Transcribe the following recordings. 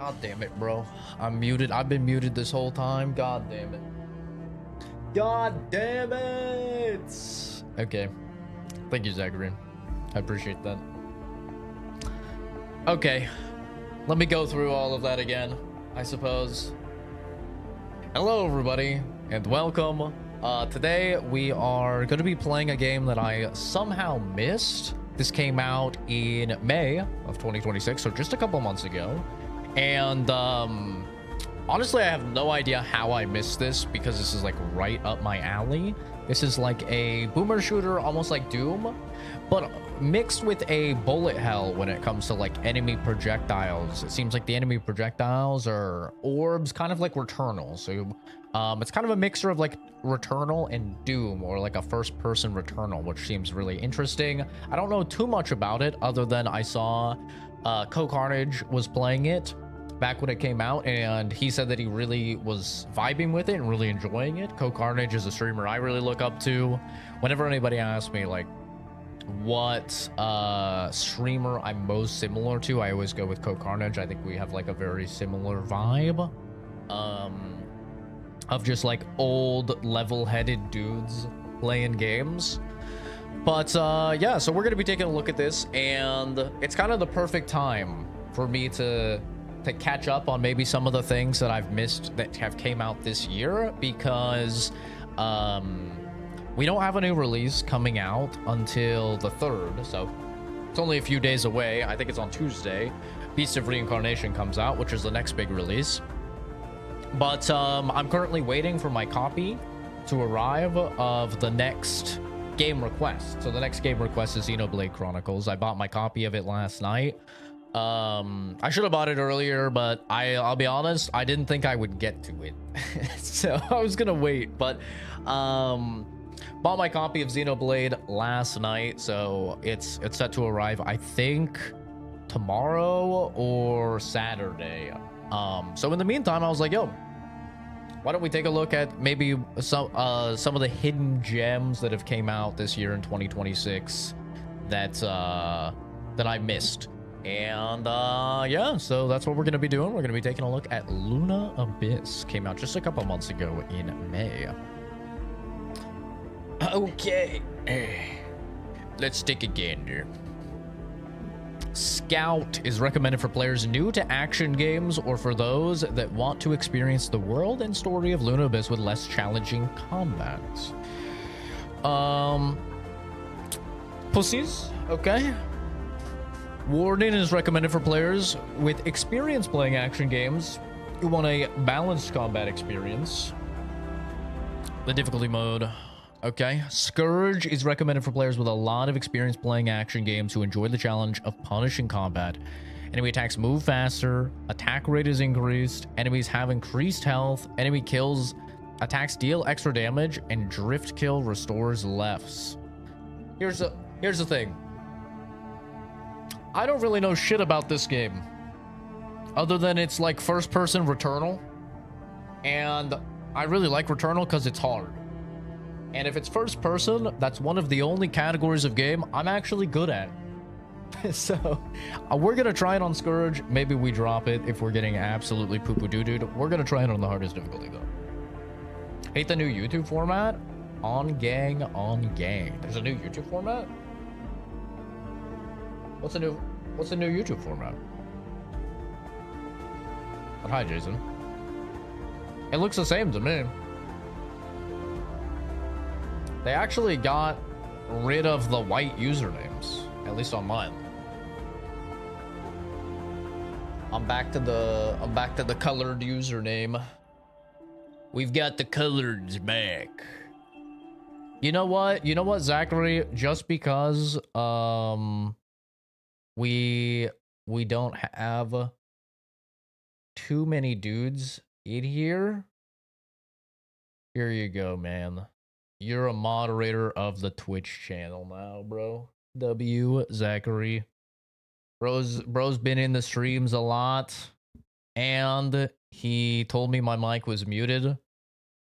God damn it, bro. I'm muted. I've been muted this whole time. God damn it. God damn it. Okay. Thank you, Zachary. I appreciate that. Okay. Let me go through all of that again, I suppose. Hello, everybody, and welcome. Today, we are going to be playing a game that I somehow missed. This came out in May of 2026, so just a couple months ago. And honestly, I have no idea how I missed this because this is like right up my alley. This is like a boomer shooter, almost like Doom, but mixed with a bullet hell when it comes to like enemy projectiles. It seems like the enemy projectiles are orbs, kind of like Returnal. So it's kind of a mixture of like Returnal and Doom, or like a first-person Returnal, which seems really interesting. I don't know too much about it other than I saw Carnage was playing it back when it came out, and he said that he really was vibing with it and really enjoying it. Carnage is a streamer I really look up to. Whenever anybody asks me like what streamer I'm most similar to, I always go with Carnage. I think we have like a very similar vibe of just like old level-headed dudes playing games. But yeah, so we're gonna be taking a look at this, and it's kind of the perfect time for me to catch up on maybe some of the things that I've missed that have came out this year, because we don't have a new release coming out until the 3rd, so it's only a few days away. I think it's on Tuesday. Beast of Reincarnation comes out, which is the next big release. But I'm currently waiting for my copy to arrive of the next game request. So the next game request is Xenoblade Chronicles. I bought my copy of it last night. I should have bought it earlier, but I'll be honest, I didn't think I would get to it. So I was gonna wait, but bought my copy of Xenoblade last night, so it's set to arrive, I think, tomorrow or Saturday. So in the meantime, I was like, yo, why don't we take a look at maybe some of the hidden gems that have came out this year in 2026 that I missed. And yeah, so that's what we're gonna be doing. We're gonna be taking a look at Luna Abyss. Came out just a couple months ago in May. Okay, let's take a gander. Scout is recommended for players new to action games or for those that want to experience the world and story of Luna Abyss with less challenging combat. Pussies, okay. Warning is recommended for players with experience playing action games who want a balanced combat experience. The difficulty mode. Okay. Scourge is recommended for players with a lot of experience playing action games who enjoy the challenge of punishing combat. Enemy attacks move faster, attack rate is increased, enemies have increased health, enemy kills, attacks deal extra damage, and drift kill restores lefts. Here's the thing. I don't really know shit about this game, other than it's like first-person Returnal, and I really like Returnal because it's hard. And if it's first person, that's one of the only categories of game I'm actually good at. So we're gonna try it on Scourge. Maybe we drop it if we're getting absolutely poo-poo doo-doo. We're gonna try it on the hardest difficulty though. Hate the new YouTube format? On gang, on gang. There's a new YouTube format? What's the new YouTube format? But hi, Jason. It looks the same to me. They actually got rid of the white usernames, at least on mine. I'm back to the colored username. We've got the coloreds back. You know what? You know what, Zachary? Just because we don't have too many dudes in here. Here you go, man. You're a moderator of the Twitch channel now, bro. Zachary. Bro's been in the streams a lot, and he told me my mic was muted.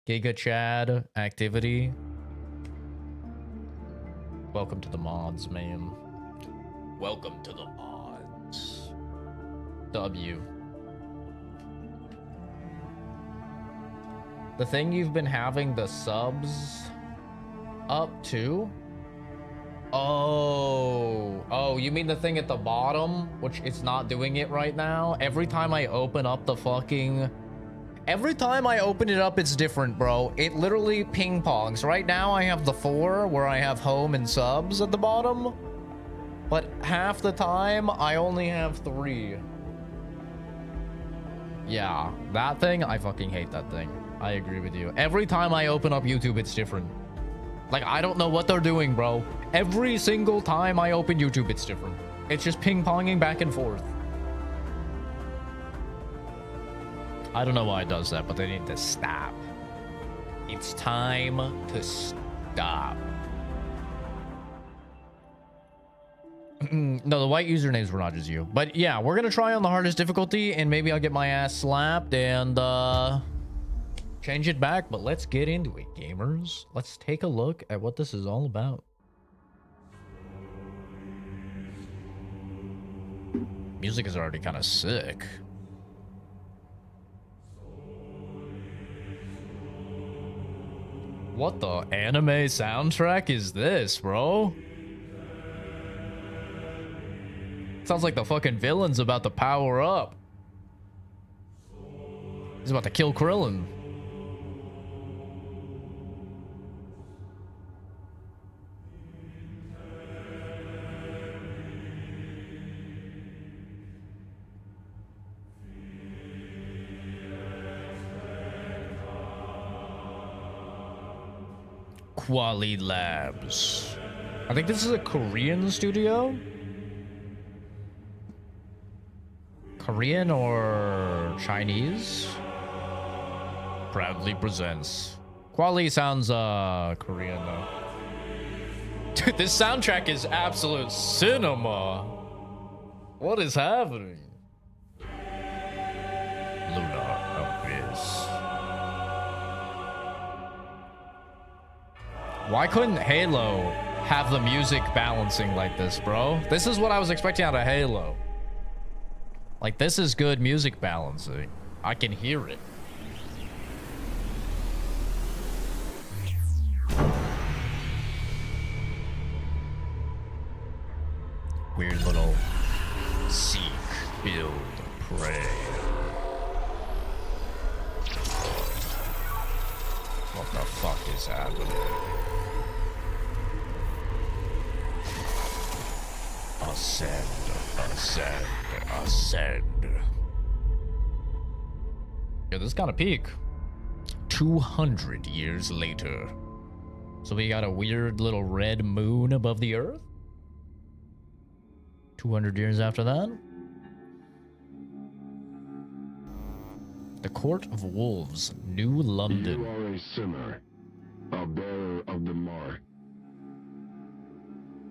Giga Chad activity. Welcome to the mods, man. Welcome to the mods. W. The thing you've been having the subs up to? Oh, you mean the thing at the bottom, which it's not doing it right now? Every time I open up the fucking... Every time I open it up, it's different, bro. It literally ping-pongs. Right now, I have the 4 where I have home and subs at the bottom. But half the time, I only have 3. Yeah, that thing, I fucking hate that thing. I agree with you. Every time I open up YouTube, it's different. Like, I don't know what they're doing, bro. Every single time I open YouTube, it's different. It's just ping-ponging back and forth. I don't know why it does that, but they need to stop. It's time to stop. No, the white usernames were not just you. But yeah, we're gonna try on the hardest difficulty, and maybe I'll get my ass slapped and change it back. But let's get into it, gamers. Let's take a look at what this is all about. Music is already kind of sick. What the anime soundtrack is this, bro? Sounds like the fucking villain's about to power up. He's about to kill Krillin. Quali Labs. I think this is a Korean studio. Korean or Chinese? Proudly presents. Quali sounds Korean though. Dude, this soundtrack is absolute cinema. What is happening? Lunar Abyss. Why couldn't Halo have the music balancing like this, bro? This is what I was expecting out of Halo. Like, this is good music balancing. I can hear it. Weird little seek, build, pray. What the fuck is happening? Ascend, ascend, ascend. Yeah, this got a peak. 200 years later. So we got a weird little red moon above the earth? 200 years after that? The Court of Wolves, New London. You are a sinner, a bearer of the mark.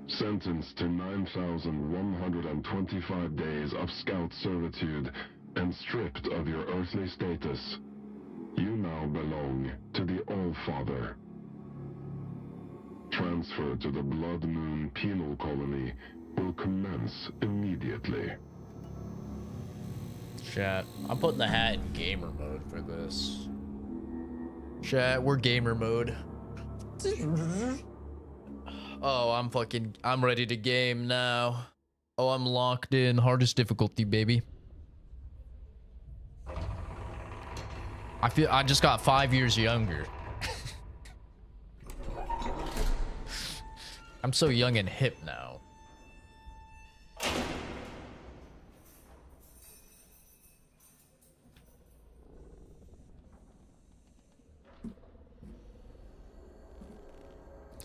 Sentenced to 9,125 days of scout servitude and stripped of your earthly status, you now belong to the All-Father. Transfer to the Blood Moon Penal Colony will commence immediately. Chat, I'm putting the hat in gamer mode for this. Chat, we're gamer mode. Oh, I'm ready to game now. Oh, I'm locked in. Hardest difficulty, baby. I feel I just got 5 years younger. I'm so young and hip now.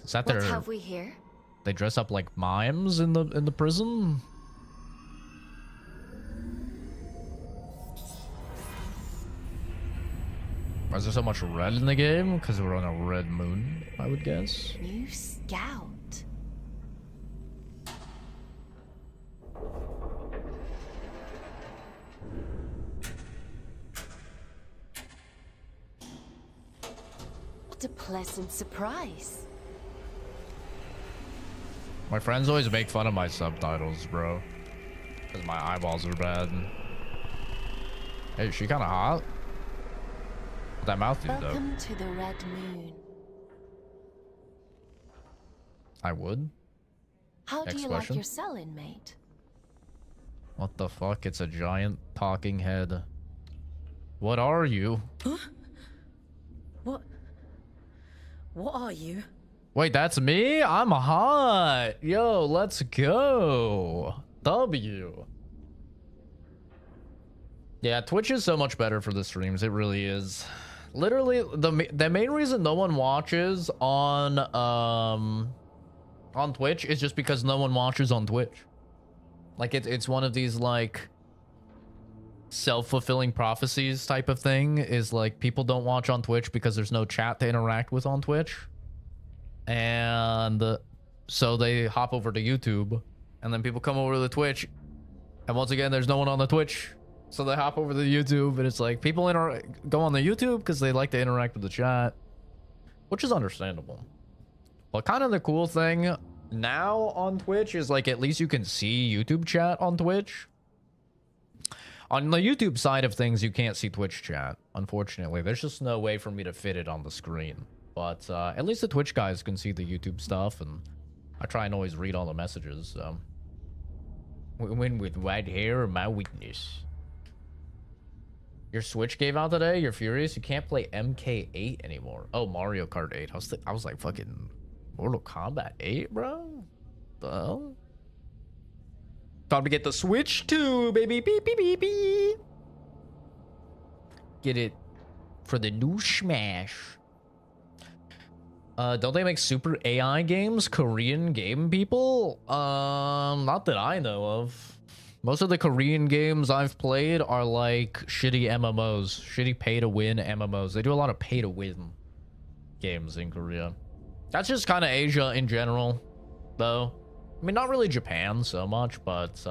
Is that What their... have we here? They dress up like mimes in the prison? Why is there so much red in the game? Because we're on a red moon, I would guess. New scout. What a pleasant surprise. My friends always make fun of my subtitles, bro. Because my eyeballs are bad. Hey, is she kind of hot? That mouth do, though. Welcome to the Red Moon. I would. How do Next you question. like your cell, inmate? What the fuck? It's a giant talking head. What are you? Huh? What are you? Wait, that's me? I'm hot. Yo, let's go. W. Yeah, Twitch is so much better for the streams. It really is. Literally, the main reason no one watches on Twitch is just because no one watches on Twitch. Like it's one of these like self-fulfilling prophecies type of thing, is like people don't watch on Twitch because there's no chat to interact with on Twitch. And so they hop over to YouTube, and then people come over to the Twitch, and once again there's no one on the Twitch, so they hop over to the YouTube, and it's like people go on the YouTube because they like to interact with the chat, which is understandable. But kind of the cool thing now on Twitch is like at least you can see YouTube chat on Twitch. On the YouTube side of things, you can't see Twitch chat, unfortunately. There's just no way for me to fit it on the screen. But at least the Twitch guys can see the YouTube stuff, and I try and always read all the messages, so. Win with white hair or my weakness. Your Switch gave out today? You're furious? You can't play MK8 anymore. Oh, Mario Kart 8. I was like, fucking Mortal Kombat 8, bro? The hell? Time to get the Switch too, baby. Beep, beep, beep, beep. Get it for the new Smash. Don't they make super AI games? Korean game people? Not that I know of. Most of the Korean games I've played are like shitty MMOs. Shitty pay-to-win MMOs. They do a lot of pay-to-win games in Korea. That's just kind of Asia in general, though. I mean, not really Japan so much, but,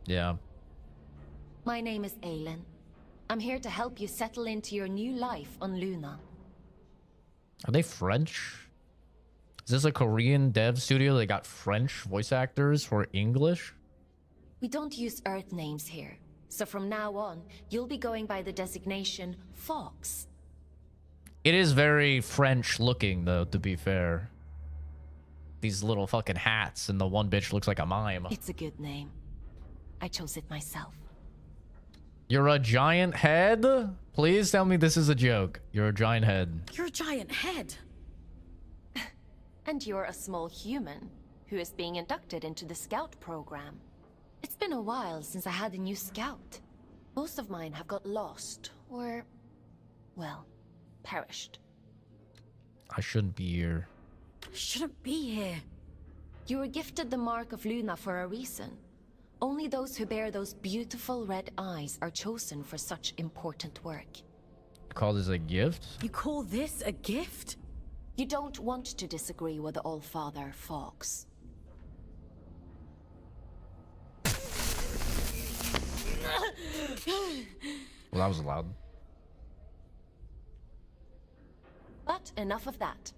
yeah. My name is Aylin. I'm here to help you settle into your new life on Luna. Are they French? Is this a Korean dev studio? They got French voice actors for English? We don't use Earth names here, so from now on, you'll be going by the designation Fox. It is very French looking, though, to be fair. These little fucking hats, and the one bitch looks like a mime. It's a good name. I chose it myself. You're a giant head? Please tell me this is a joke. You're a giant head. You're a giant head. And you're a small human who is being inducted into the scout program. It's been a while since I had a new scout. Most of mine have got lost, or, well, perished. I shouldn't be here. Shouldn't be here. You were gifted the Mark of Luna for a reason. Only those who bear those beautiful red eyes are chosen for such important work. Call this a gift? You call this a gift? You don't want to disagree with the All-Father, Fox. Well, that was loud. But enough of that.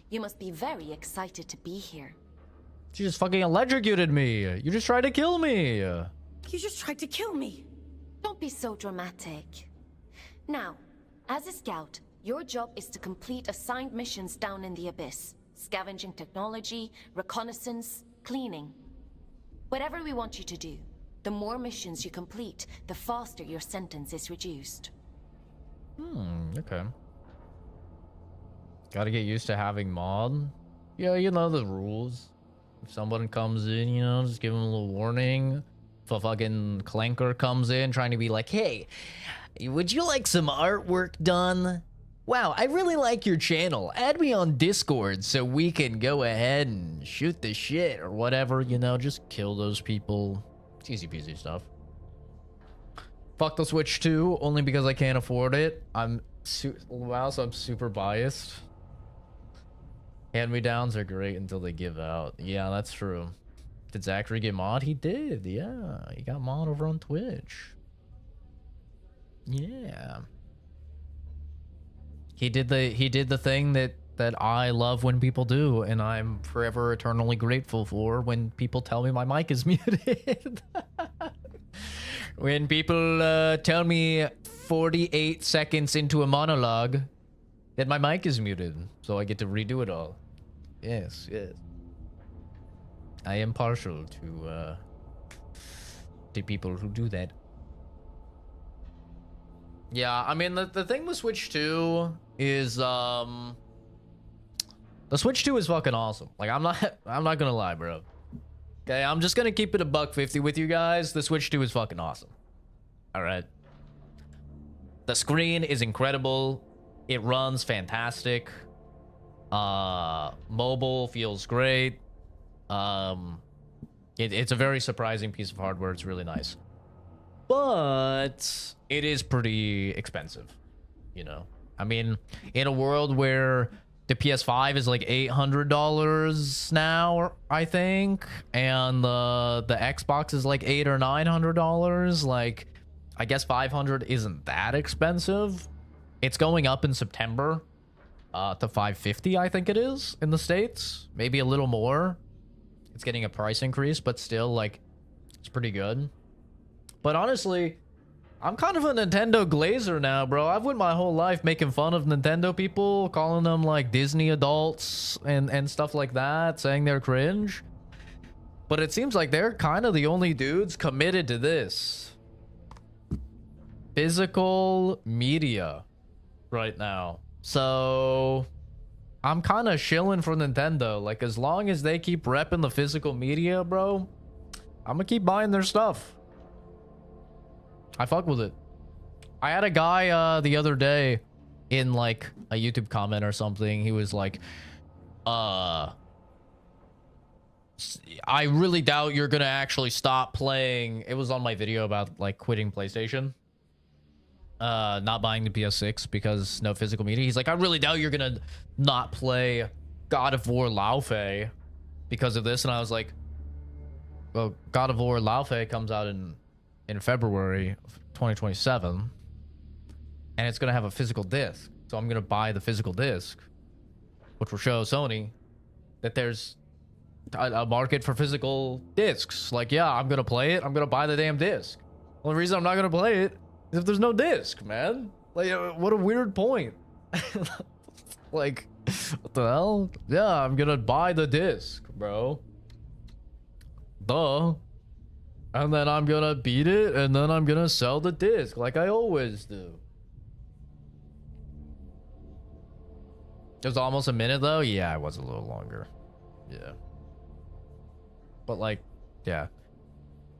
You must be very excited to be here. She just fucking electrocuted me. You just tried to kill me. You just tried to kill me. Don't be so dramatic. Now, as a scout, your job is to complete assigned missions down in the Abyss. Scavenging technology, reconnaissance, cleaning. Whatever we want you to do, the more missions you complete, the faster your sentence is reduced. Okay. Gotta get used to having mod. Yeah, you know the rules. If someone comes in, you know, just give them a little warning. If a fucking clanker comes in trying to be like, hey, would you like some artwork done? Wow, I really like your channel. Add me on Discord so we can go ahead and shoot the shit or whatever, you know, just kill those people. It's easy peasy stuff. Fuck the Switch 2, only because I can't afford it. So I'm super biased. Hand-me-downs are great until they give out. Yeah, that's true. Did Zachary get mod? He did, yeah. He got mod over on Twitch. Yeah. He did the thing that I love when people do, and I'm forever eternally grateful for when people tell me my mic is muted. When people tell me 48 seconds into a monologue that my mic is muted, so I get to redo it all. Yes, yes. I am partial to people who do that. Yeah, I mean, the thing with Switch 2 is, the Switch 2 is fucking awesome. Like, I'm not gonna lie, bro. Okay, I'm just gonna keep it $1.50 with you guys. The Switch 2 is fucking awesome. Alright. The screen is incredible. It runs fantastic. Mobile feels great. It's a very surprising piece of hardware. It's really nice. But it is pretty expensive, you know? I mean, in a world where the PS5 is like $800 now, I think, and the Xbox is like $800 or $900, like, I guess 500 isn't that expensive. It's going up in September to 550, I think it is, in the States. Maybe a little more. It's getting a price increase, but still, like, it's pretty good. But honestly, I'm kind of a Nintendo glazer now, bro. I've went my whole life making fun of Nintendo people, calling them, like, Disney adults and stuff like that, saying they're cringe. But it seems like they're kind of the only dudes committed to this. Physical media right now. So I'm kind of shilling for Nintendo. Like, as long as they keep repping the physical media, bro, I'm gonna keep buying their stuff. I fuck with it. I had a guy the other day in like a YouTube comment or something. He was like, I really doubt you're gonna actually stop playing. It was on my video about like quitting PlayStation. Not buying the PS6 because no physical media. He's like, I really doubt you're gonna not play God of War Laufey because of this. And I was like, well, God of War Laufey comes out in February of 2027, and it's gonna have a physical disc. So I'm gonna buy the physical disc, which will show Sony that there's a market for physical discs. Like, yeah, I'm gonna play it. I'm gonna buy the damn disc. The only reason I'm not gonna play it if there's no disc, man. Like, what a weird point. Like, what the hell? Yeah, I'm gonna buy the disc, bro. Duh. And then I'm gonna beat it, and then I'm gonna sell the disc like I always do. It was almost a minute though? Yeah, it was a little longer. Yeah. But like, yeah.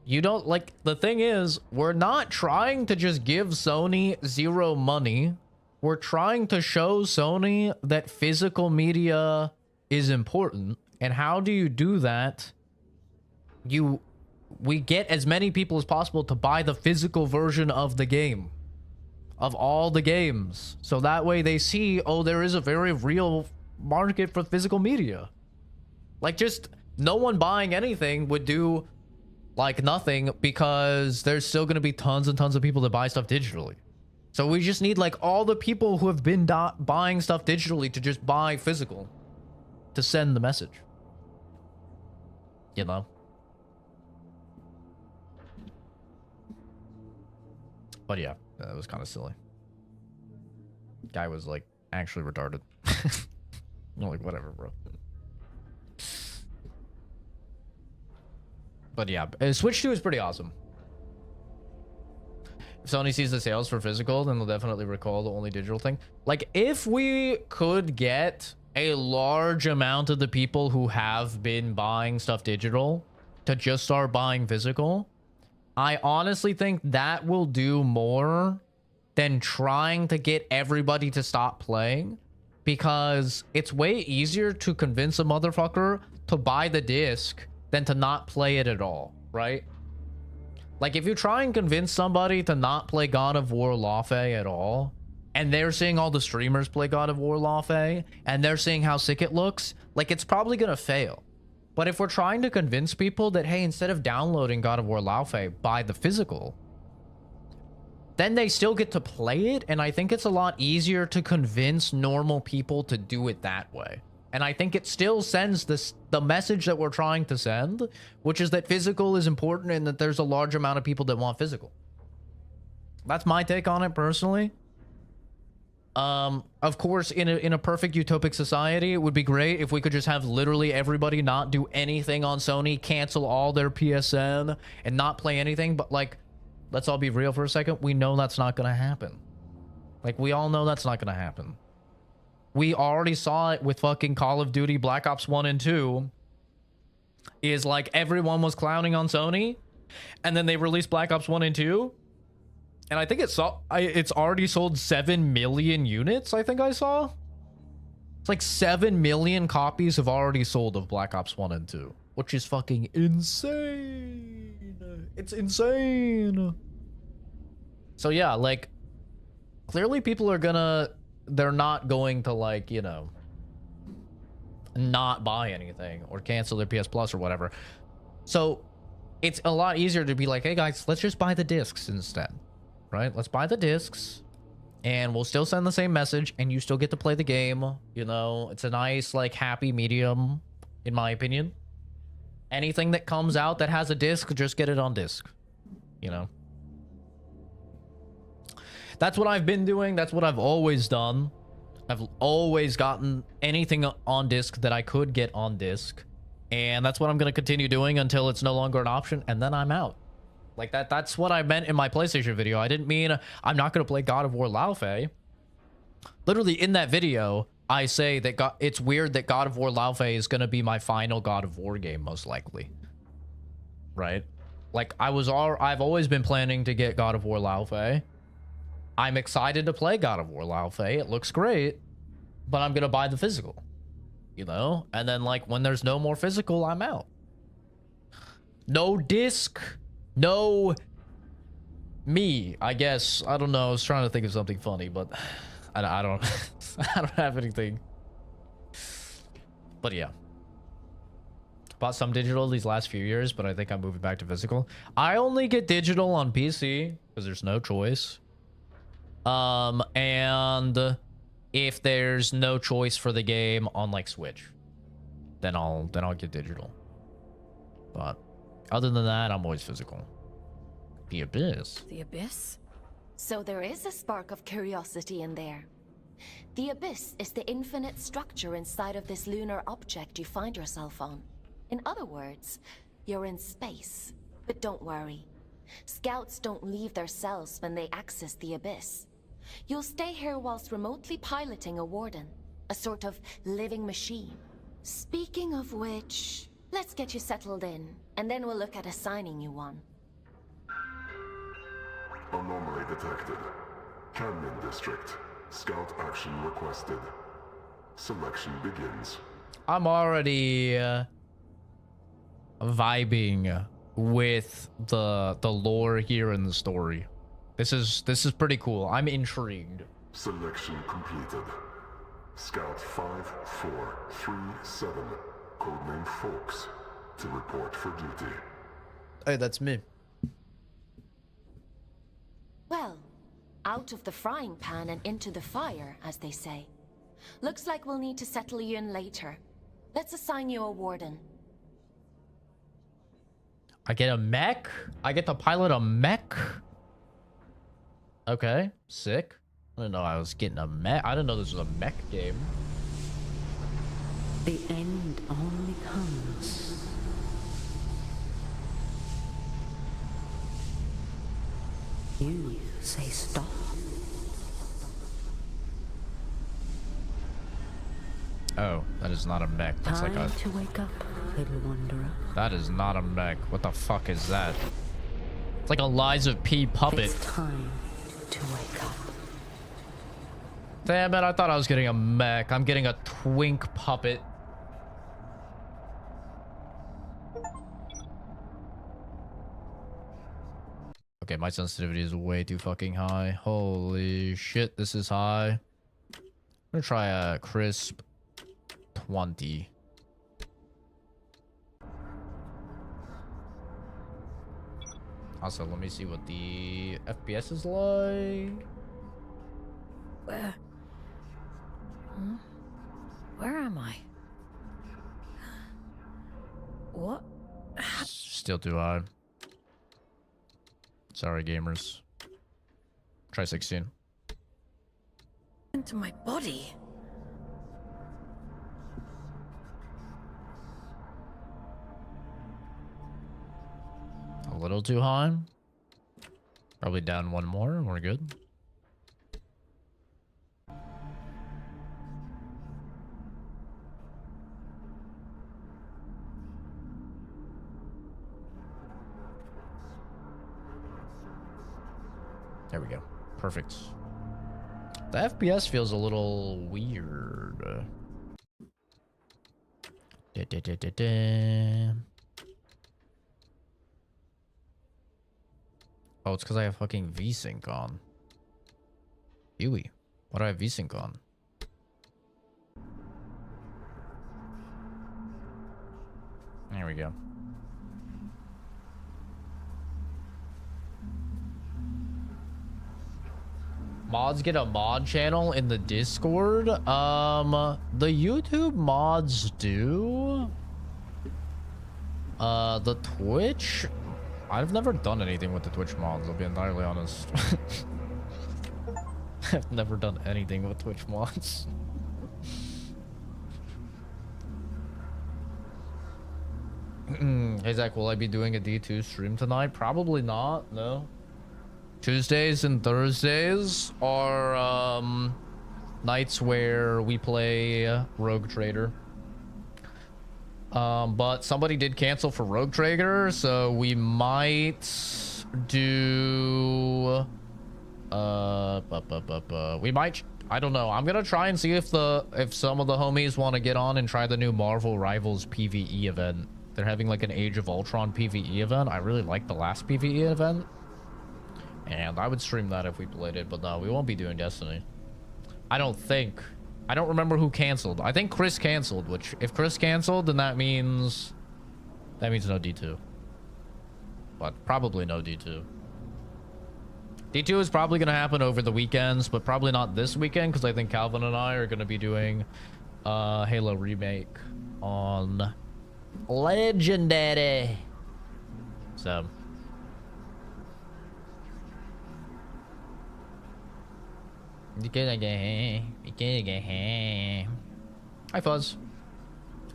You don't, like, the thing is, we're not trying to just give Sony zero money. We're trying to show Sony that physical media is important. And how do you do that? We get as many people as possible to buy the physical version of the game. Of all the games. So that way they see, oh, there is a very real market for physical media. Like, just no one buying anything would do like nothing, because there's still going to be tons and tons of people that buy stuff digitally. So we just need like all the people who have been buying stuff digitally to just buy physical to send the message, you know? But yeah, that was kind of silly. Guy was like actually retarded. I'm like, whatever, bro. But yeah, Switch 2 is pretty awesome. If Sony sees the sales for physical, then they'll definitely recall the only digital thing. Like, if we could get a large amount of the people who have been buying stuff digital to just start buying physical, I honestly think that will do more than trying to get everybody to stop playing, because it's way easier to convince a motherfucker to buy the disc than to not play it at all, right? Like, if you try and convince somebody to not play God of War Laufey at all, and they're seeing all the streamers play God of War Laufey, and they're seeing how sick it looks, like, it's probably gonna fail. But if we're trying to convince people that, hey, instead of downloading God of War Laufey, buy the physical, then they still get to play it, and I think it's a lot easier to convince normal people to do it that way. And I think it still sends the message that we're trying to send, which is that physical is important and that there's a large amount of people that want physical. That's my take on it personally. Of course, in a perfect utopic society, it would be great if we could just have literally everybody not do anything on Sony, cancel all their PSN, and not play anything. But like, let's all be real for a second. We know that's not gonna happen. Like, we all know that's not gonna happen. We already saw it with fucking Call of Duty Black Ops 1 and 2. Is like everyone was clowning on Sony, and then they released Black Ops 1 and 2. And I think it's already sold 7 million units, I think I saw. It's like 7 million copies have already sold of Black Ops 1 and 2. Which is fucking insane. It's insane. So yeah, like, clearly people are gonna... They're not going to, like, you know, not buy anything or cancel their PS Plus or whatever. So it's a lot easier to be like, hey guys, let's just buy the discs instead. Right? Let's buy the discs and we'll still send the same message and you still get to play the game. You know, it's a nice, like, happy medium, in my opinion. Anything that comes out that has a disc, just get it on disc. You know? That's what I've been doing. That's what I've always done. I've always gotten anything on disc that I could get on disc. And that's what I'm going to continue doing until it's no longer an option. And then I'm out. Like, that's what I meant in my PlayStation video. I didn't mean I'm not going to play God of War Laufey. Literally, in that video, I say that it's weird that God of War Laufey is going to be my final God of War game, most likely. Right? Like, I've always been planning to get God of War Laufey. I'm excited to play God of War Laufey. It looks great. But I'm going to buy the physical. You know? And then, like, when there's no more physical, I'm out. No disc. No me, I guess. I don't know. I was trying to think of something funny, but I don't I don't have anything. But yeah. Bought some digital these last few years, but I think I'm moving back to physical. I only get digital on PC because there's no choice. And if there's no choice for the game on, like, Switch, then I'll get digital. But other than that, I'm always physical. The Abyss. The Abyss? So there is a spark of curiosity in there. The Abyss is the infinite structure inside of this lunar object you find yourself on. In other words, you're in space. But don't worry. Scouts don't leave their cells when they access the Abyss. You'll stay here whilst remotely piloting a warden. A sort of living machine. Speaking of which, let's get you settled in, and then we'll look at assigning you one. Anomaly detected. Canyon District. Scout action requested. Selection begins. I'm already vibing with the lore here in the story. This is pretty cool. I'm intrigued. Selection completed. Scout 5437, codename Folks, to report for duty. Hey, that's me. Well, out of the frying pan and into the fire, as they say. Looks like we'll need to settle you in later. Let's assign you a warden. I get a mech? I get to pilot a mech? Okay, sick. I didn't know I was getting a mech. I didn't know this was a mech game. The end only comes. You say stop. Oh, that is not a mech. That's Time like a... to wake up, little wanderer. That is not a mech. What the fuck is that? It's like a Liza P puppet. It's time to wake up. Damn it, I thought I was getting a mech. I'm getting a twink puppet. Okay, my sensitivity is way too fucking high. Holy shit, this is high. I'm gonna try a crisp 20. Also, let me see what the FPS is like. Where? Huh? Where am I? What? Still too high. Sorry, gamers. Try 16. Into my body. A little too high. Probably down one more and we're good. There we go. Perfect. The FPS feels a little weird. Oh, it's because I have fucking VSync on. Ewy. Why do I have VSync on? There we go. Mods get a mod channel in the Discord. The YouTube mods do. The Twitch, I've never done anything with the Twitch mods, I'll be entirely honest. I've never done anything with Twitch mods. Hey Zach, will I be doing a D2 stream tonight? Probably not, no. Tuesdays and Thursdays are nights where we play Rogue Trader. But somebody did cancel for Rogue Trader, so we might do we might, I don't know. I'm gonna try and see if some of the homies want to get on and try the new Marvel Rivals PvE event. They're having like an Age of Ultron PvE event. I really liked the last PvE event. And I would stream that if we played it, but no, we won't be doing Destiny. I don't think. I don't remember who canceled. I think Chris canceled, which if Chris canceled, then that means no D2. But probably no D2. D2 is probably going to happen over the weekends, but probably not this weekend because I think Calvin and I are going to be doing Halo Remake on Legendary. So hi Fuzz.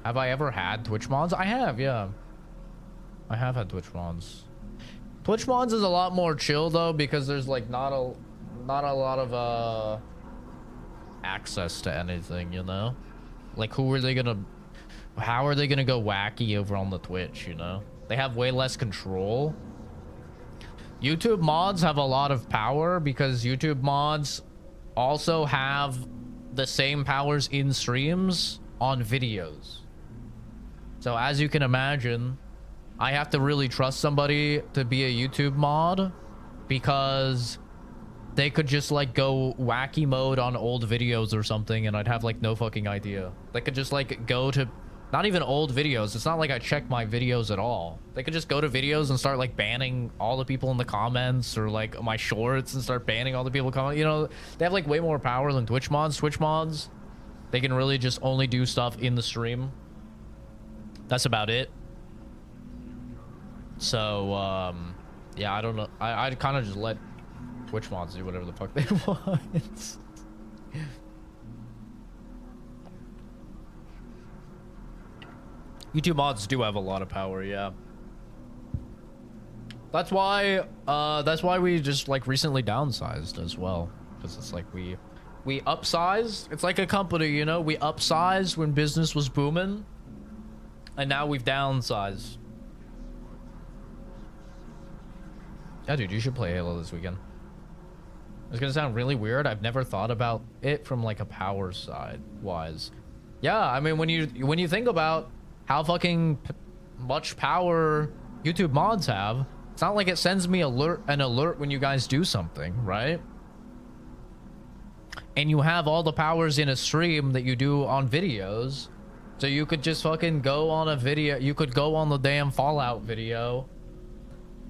Have I ever had Twitch mods? I have, yeah. I have had Twitch mods. Twitch mods is a lot more chill though because there's like not a lot of access to anything, you know? Like how are they gonna go wacky over on the Twitch, you know? They have way less control. YouTube mods have a lot of power because YouTube mods also have the same powers in streams on videos. So as you can imagine, I have to really trust somebody to be a YouTube mod because they could just like go wacky mode on old videos or something and I'd have like no fucking idea. They could just like go to not even old videos. It's not like I check my videos at all. They could just go to videos and start like banning all the people in the comments or like my shorts and start banning all the people comment. You know, they have like way more power than Twitch mods. Twitch mods, they can really just only do stuff in the stream. That's about it. So, yeah, I don't know. I'd kind of just let Twitch mods do whatever the fuck they want. YouTube mods do have a lot of power, yeah. That's why we just like recently downsized as well, because it's like we upsized. It's like a company, you know, we upsized when business was booming, and now we've downsized. Yeah, dude, you should play Halo this weekend. It's gonna sound really weird. I've never thought about it from like a power side wise. Yeah, I mean, when you think about how fucking much power YouTube mods have, it's not like it sends me an alert when you guys do something, right? And you have all the powers in a stream that you do on videos, so you could just fucking go on a video. You could go on the damn Fallout video,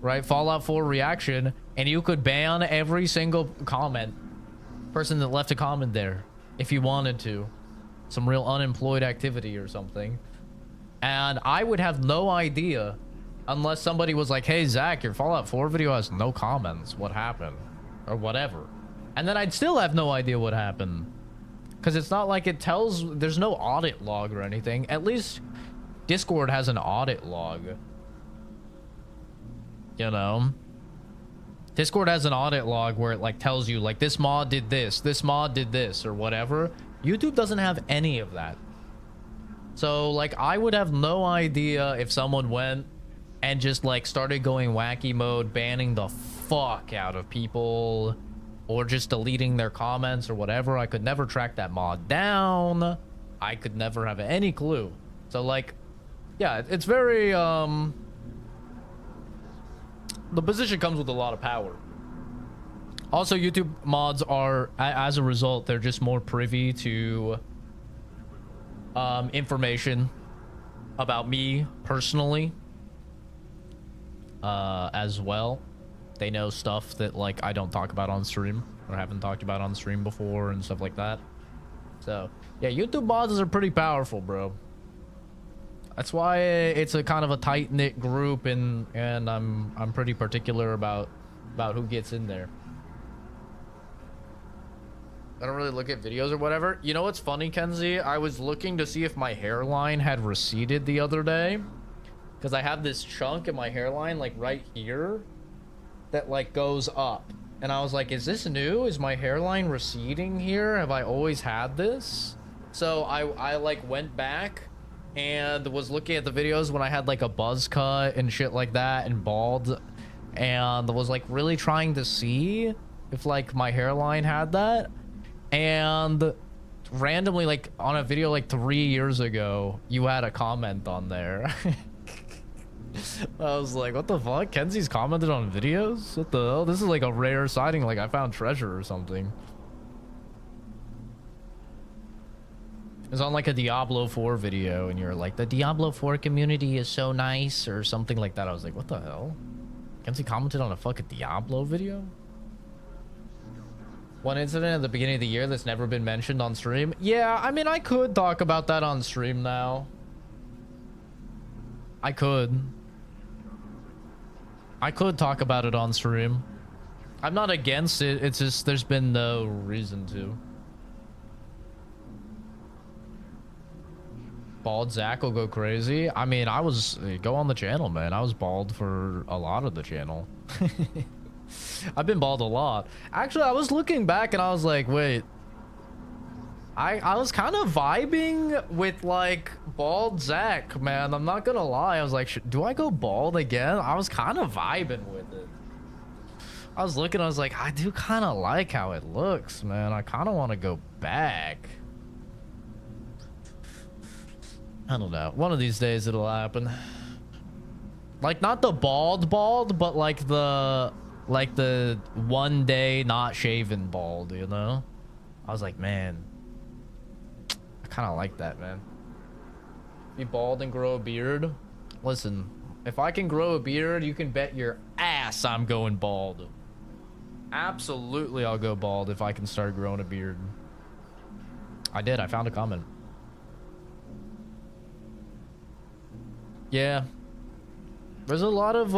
right? Fallout 4 reaction, and you could ban every single person that left a comment there if you wanted to. Some real unemployed activity or something. And I would have no idea unless somebody was like, hey, Zach, your Fallout 4 video has no comments. What happened? or whatever. And then I'd still have no idea what happened. Because it's not like it tells, there's no audit log or anything. At least Discord has an audit log. You know? Discord has an audit log where it like tells you like this mod did this mod did this, or whatever. YouTube doesn't have any of that. So like I would have no idea if someone went and just like started going wacky mode, banning the fuck out of people, or just deleting their comments or whatever. I could never track that mod down. I could never have any clue. So like, yeah, it's very, the position comes with a lot of power. Also, YouTube mods are, as a result, they're just more privy to information about me personally as well. They know stuff that like I don't talk about on stream or haven't talked about on stream before and stuff like that. So yeah, YouTube mods are pretty powerful, bro. That's why it's a kind of a tight-knit group, and I'm pretty particular about who gets in there. I don't really look at videos or whatever. You know what's funny, Kenzie? I was looking to see if my hairline had receded the other day, because I have this chunk in my hairline like right here that like goes up, and I was like, is this new? Is my hairline receding here? Have I always had this? So I like went back and was looking at the videos when I had like a buzz cut and shit like that and bald, and was like really trying to see if like my hairline had that. And randomly, like on a video like 3 years ago, you had a comment on there. I was like, what the fuck? Kenzie's commented on videos? What the hell? This is like a rare sighting, like I found treasure or something. It was on like a Diablo 4 video, and you're like, the Diablo 4 community is so nice, or something like that. I was like, what the hell? Kenzie commented on a fucking Diablo video? One incident at the beginning of the year that's never been mentioned on stream? Yeah, I mean, I could talk about that on stream now. I could talk about it on stream. I'm not against it. It's just there's been no reason to. Bald Zach will go crazy. I mean, go on the channel, man. I was bald for a lot of the channel. I've been bald a lot. Actually, I was looking back and I was like, wait. I was kind of vibing with like bald Zach, man. I'm not gonna lie. I was like, do I go bald again? I was kind of vibing with it. I was looking, I was like, I do kind of like how it looks, man. I kind of want to go back. I don't know. One of these days it'll happen. Like not the bald, but like the 1 day not shaven bald, you know? I was like, man, I kind of like that, man. Be bald and grow a beard. Listen, if I can grow a beard, you can bet your ass I'm going bald. Absolutely, I'll go bald if I can start growing a beard. I did. I found a comment. Yeah. There's a lot of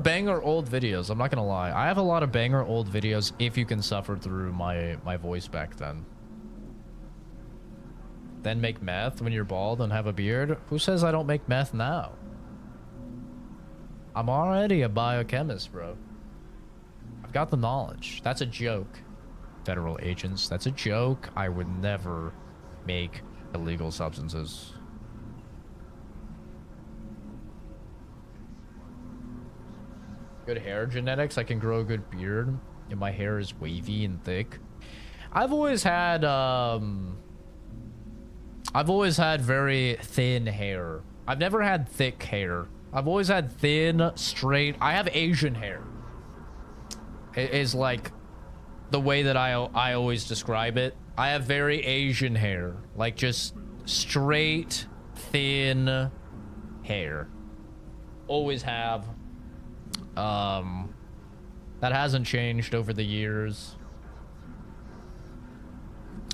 banger old videos. I'm not gonna lie. I have a lot of banger old videos if you can suffer through my voice back then. Then make meth when you're bald and have a beard? Who says I don't make meth now? I'm already a biochemist, bro. I've got the knowledge. That's a joke, federal agents. That's a joke. I would never make illegal substances. Good hair genetics. I can grow a good beard, and my hair is wavy and thick. I've always had very thin hair. I've never had thick hair. I've always had thin, straight. I have Asian hair. It is like the way that I always describe it. I have very Asian hair, like just straight, thin hair. Always have. That hasn't changed over the years.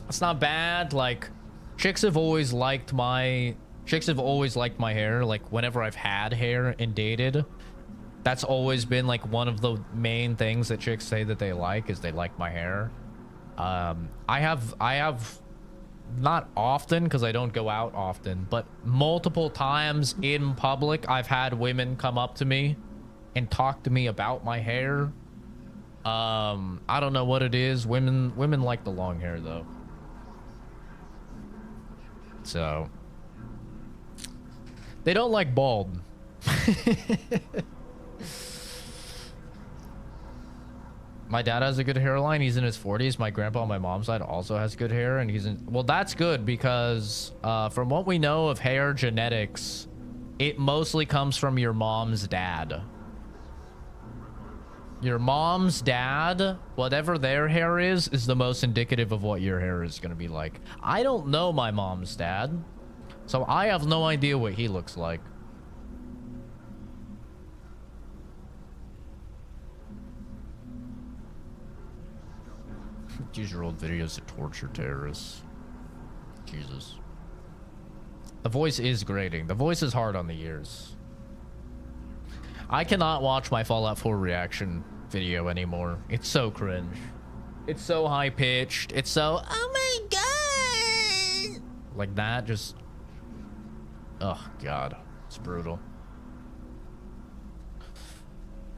It's not bad. Like, chicks have always liked my hair. Like, whenever I've had hair and dated, That's always been like one of the main things that chicks say that they like, is they like my hair. I have not often, because I don't go out often, but multiple times in public I've had women come up to me and talk to me about my hair. I don't know what it is. Women like the long hair though. So they don't like bald. My dad has a good hairline. He's in his 40s. My grandpa on my mom's side also has good hair, and he's in... Well, that's good because from what we know of hair genetics, it mostly comes from your mom's dad. Your mom's dad, whatever their hair is the most indicative of what your hair is going to be like. I don't know my mom's dad, so I have no idea what he looks like. Use your old videos to torture terrorists. Jesus. The voice is grating. The voice is hard on the ears. I cannot watch my Fallout 4 reaction video anymore. It's so cringe. It's so high-pitched. It's so, oh my god! Like that, just... Oh, God. It's brutal.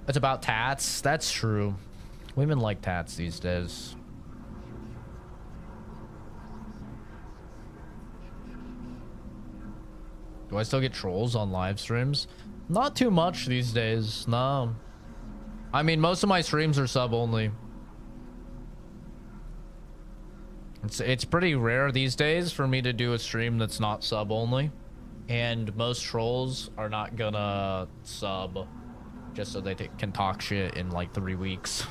It's about tats. That's true. Women like tats these days. Do I still get trolls on live streams? Not too much these days, no. I mean, most of my streams are sub only. It's pretty rare these days for me to do a stream that's not sub only. And most trolls are not gonna sub just so they can talk shit in like 3 weeks.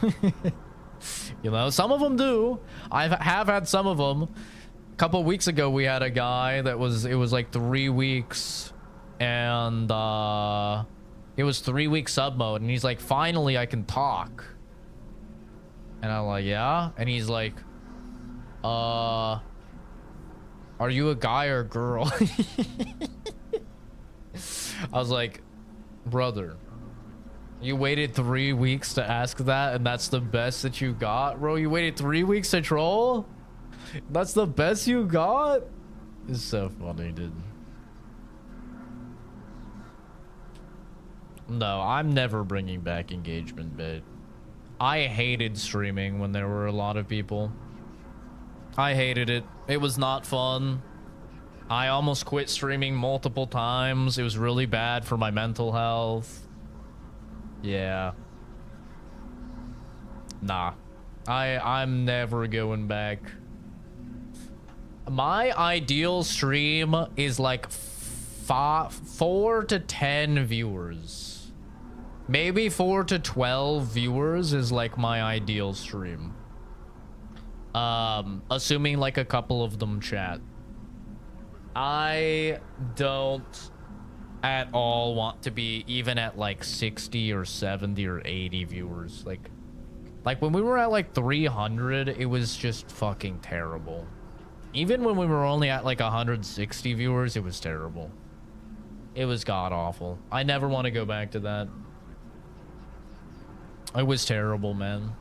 You know, some of them do. I have had some of them. A couple weeks ago, we had a guy that it was like 3 weeks, and it was 3 week sub mode, and he's like, finally I can talk. And I'm like, yeah? And he's like, are you a guy or a girl? I was like, brother, you waited 3 weeks to ask that, and that's the best that you got, bro? You waited 3 weeks to troll? That's the best you got? It's so funny, dude. No, I'm never bringing back engagement bait. I hated streaming when there were a lot of people. I hated it. It was not fun. I almost quit streaming multiple times. It was really bad for my mental health. Yeah. Nah. I'm never going back. My ideal stream is like 4 to 10 viewers. Maybe 4 to 12 viewers is like my ideal stream. Assuming like a couple of them chat. I don't at all want to be even at like 60 or 70 or 80 viewers. Like when we were at like 300, it was just fucking terrible. Even when we were only at like 160 viewers, it was terrible. It was god awful. I never want to go back to that. It was terrible, man.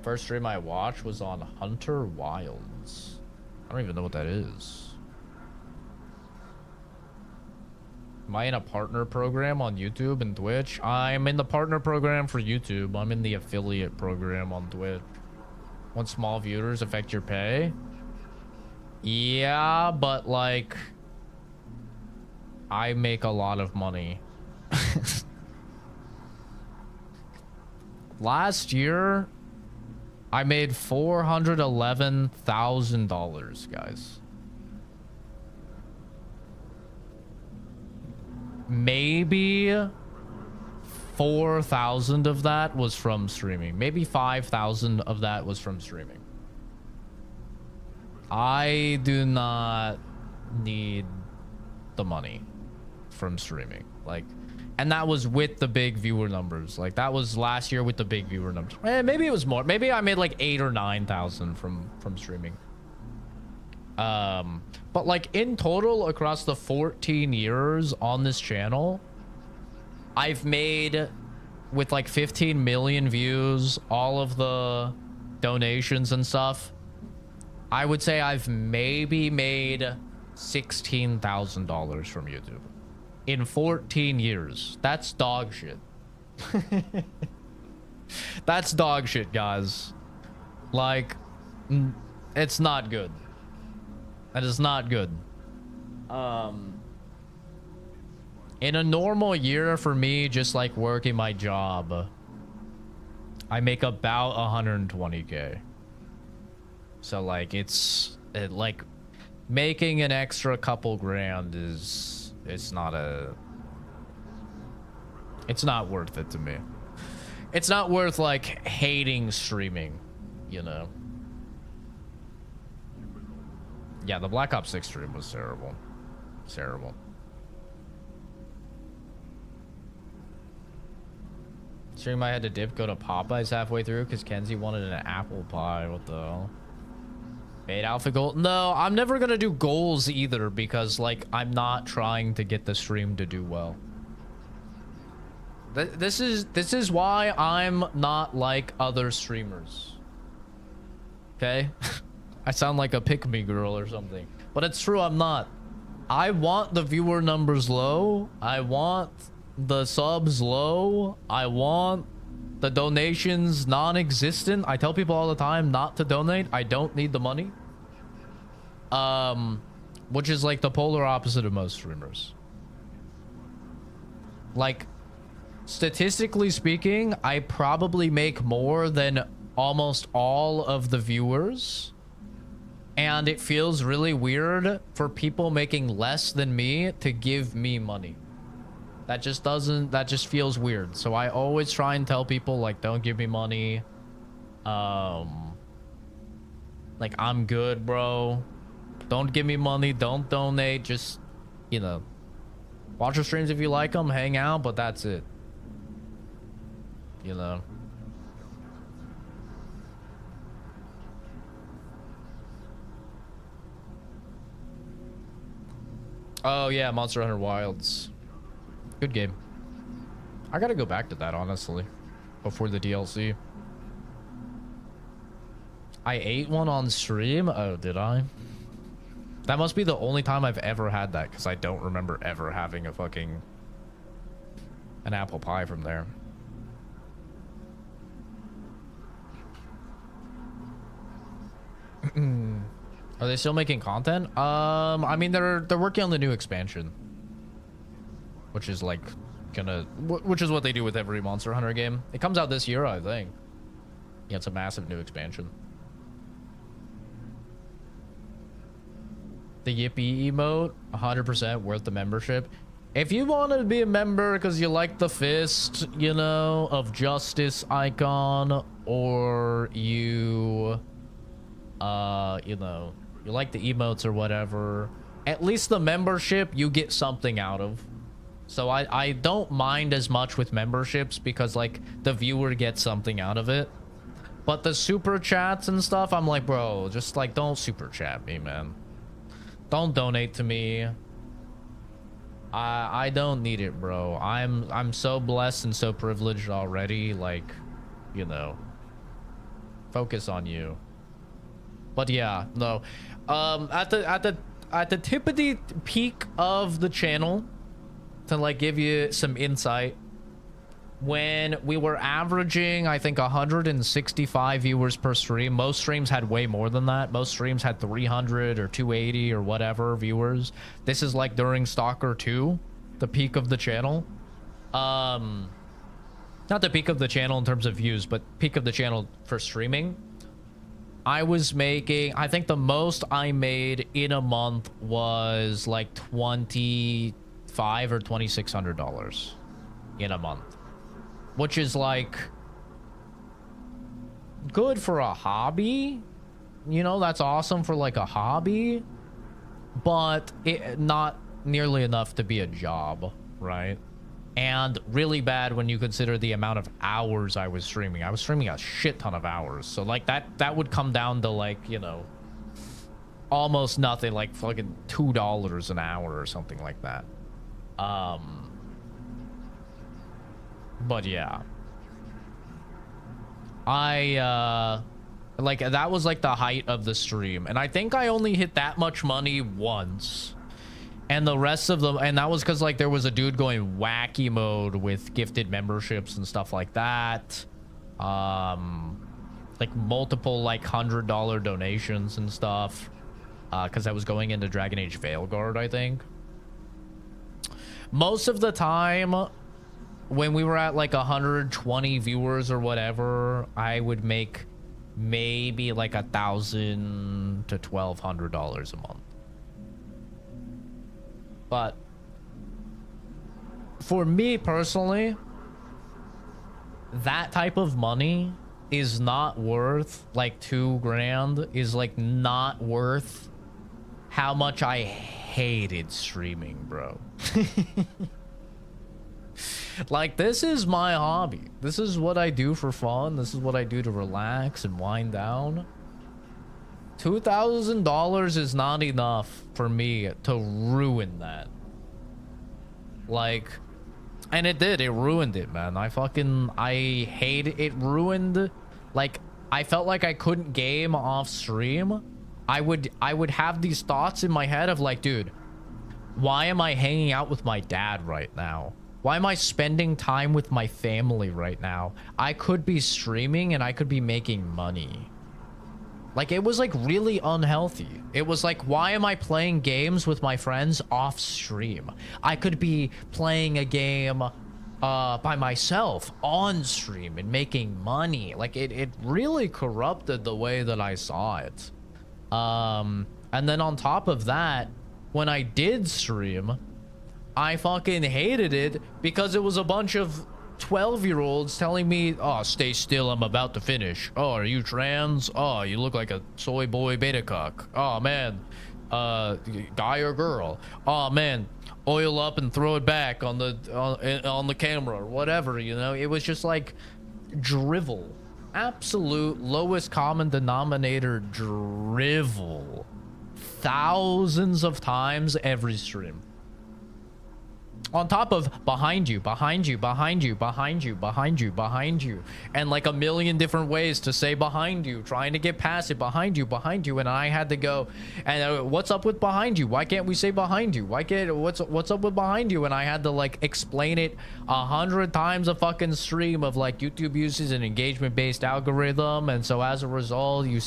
First stream I watched was on Hunter Wilds. I don't even know what that is. Am I in a partner program on YouTube and Twitch? I'm in the partner program for YouTube. I'm in the affiliate program on Twitch. Won't small viewers affect your pay? Yeah, but like, I make a lot of money. Last year, I made $411,000, guys. Maybe 4,000 of that was from streaming. Maybe 5,000 of that was from streaming. I do not need the money from streaming. Like, and that was with the big viewer numbers. Like, that was last year with the big viewer numbers. Maybe it was more. Maybe I made like 8,000 or 9,000 from streaming. But like in total across the 14 years on this channel, I've made, with like 15 million views, all of the donations and stuff, I would say I've maybe made $16,000 from YouTube in 14 years. That's dog shit. That's dog shit, guys. Like, it's not good. That is not good. In a normal year for me, just like working my job, I make about 120K. So like like making an extra couple grand it's not worth it to me. It's not worth like hating streaming, you know. Yeah, the Black Ops 6 stream was terrible. Terrible. Stream I had to dip, go to Popeyes halfway through because Kenzie wanted an apple pie. What the hell? Made alpha goal? No, I'm never gonna do goals either because like I'm not trying to get the stream to do well. This is why I'm not like other streamers. Okay? I sound like a pick-me girl or something. But it's true, I'm not. I want the viewer numbers low. I want the subs low. I want the donations non-existent. I tell people all the time not to donate. I don't need the money. Which is like the polar opposite of most streamers. Like, statistically speaking, I probably make more than almost all of the viewers. And it feels really weird for people making less than me to give me money. That just feels weird. So I always try and tell people, like, don't give me money. Like, I'm good, bro. Don't give me money. Don't donate. Just, you know, watch your streams if you like them. Hang out, but that's it. You know. Oh, yeah, Monster Hunter Wilds. Good game. I gotta go back to that, honestly, before the DLC. I ate one on stream? Oh, did I? That must be the only time I've ever had that, because I don't remember ever having a fucking... an apple pie from there. Are they still making content? I mean, they're working on the new expansion, which is like which is what they do with every Monster Hunter game. It comes out this year, I think. Yeah, it's a massive new expansion. The Yippee emote, 100% worth the membership. If you want to be a member because you like the fist, you know, of justice icon, or you know, you like the emotes or whatever, at least the membership you get something out of. So I don't mind as much with memberships because like the viewer gets something out of it. But the super chats and stuff, I'm like, bro, just like don't super chat me, man. Don't donate to me. I don't need it, bro. I'm so blessed and so privileged already, like, you know. Focus on you. But yeah, no. At the tippity peak of the channel, to like give you some insight, when we were averaging, I think, 165 viewers per stream. Most streams had way more than that. Most streams had 300 or 280 or whatever viewers. This is like during Stalker 2, the peak of the channel. Not the peak of the channel in terms of views, but peak of the channel for streaming. I was making, I think the most I made in a month was like $2,500 or $2,600 in a month, which is like good for a hobby. You know, that's awesome for like a hobby, but not nearly enough to be a job, right? And really bad when you consider the amount of hours I was streaming. I was streaming a shit ton of hours. So like that would come down to like, you know, almost nothing, like fucking $2 an hour or something like that. But yeah. Like, that was like the height of the stream, and I think I only hit that much money once, and the rest of them, and that was because like there was a dude going wacky mode with gifted memberships and stuff like that, like multiple like $100 donations and stuff, because I was going into Dragon Age Veilguard. I think most of the time when we were at like 120 viewers or whatever, I would make maybe like $1,000 to $1,200 a month. But for me personally, that type of money is not worth like $2,000, is like not worth how much I hated streaming, bro. Like, this is my hobby. This is what I do for fun. This is what I do to relax and wind down. $2,000 is not enough for me to ruin that. Like, and it did. It ruined it, man. I hate it. It ruined, like, I felt like I couldn't game off stream. I would have these thoughts in my head of like, dude, why am I hanging out with my dad right now? Why am I spending time with my family right now? I could be streaming and I could be making money. Like, it was like really unhealthy. It was like, why am I playing games with my friends off stream? I could be playing a game by myself on stream and making money. Like, it really corrupted the way that I saw it. And then on top of that, when I did stream, I fucking hated it because it was a bunch of 12-year-olds telling me, oh, stay still, I'm about to finish. Oh, are you trans? Oh, you look like a soy boy beta cock. Oh, man. Guy or girl? Oh, man. Oil up and throw it back on the camera or whatever, you know? It was just like drivel. Absolute lowest common denominator drivel. Thousands of times every stream. On top of behind you, behind you, behind you, behind you, behind you, behind you. And like a million different ways to say behind you, trying to get past it, behind you, behind you. And I had to go, and what's up with behind you? Why can't we say behind you? Why can't, what's up with behind you? And I had to like explain it 100 times a fucking stream of like, YouTube uses an engagement based algorithm. And so as a result, you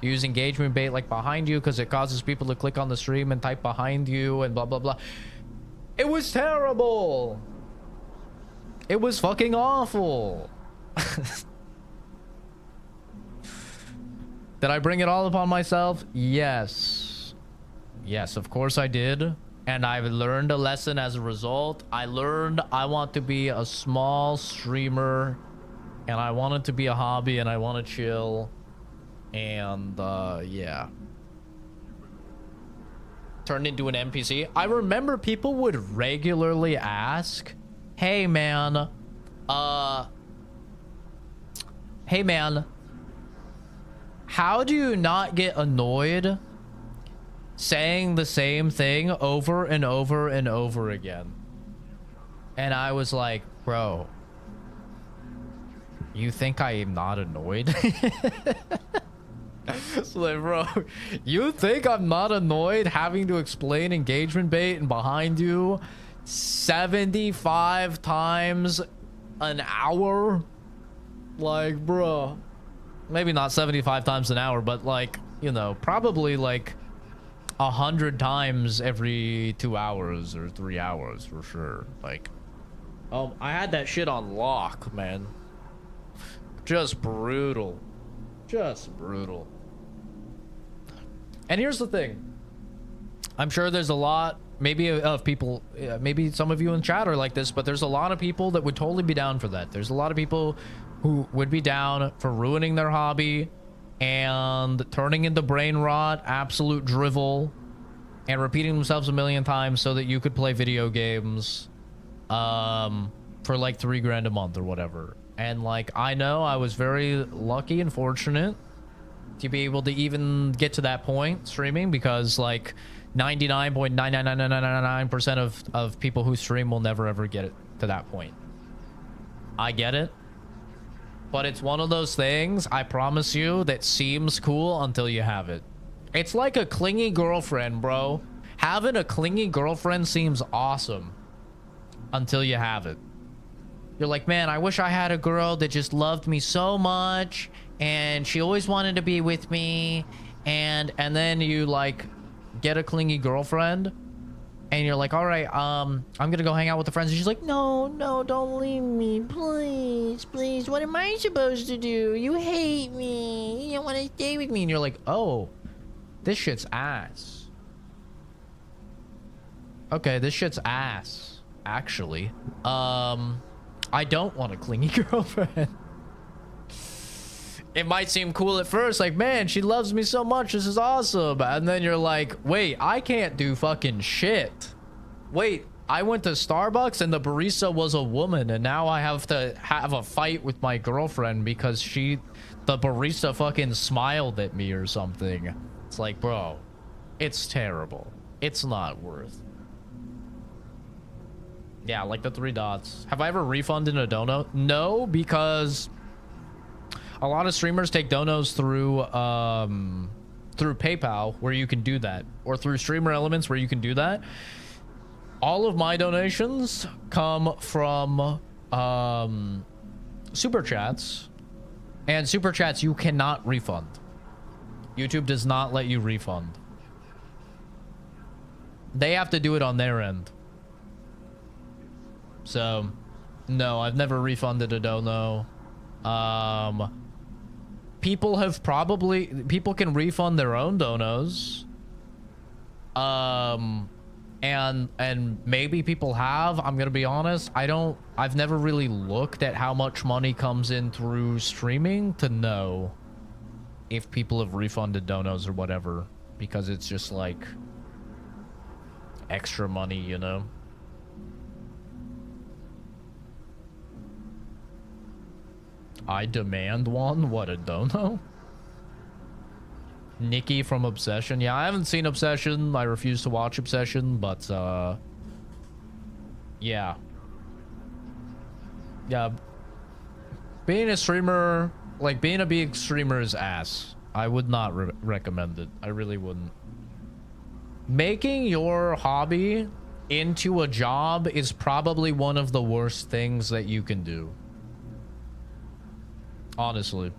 use engagement bait like behind you because it causes people to click on the stream and type behind you and blah, blah, blah. It was terrible. It was fucking awful. Did I bring it all upon myself? Yes. Yes, of course I did. And I've learned a lesson as a result. I learned I want to be a small streamer. And I want it to be a hobby and I want to chill. And, yeah. Turned into an NPC. I remember people would regularly ask, hey man, how do you not get annoyed saying the same thing over and over and over again? And I was like, bro, you think I am not annoyed? So like, bro, you think I'm not annoyed having to explain engagement bait and behind you 75 times an hour? Like, bro, maybe not 75 times an hour, but like, you know, probably like 100 times every 2 hours or 3 hours for sure. Like, I had that shit on lock, man. Just brutal. Just brutal. And here's the thing. I'm sure there's a lot, maybe of people, maybe some of you in chat are like this, but there's a lot of people that would totally be down for that. There's a lot of people who would be down for ruining their hobby and turning into brain rot, absolute drivel, and repeating themselves a million times so that you could play video games for like $3,000 a month or whatever. And like, I know I was very lucky and fortunate to be able to even get to that point streaming, because like 99.99999% of people who stream will never ever get it to that point. I get it. But it's one of those things, I promise you, that seems cool until you have it. It's like a clingy girlfriend, bro. Having a clingy girlfriend seems awesome until you have it. You're like, man, I wish I had a girl that just loved me so much and she always wanted to be with me. And then you like get a clingy girlfriend and you're like, all right, I'm gonna go hang out with the friends. And she's like, no, don't leave me, please. What am I supposed to do? You hate me. You don't want to stay with me. And you're like, oh, this shit's ass. Okay, this shit's ass, actually. I don't want a clingy girlfriend. It might seem cool at first, like, man, she loves me so much, this is awesome. And then you're like, wait, I can't do fucking shit. Wait, I went to Starbucks and the barista was a woman and now I have to have a fight with my girlfriend because the barista fucking smiled at me or something. It's like, bro, it's terrible. It's not worth. Yeah, like the 3 dots. Have I ever refunded a dono? No, because a lot of streamers take donos through PayPal where you can do that, or through Streamer Elements where you can do that. All of my donations come from super chats, and super chats you cannot refund. YouTube does not let you refund. They have to do it on their end. So, no, I've never refunded a dono. People can refund their own donos. And maybe people have. I'm gonna be honest. I've never really looked at how much money comes in through streaming to know if people have refunded donos or whatever, because it's just like extra money, you know? I demand one? What, a dono? Nikki from Obsession. Yeah, I haven't seen Obsession. I refuse to watch Obsession, but yeah. Yeah. Being a streamer, like being a big streamer is ass. I would not recommend it. I really wouldn't. Making your hobby into a job is probably one of the worst things that you can do. Honestly.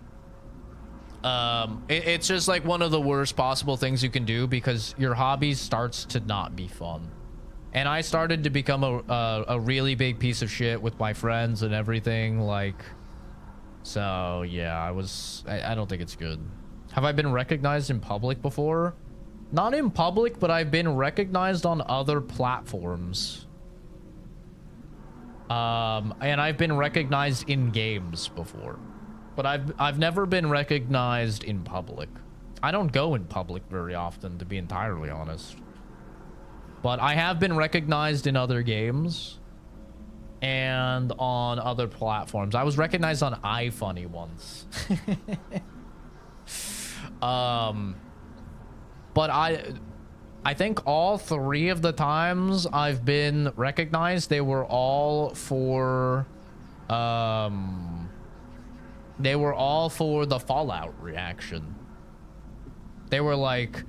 It's just like one of the worst possible things you can do because your hobby starts to not be fun. And I started to become a really big piece of shit with my friends and everything, like, so yeah, I don't think it's good. Have I been recognized in public before? Not in public, but I've been recognized on other platforms. And I've been recognized in games before. But I've never been recognized in public. I don't go in public very often, to be entirely honest. But I have been recognized in other games and on other platforms. I was recognized on iFunny once. But I think all 3 of the times I've been recognized, they were all for the Fallout reaction. They were like,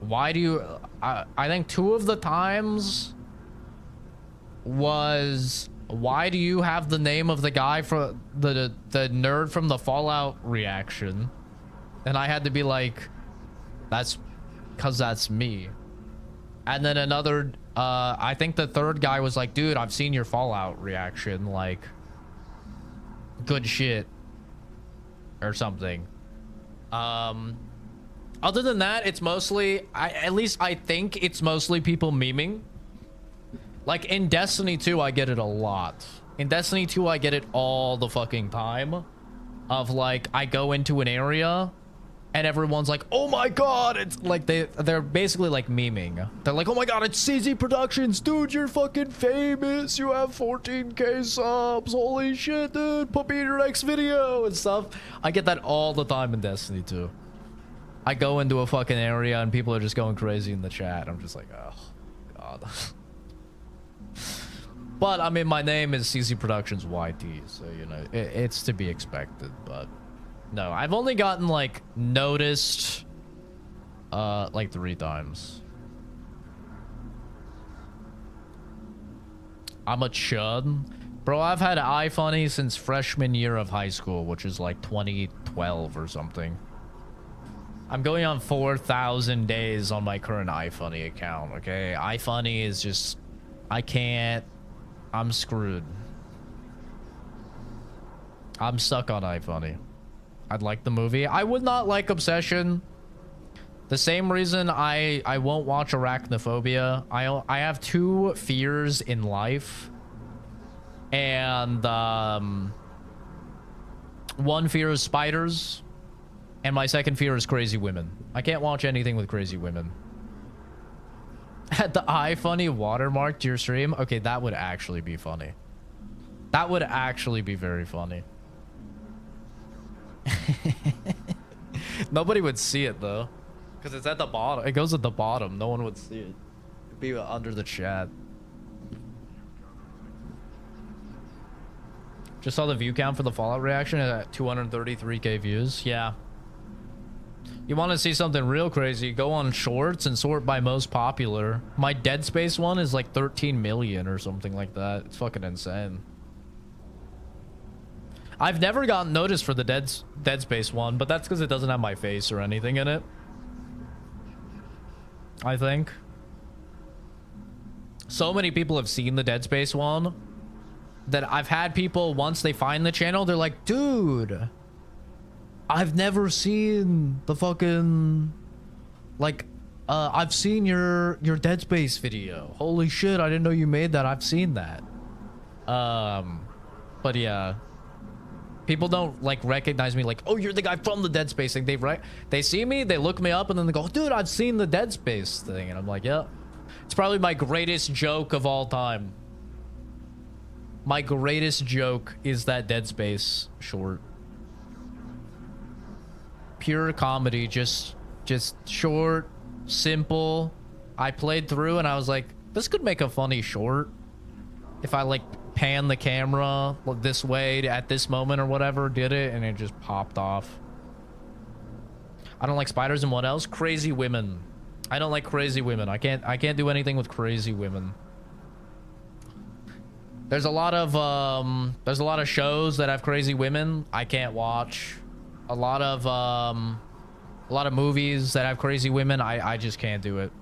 why do you... I think 2 of the times was, why do you have the name of the guy for the nerd from the Fallout reaction? And I had to be like, that's because that's me. And then another, I think the 3rd guy was like, dude, I've seen your Fallout reaction, like, good shit or something. Other than that, it's mostly, at least I think it's mostly people memeing. Like in Destiny 2, I get it a lot. In Destiny 2, I get it all the fucking time. Of like, I go into an area and everyone's like, oh my god, it's like they're basically like memeing. They're like, oh my god, it's CZ Productions, dude, you're fucking famous, you have 14k subs, holy shit, dude, put me in your next video and stuff. I get that all the time in Destiny 2. I go into a fucking area and people are just going crazy in the chat. I'm just like, oh god. But I mean, my name is CC Productions YT, so you know it's to be expected. But no, I've only gotten like noticed like 3 times. I'm a chud. Bro, I've had iFunny since freshman year of high school, which is like 2012 or something. I'm going on 4,000 days on my current iFunny account, okay? iFunny is just... I can't... I'm screwed. I'm stuck on iFunny. I'd like the movie. I would not like Obsession. The same reason I won't watch Arachnophobia. I have 2 fears in life. And, one fear is spiders. And my second fear is crazy women. I can't watch anything with crazy women. Add the iFunny watermark to your stream? Okay, that would actually be funny. That would actually be very funny. Nobody would see it, though. Because it's at the bottom. It goes at the bottom. No one would see it. It'd be under the chat. Just saw the view count for the Fallout reaction at 233k views. Yeah. You want to see something real crazy, go on Shorts and sort by most popular. My Dead Space one is like 13 million or something like that. It's fucking insane. I've never gotten noticed for the Dead Space one, but that's because it doesn't have my face or anything in it. I think. So many people have seen the Dead Space one that I've had people, once they find the channel, they're like, dude, I've never seen the fucking, like, I've seen your Dead Space video. Holy shit, I didn't know you made that. I've seen that. But yeah, people don't like recognize me like, oh, you're the guy from the Dead Space thing. They see me, they look me up, and then they go, dude, I've seen the Dead Space thing. And I'm like, yeah, it's probably my greatest joke of all time. My greatest joke is that Dead Space short. Pure comedy, just short, simple. I played through and I was like, this could make a funny short if I like pan the camera this way at this moment or whatever, did it, and it just popped off. I don't like spiders. And what else? Crazy women. I don't like crazy women. I can't do anything with crazy women. There's a lot of shows that have crazy women I can't watch. A lot of movies that have crazy women, I just can't do it.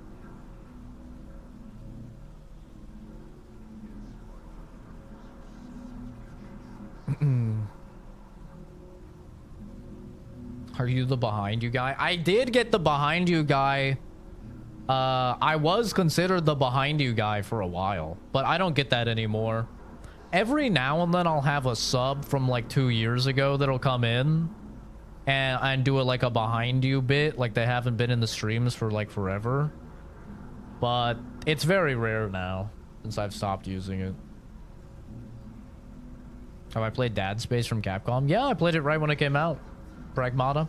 Are you the behind you guy? I did get the behind you guy. I was considered the behind you guy for a while, but I don't get that anymore. Every now and then I'll have a sub from like 2 years ago that'll come in and do it like a behind you bit, like they haven't been in the streams for like forever. But it's very rare now since I've stopped using it. Have I played Dead Space from Capcom? Yeah, I played it right when it came out. Pragmata.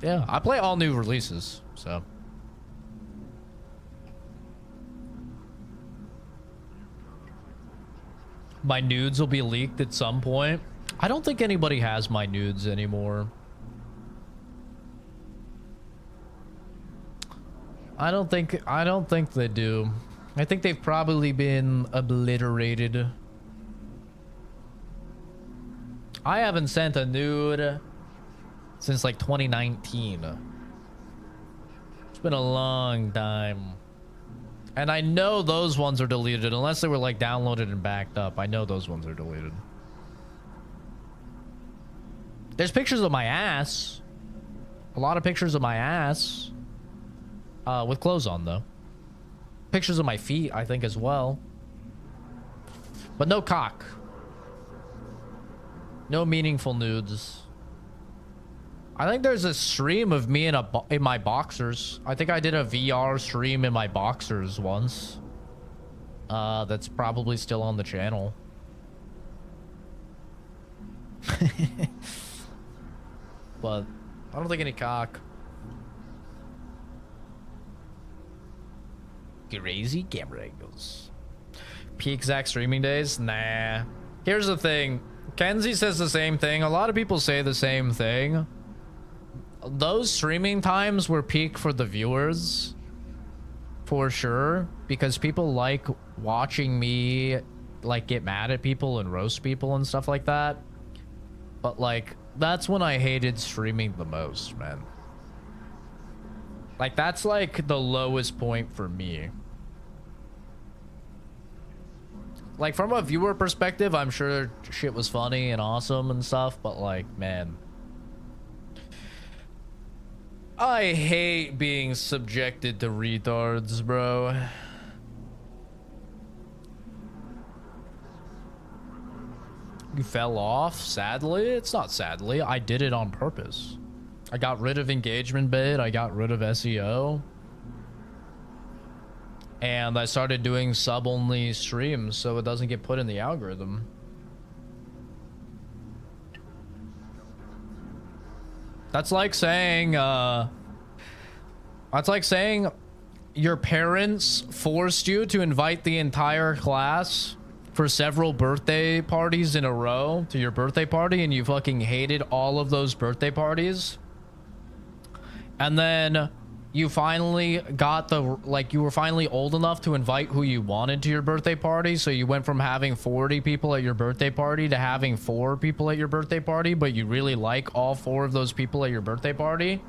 Yeah, I play all new releases, so. My nudes will be leaked at some point. I don't think anybody has my nudes anymore. I don't think they do. I think they've probably been obliterated. I haven't sent a nude since like 2019. It's been a long time. And I know those ones are deleted unless they were like downloaded and backed up. I know those ones are deleted. There's pictures of my ass. A lot of pictures of my ass. With clothes on though. Pictures of my feet, I think, as well. But no cock. No meaningful nudes. I think there's a stream of me in my boxers. I think I did a VR stream in my boxers once. That's probably still on the channel. But I don't think any cock. Crazy camera angles. Peak Zach streaming days? Nah. Here's the thing. Kenzie says the same thing. A lot of people say the same thing. Those streaming times were peak for the viewers. For sure. Because people like watching me like get mad at people and roast people and stuff like that. But like, that's when I hated streaming the most, man. Like, that's like the lowest point for me. Like, from a viewer perspective, I'm sure shit was funny and awesome and stuff, but like, man, I hate being subjected to retards, bro. You fell off? Sadly? It's not sadly. I did it on purpose. I got rid of engagement bid. I got rid of SEO. And I started doing sub-only streams so it doesn't get put in the algorithm. That's like saying, your parents forced you to invite the entire class for several birthday parties in a row to your birthday party, and you fucking hated all of those birthday parties. And then you finally got you were finally old enough to invite who you wanted to your birthday party, so you went from having 40 people at your birthday party to having 4 people at your birthday party, but you really like all 4 of those people at your birthday party.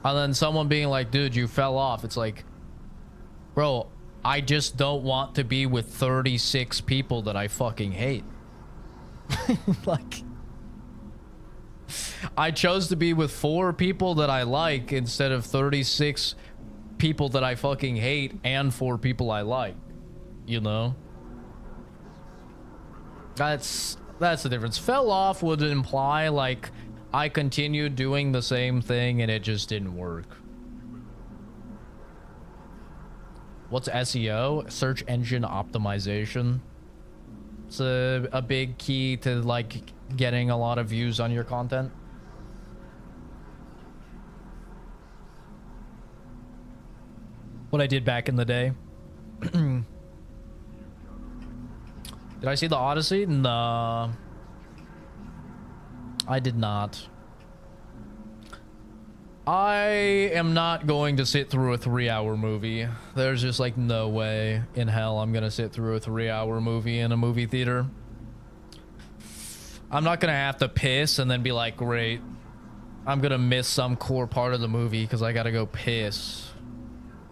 And then someone being like, dude, you fell off. It's like, bro, I just don't want to be with 36 people that I fucking hate. Like, I chose to be with 4 people that I like instead of 36 people that I fucking hate and 4 people I like. You know? That's the difference. Fell off would imply like I continued doing the same thing and it just didn't work. What's SEO? Search engine optimization. It's a big key to like getting a lot of views on your content. What I did back in the day. Did I see the Odyssey? Nah. I did not. I am not going to sit through a 3-hour movie. There's just like no way in hell I'm gonna sit through a 3-hour movie in a movie theater. I'm not gonna have to piss and then be like, great, I'm gonna miss some core part of the movie because I gotta go piss.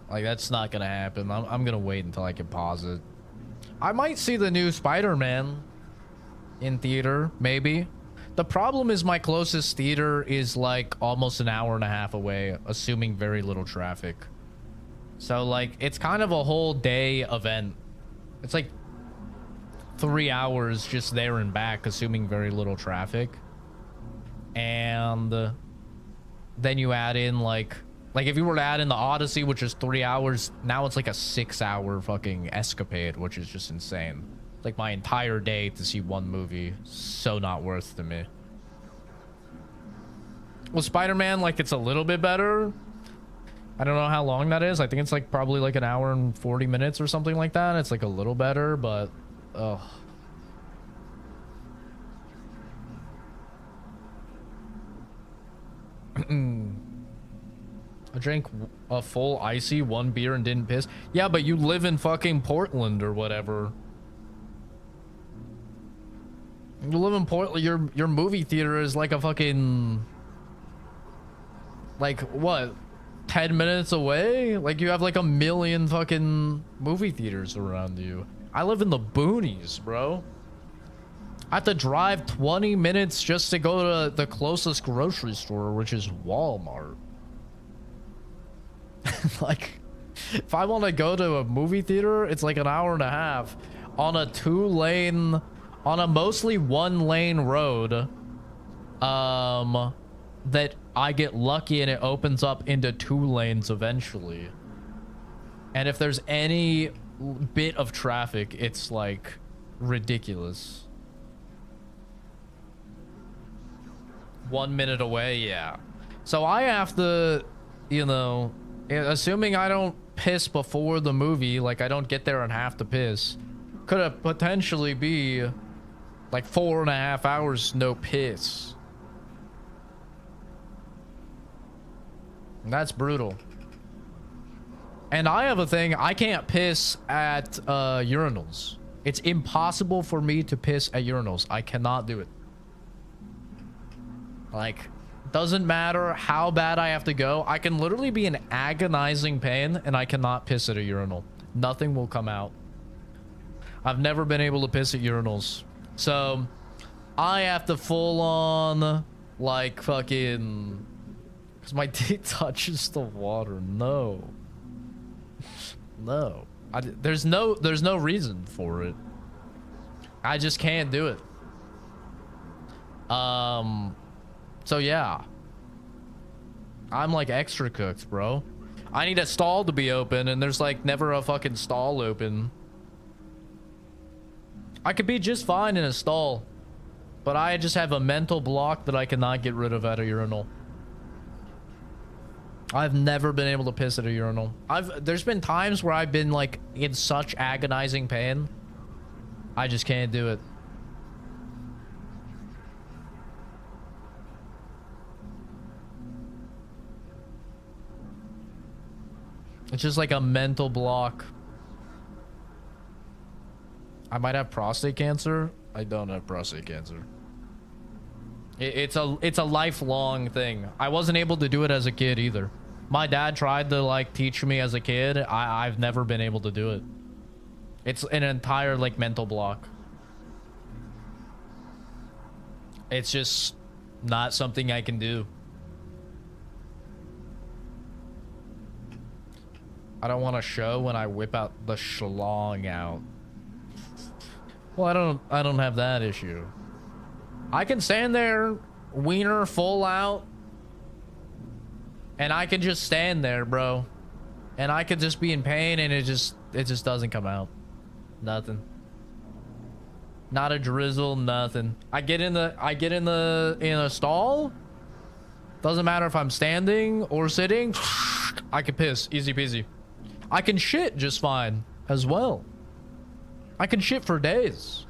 Like, that's not gonna happen. I'm gonna wait until I can pause it. I might see the new Spider-Man in theater, maybe. The problem is my closest theater is like almost an hour and a half away, assuming very little traffic. So like, it's kind of a whole day event. It's like 3 hours just there and back, assuming very little traffic. And then you add in like if you were to add in the Odyssey, which is 3 hours, now it's like a 6-hour fucking escapade, which is just insane. Like my entire day to see one movie. So not worth to me. Well, Spider-Man, like, it's a little bit better. I don't know how long that is. I think it's like probably like an hour and 40 minutes or something like that. It's like a little better, but ugh. I drank a full icy 1 beer and didn't piss. Yeah, but you live in fucking Portland or whatever. You live in Portland. Your movie theater is like a fucking, like, what, 10 minutes away? Like, you have like a million fucking movie theaters around you. I live in the boonies, bro. I have to drive 20 minutes just to go to the closest grocery store, which is Walmart. Like, if I want to go to a movie theater, it's like an hour and a half on a 2-lane, on a mostly 1-lane road, that I get lucky and it opens up into 2 lanes eventually. And if there's any bit of traffic, it's like ridiculous. 1 minute away, yeah. So I have to, you know, assuming I don't piss before the movie, like I don't get there and have to piss, could have potentially be like 4.5 hours no piss. That's brutal. And I have a thing, I can't piss at urinals. It's impossible for me to piss at urinals. I cannot do it. Like, doesn't matter how bad I have to go. I can literally be in agonizing pain and I cannot piss at a urinal. Nothing will come out. I've never been able to piss at urinals. So, I have to full on, like, fucking... Because my dick touches the water. No. No. There's no reason for it. I just can't do it. So yeah. I'm like extra cooked, bro. I need a stall to be open and there's like never a fucking stall open. I could be just fine in a stall, but I just have a mental block that I cannot get rid of at a urinal. I've never been able to piss at a urinal. There's been times where I've been like in such agonizing pain. I just can't do it. It's just like a mental block. I might have prostate cancer. I don't have prostate cancer. It's a lifelong thing. I wasn't able to do it as a kid either. My dad tried to like teach me as a kid. I've never been able to do it. It's an entire like mental block. It's just not something I can do. I don't want to show when I whip out the schlong out. Well, I don't have that issue. I can stand there, wiener full out, and I can just stand there, bro. And I could just be in pain and it just doesn't come out. Nothing. Not a drizzle, nothing. I get in a stall. Doesn't matter if I'm standing or sitting. I can piss, easy peasy. I can shit just fine as well. I can shit for days.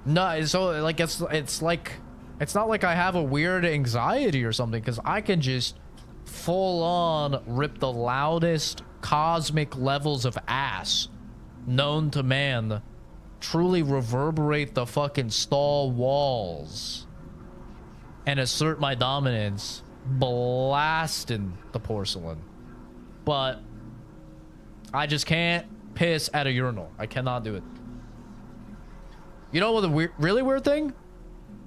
No, so like it's like it's not like I have a weird anxiety or something, because I can just full on rip the loudest cosmic levels of ass known to man, truly reverberate the fucking stall walls and assert my dominance, blasting the porcelain. But I just can't piss at a urinal. I cannot do it. You know what the really weird thing?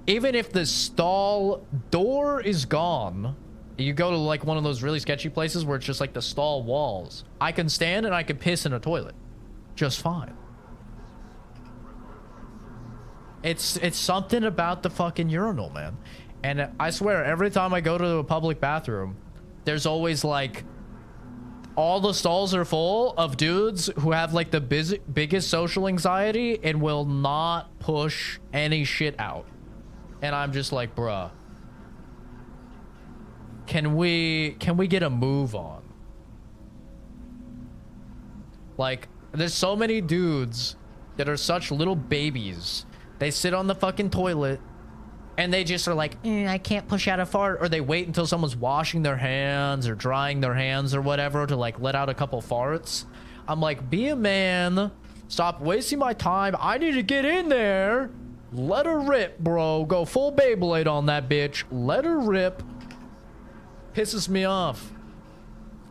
Even if the stall door is gone, you go to like one of those really sketchy places where it's just like the stall walls, I can stand and I can piss in a toilet just fine. It's something about the fucking urinal, man. And I swear, every time I go to a public bathroom, there's always like, all the stalls are full of dudes who have like the biggest social anxiety and will not push any shit out. And I'm just like, bruh, can we get a move on? Like, there's so many dudes that are such little babies. They sit on the fucking toilet and they just are like, I can't push out a fart. Or they wait until someone's washing their hands or drying their hands or whatever to like let out a couple farts. I'm like, be a man. Stop wasting my time. I need to get in there. Let her rip, bro. Go full Beyblade on that bitch. Let her rip. Pisses me off.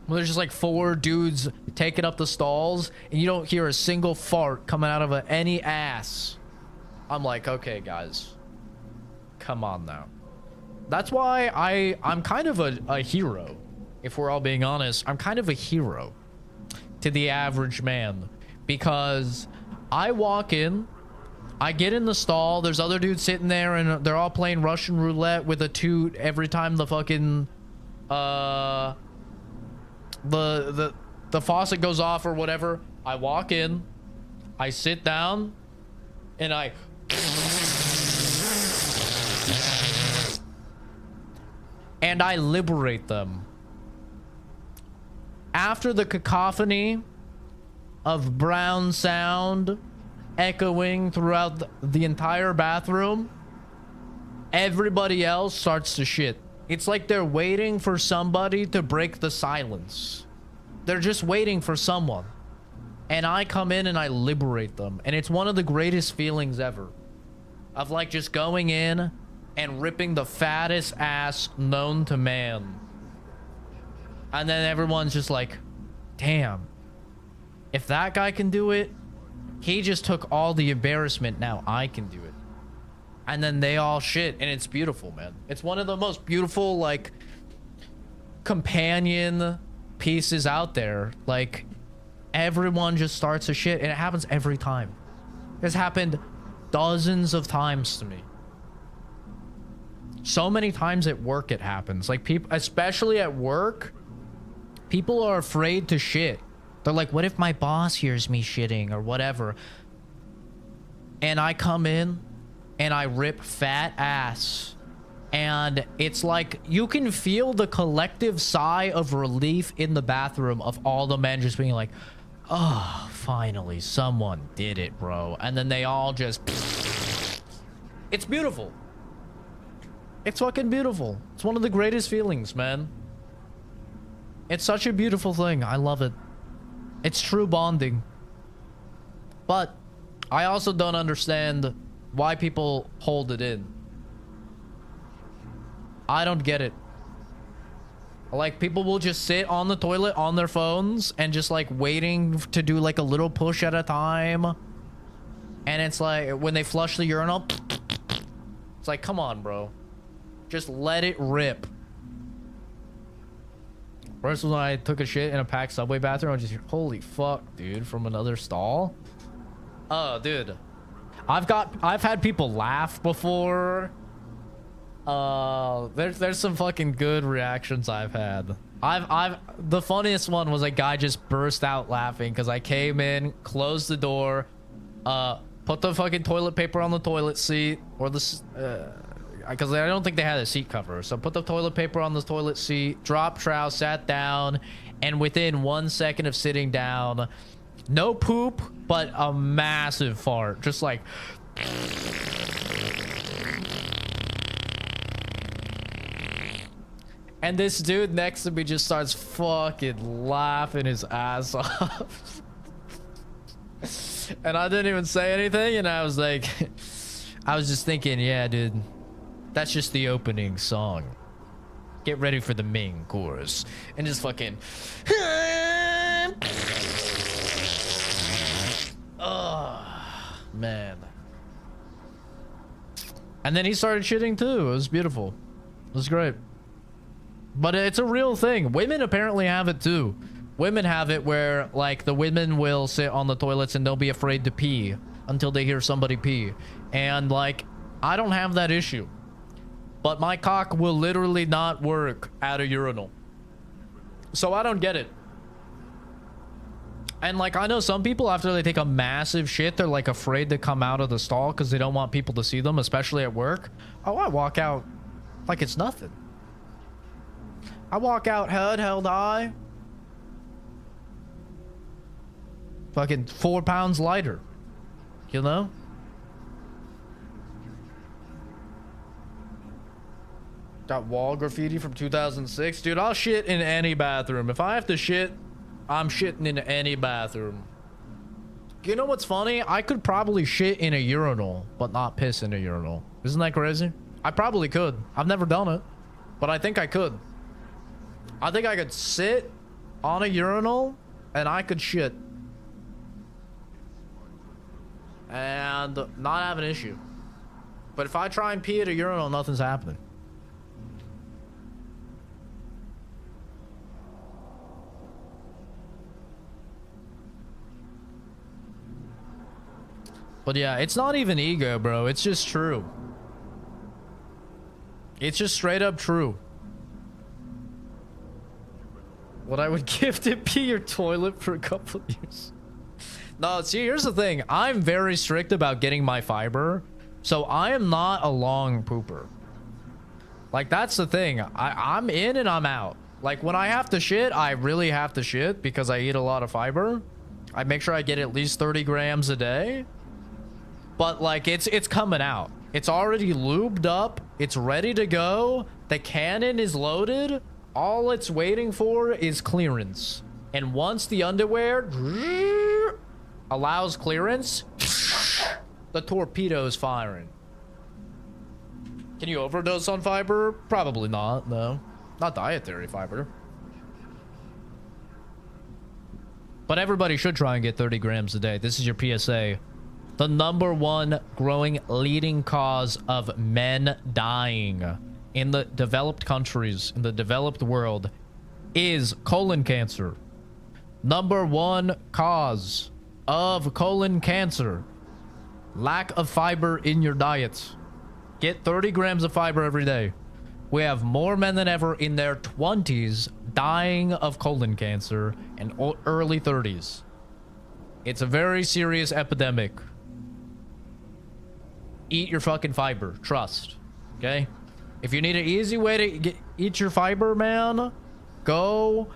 Well, there's just like 4 dudes taking up the stalls and you don't hear a single fart coming out of any ass. I'm like, okay, guys. Come on now. That's why I'm kind of a hero. If we're all being honest, I'm kind of a hero to the average man, because I walk in, I get in the stall, there's other dudes sitting there and they're all playing Russian roulette with a toot every time the fucking the faucet goes off or whatever. I walk in, I sit down, and I liberate them. After the cacophony of brown sound echoing throughout the entire bathroom, everybody else starts to shit. It's like they're waiting for somebody to break the silence. They're just waiting for someone. And I come in and I liberate them. And it's one of the greatest feelings ever. Of like just going in and ripping the fattest ass known to man. And then everyone's just like, damn. If that guy can do it, he just took all the embarrassment. Now I can do it. And then they all shit. And it's beautiful, man. It's one of the most beautiful, like, companion pieces out there. Like, everyone just starts to shit. And it happens every time. It's happened dozens of times to me. So many times at work it happens. Like, people, especially at work, people are afraid to shit. They're like, what if my boss hears me shitting or whatever? And I come in and I rip fat ass. And it's like, you can feel the collective sigh of relief in the bathroom of all the men just being like, oh, finally, someone did it, bro. And then they all just... It's beautiful. It's fucking beautiful. It's one of the greatest feelings, man. It's such a beautiful thing. I love it. It's true bonding. But I also don't understand why people hold it in. I don't get it. Like, people will just sit on the toilet on their phones and just like waiting to do like a little push at a time. And it's like when they flush the urinal, it's like, come on, bro. Just let it rip. First when I took a shit in a packed subway bathroom, I was just, holy fuck, dude, from another stall. Oh, dude. I've had people laugh before. There's some fucking good reactions I've had. The funniest one was a guy just burst out laughing because I came in, closed the door, put the fucking toilet paper on the toilet seat, or the because I don't think they had a seat cover. So put the toilet paper on the toilet seat, dropped trowel, sat down, and within 1 second of sitting down, no poop, but a massive fart. Just like... And this dude next to me just starts fucking laughing his ass off. And I didn't even say anything, and I was like... I was just thinking, yeah, dude... That's just the opening song. Get ready for the main chorus. And just fucking... Oh, man. And then he started shitting too. It was beautiful. It was great. But it's a real thing. Women apparently have it too. Women have it where, like, the women will sit on the toilets and they'll be afraid to pee until they hear somebody pee. And, like, I don't have that issue. But my cock will literally not work at a urinal. So I don't get it. And like, I know some people, after they take a massive shit, they're like afraid to come out of the stall because they don't want people to see them, especially at work. Oh, I walk out like it's nothing. I walk out head held high. Fucking 4 pounds lighter. You know? Got wall graffiti from 2006. Dude, I'll shit in any bathroom. If I have to shit, I'm shitting in any bathroom. You know what's funny? I could probably shit in a urinal, but not piss in a urinal. Isn't that crazy? I probably could. I've never done it, but I think I could. I think I could sit on a urinal and I could shit. And not have an issue. But if I try and pee at a urinal, nothing's happening. But yeah, it's not even ego, bro. It's just true. It's just straight up true. What I would give to pee your toilet for a couple of years. No, see, here's the thing. I'm very strict about getting my fiber. So I am not a long pooper. Like, that's the thing. I'm in and I'm out. Like, when I have to shit, I really have to shit because I eat a lot of fiber. I make sure I get at least 30 grams a day. But like it's coming out. It's already lubed up. It's ready to go. The cannon is loaded. All it's waiting for is clearance. And once the underwear allows clearance, the torpedo is firing. Can you overdose on fiber? Probably not, no. Not dietary fiber. But everybody should try and get 30 grams a day. This is your PSA. The #1 growing leading cause of men dying in the developed countries, in the developed world, is colon cancer. #1 cause of colon cancer. Lack of fiber in your diet. Get 30 grams of fiber every day. We have more men than ever in their 20s dying of colon cancer and early 30s. It's a very serious epidemic. Eat your fucking fiber. Trust. Okay? If you need an easy way to eat your fiber, man, go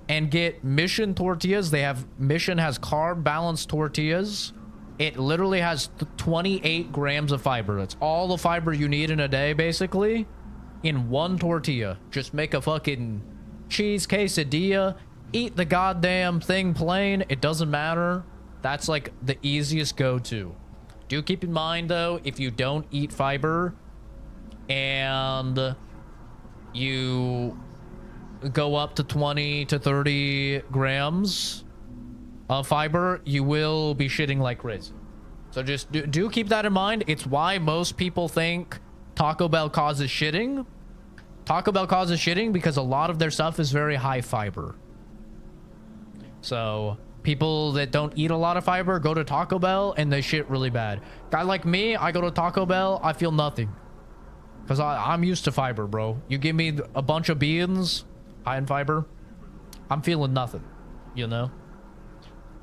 and get Mission tortillas. Mission has carb balanced tortillas. It literally has 28 grams of fiber. That's all the fiber you need in a day, basically, in one tortilla. Just make a fucking cheese quesadilla. Eat the goddamn thing plain. It doesn't matter. That's like the easiest go-to. Do keep in mind, though, if you don't eat fiber and you go up to 20 to 30 grams of fiber, you will be shitting like crazy. So just do keep that in mind. It's why most people think Taco Bell causes shitting. Taco Bell causes shitting because a lot of their stuff is very high fiber. So people that don't eat a lot of fiber go to Taco Bell and they shit really bad. Guy like me, I go to Taco Bell, I feel nothing. Because I'm used to fiber, bro. You give me a bunch of beans, high in fiber, I'm feeling nothing, you know?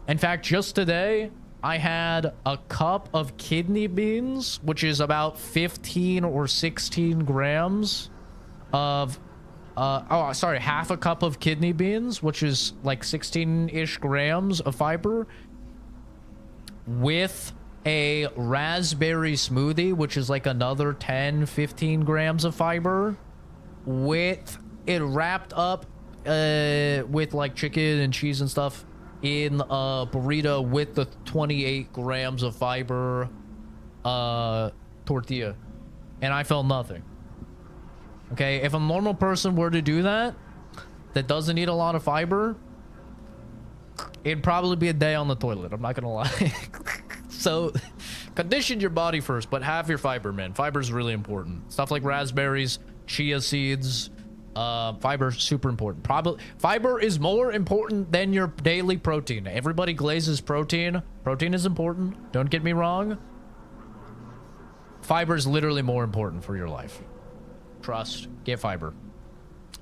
In fact, just today, I had a cup of kidney beans, which is about 15 or 16 grams of... half a cup of kidney beans, which is like 16-ish grams of fiber, with a raspberry smoothie, which is like another 10, 15 grams of fiber, with it wrapped up with like chicken and cheese and stuff in a burrito with the 28 grams of fiber tortilla, and I felt nothing. Okay, if a normal person were to do that doesn't eat a lot of fiber, it'd probably be a day on the toilet. I'm not gonna lie. So condition your body first, but have your fiber, man. Fiber is really important. Stuff like raspberries, chia seeds, fiber is super important. Fiber is more important than your daily protein. Everybody glazes protein. Protein is important. Don't get me wrong. Fiber is literally more important for your life. Trust. Get fiber.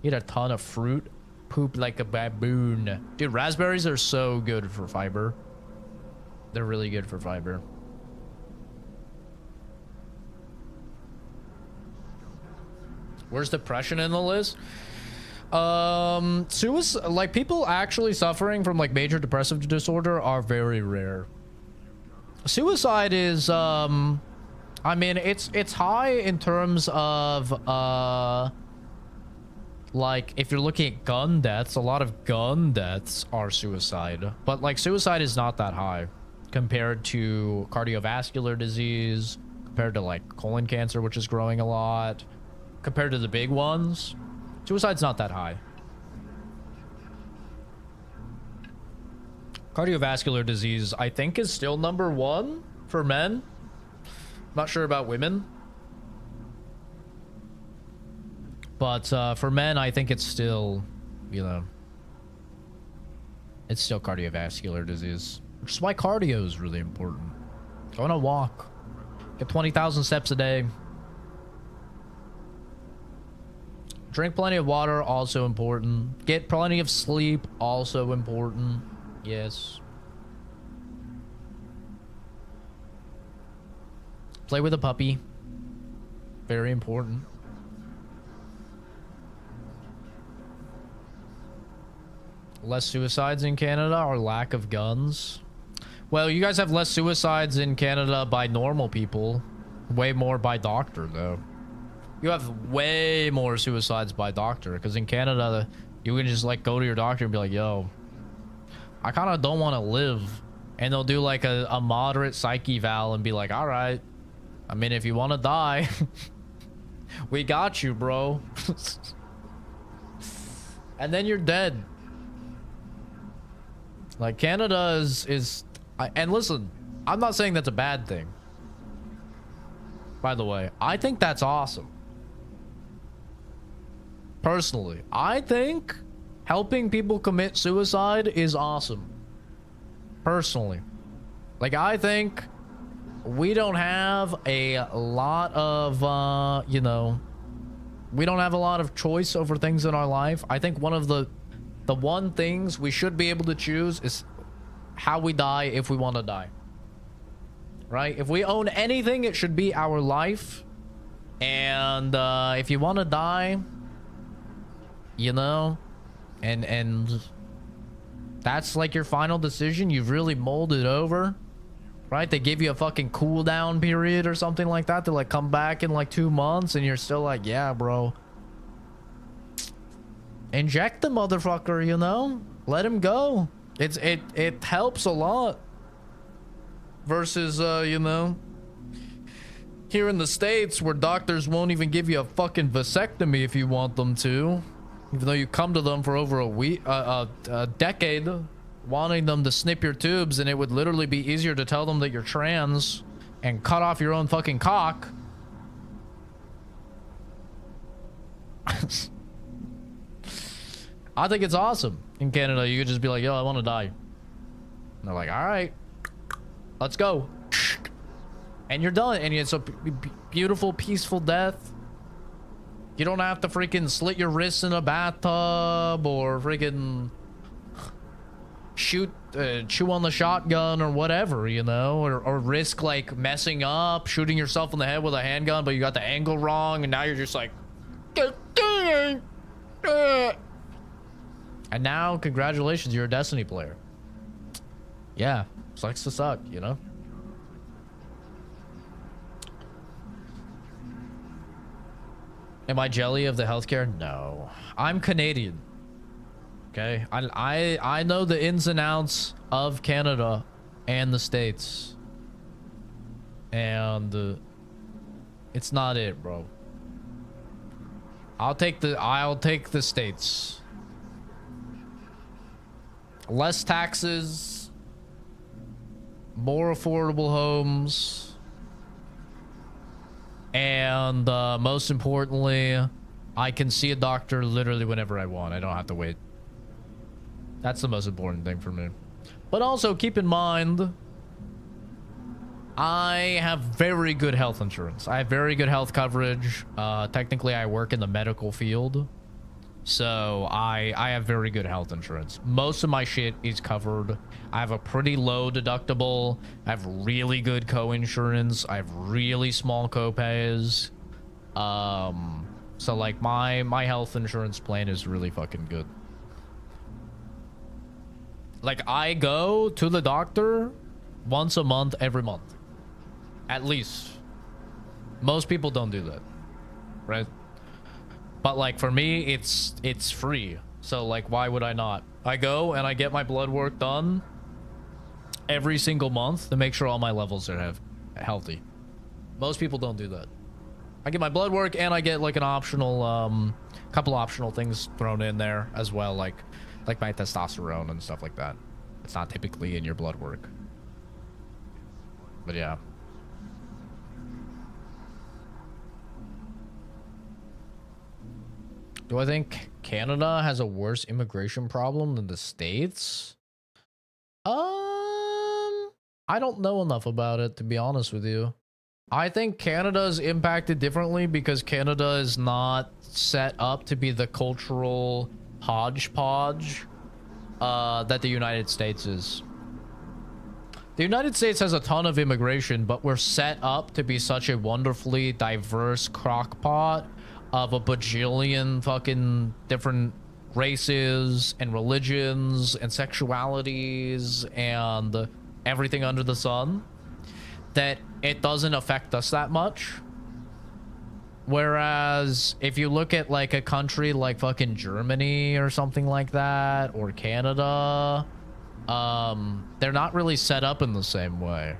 Eat a ton of fruit. Poop like a baboon. Dude, raspberries are so good for fiber. They're really good for fiber. Where's depression in the list? Suicide, like people actually suffering from like major depressive disorder are very rare. Suicide is, I mean, it's high in terms of, like, if you're looking at gun deaths, a lot of gun deaths are suicide. But, like, suicide is not that high compared to cardiovascular disease, compared to, like, colon cancer, which is growing a lot, compared to the big ones. Suicide's not that high. Cardiovascular disease, I think, is still #1 for men. Not sure about women. But for men, I think it's still, you know, it's still cardiovascular disease. Which is why cardio is really important. Go on a walk. Get 20,000 steps a day. Drink plenty of water, also important. Get plenty of sleep, also important. Yes. Play with a puppy. Very important. Less suicides in Canada or lack of guns? Well, you guys have less suicides in Canada by normal people. Way more by doctor, though. You have way more suicides by doctor, because in Canada, you can just, like, go to your doctor and be like, yo, I kind of don't want to live. And they'll do, like, a moderate psych eval and be like, all right. I mean, if you want to die, we got you, bro. And then you're dead. Like, Canada is and listen, I'm not saying that's a bad thing. By the way, I think that's awesome. Personally, I think helping people commit suicide is awesome. Personally. Like, I think we don't have a lot of, you know, we don't have a lot of choice over things in our life. I think one of the one things we should be able to choose is how we die if we want to die. Right? If we own anything, it should be our life. And if you want to die, you know, and that's like your final decision, you've really molded over, right? They give you a fucking cooldown period or something like that to like come back in like 2 months, and you're still like, yeah, bro, inject the motherfucker, you know, let him go. It helps a lot versus you know, here in the States where doctors won't even give you a fucking vasectomy if you want them to, even though you come to them for over a decade wanting them to snip your tubes, and it would literally be easier to tell them that you're trans and cut off your own fucking cock. I think it's awesome. In Canada, you could just be like, yo, I want to die. And they're like, all right, let's go. And you're done. And it's a beautiful, peaceful death. You don't have to freaking slit your wrists in a bathtub or freaking chew on the shotgun or whatever, you know, or risk like messing up, shooting yourself in the head with a handgun, but you got the angle wrong, and now you're just like, and now, congratulations, you're a Destiny player. Yeah, sucks to suck, you know? Am I jelly of the healthcare? No. I'm Canadian. Okay? I know the ins and outs of Canada and the States. And it's not it, bro. I'll take the States. Less taxes, more affordable homes, and most importantly, I can see a doctor literally whenever I want. I don't have to wait. That's the most important thing for me. But also keep in mind, I have very good health insurance. I have very good health coverage. Technically, I work in the medical field. So I have very good health insurance. Most of my shit is covered. I have a pretty low deductible. I have really good co-insurance. I have really small co-pays. So like my health insurance plan is really fucking good. Like, I go to the doctor once a month, every month. At least. Most people don't do that. Right? But like for me, it's free. So like, why would I not? I go and I get my blood work done every single month to make sure all my levels are healthy. Most people don't do that. I get my blood work and I get like an optional, couple optional things thrown in there as well, like my testosterone and stuff like that. It's not typically in your blood work. But yeah. Do I think Canada has a worse immigration problem than the States? I don't know enough about it, to be honest with you. I think Canada is impacted differently because Canada is not set up to be the cultural hodgepodge that the United States is. The United States has a ton of immigration, but we're set up to be such a wonderfully diverse crockpot of a bajillion fucking different races and religions and sexualities and everything under the sun, that it doesn't affect us that much. Whereas if you look at like a country like fucking Germany or something like that, or Canada, they're not really set up in the same way.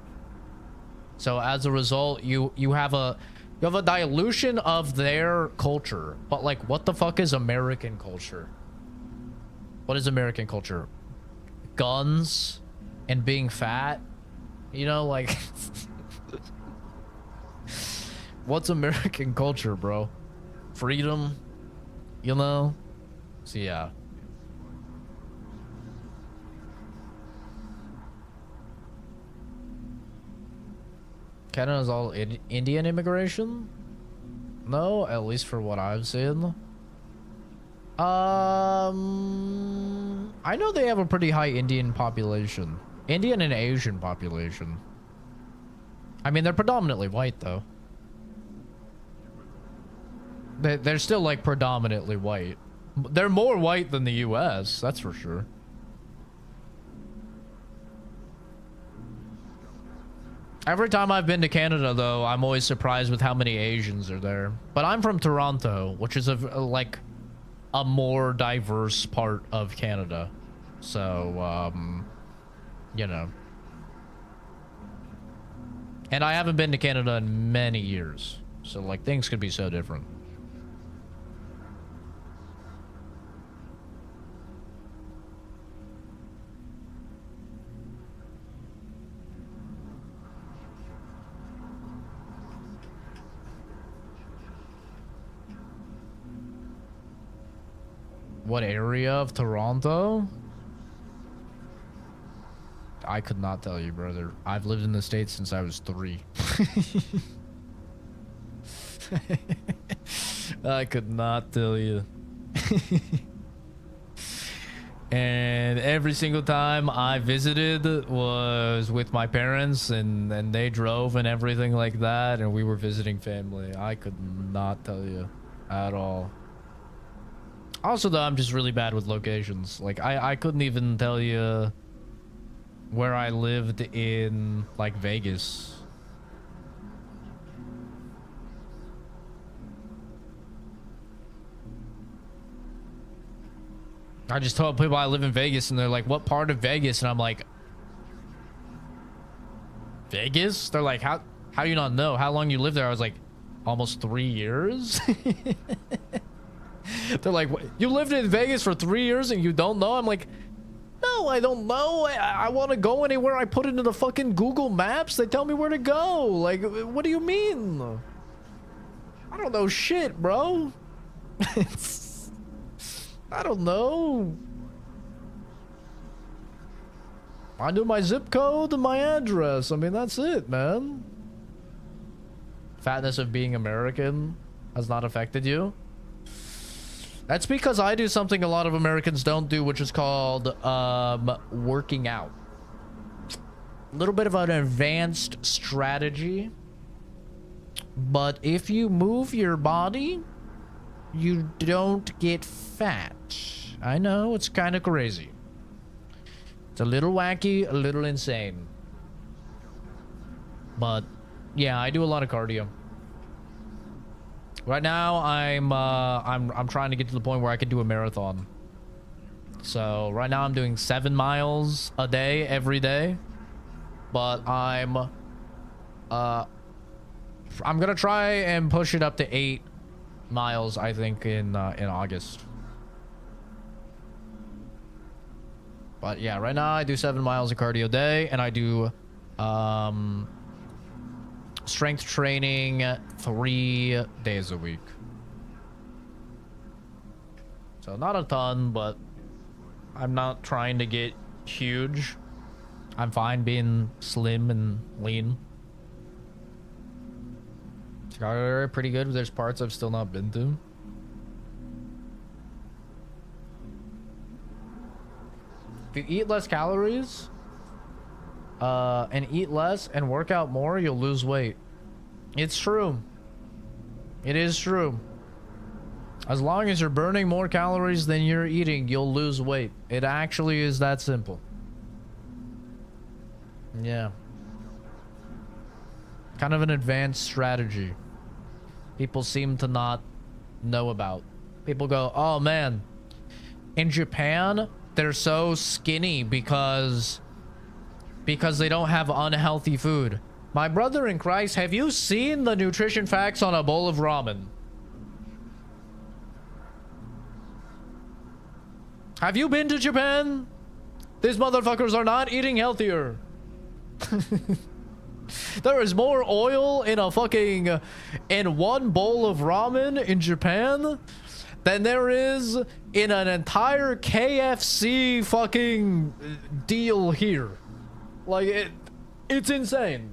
So as a result, you have a dilution of their culture. But like, what the fuck is American culture? What is American culture? Guns and being fat? You know, like what's American culture, bro? Freedom, you know? So yeah. Canada's all Indian immigration? No, at least for what I've seen. I know they have a pretty high Indian population. Indian and Asian population. I mean, they're predominantly white, though. They're still, like, predominantly white. They're more white than the US, that's for sure. Every time I've been to Canada, though, I'm always surprised with how many Asians are there. But I'm from Toronto, which is like a more diverse part of Canada. So, you know. And I haven't been to Canada in many years. So, like, things could be so different. What area of Toronto? I could not tell you, brother. I've lived in the States since I was 3. I could not tell you. And every single time I visited was with my parents, and they drove and everything like that, and we were visiting family. I could not tell you at all. Also, though, I'm just really bad with locations. Like, I couldn't even tell you where I lived in, like, Vegas. I just told people I live in Vegas, and they're like, what part of Vegas? And I'm like, Vegas? They're like, how you not know? How long you live there? I was like, almost 3 years? They're like, you lived in Vegas for 3 years and you don't know? I'm like, no, I don't know. I want to go anywhere. I put it into the fucking Google Maps. They tell me where to go. Like, what do you mean? I don't know shit, bro. I don't know. I knew my zip code and my address. I mean, that's it, man. Fatness of being American has not affected you? That's because I do something a lot of Americans don't do, which is called working out. A little bit of an advanced strategy. But if you move your body, you don't get fat. I know, it's kind of crazy. It's a little wacky, a little insane. But yeah, I do a lot of cardio. Right now, I'm trying to get to the point where I can do a marathon. So right now I'm doing 7 miles a day every day, but I'm gonna try and push it up to 8 miles, I think, in August. But yeah, right now I do 7 miles of cardio a day, and I do strength training 3 days a week. So not a ton, but I'm not trying to get huge. I'm fine being slim and lean. Chicago, pretty good. There's parts I've still not been to. If you eat less calories and eat less and work out more, you'll lose weight. It's true. It is true. As long as you're burning more calories than you're eating, you'll lose weight. It actually is that simple. Yeah. Kind of an advanced strategy. People seem to not know about. People go, oh man, in Japan, they're so skinny because they don't have unhealthy food. My brother in Christ, have you seen the nutrition facts on a bowl of ramen? Have you been to Japan? These motherfuckers are not eating healthier. There is more oil in in one bowl of ramen in Japan than there is in an entire KFC fucking deal here. Like, it's insane.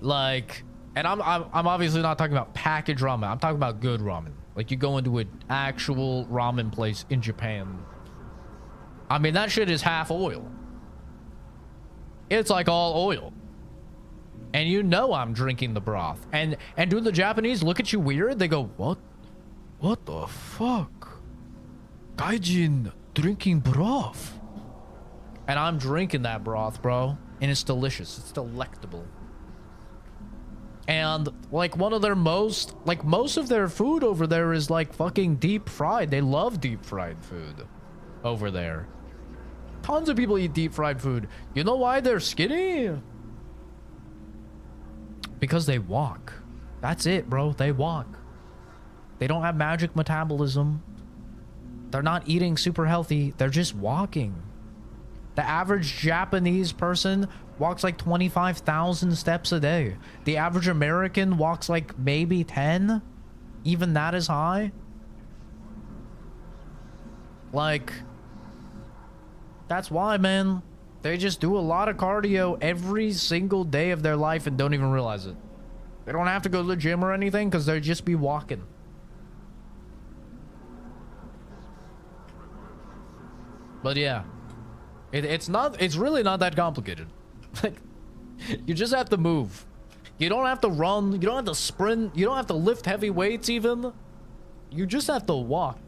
Like, and I'm obviously not talking about packaged ramen. I'm talking about good ramen. Like, you go into an actual ramen place in Japan. I mean, that shit is half oil. It's like all oil. And you know I'm drinking the broth. And do the Japanese look at you weird? They go, what? What the fuck? Gaijin drinking broth. And I'm drinking that broth, bro. And it's delicious. It's delectable. And like one of their most of their food over there is like fucking deep fried. They love deep fried food over there. Tons of people eat deep fried food. You know why they're skinny? Because they walk. That's it, bro. They walk. They don't have magic metabolism. They're not eating super healthy. They're just walking. The average Japanese person walks like 25,000 steps a day. The average American walks like maybe 10. Even that is high. Like, that's why, man. They just do a lot of cardio every single day of their life and don't even realize it. They don't have to go to the gym or anything because they'll just be walking. But yeah. It's really not that complicated. Like, you just have to move. You don't have to run. You don't have to sprint. You don't have to lift heavy weights even. You just have to walk.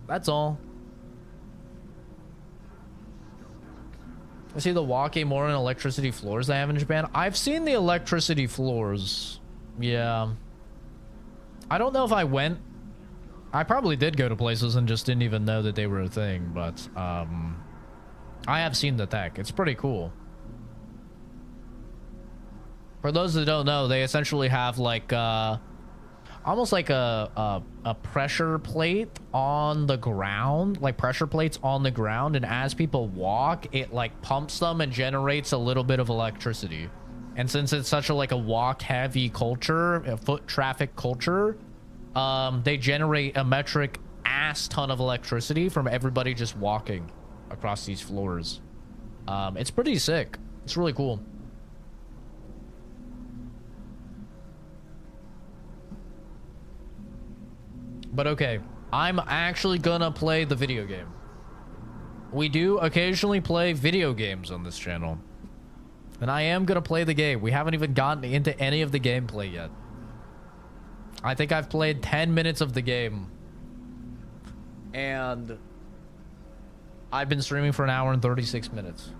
That's all. I see the walking more in electricity floors they have in Japan. I've seen the electricity floors. Yeah. I don't know if I went. I probably did go to places and just didn't even know that they were a thing, but I have seen the tech. It's pretty cool. For those that don't know, they essentially have like almost like a pressure plate on the ground, like pressure plates on the ground, and as people walk, it like pumps them and generates a little bit of electricity. And since it's such a like a walk heavy culture, a foot traffic culture, they generate a metric ass ton of electricity from everybody just walking across these floors. It's pretty sick. It's really cool. But okay, I'm actually gonna play the video game. We do occasionally play video games on this channel. And I am gonna play the game. We haven't even gotten into any of the gameplay yet. I think I've played 10 minutes of the game. And I've been streaming for 1 hour and 36 minutes.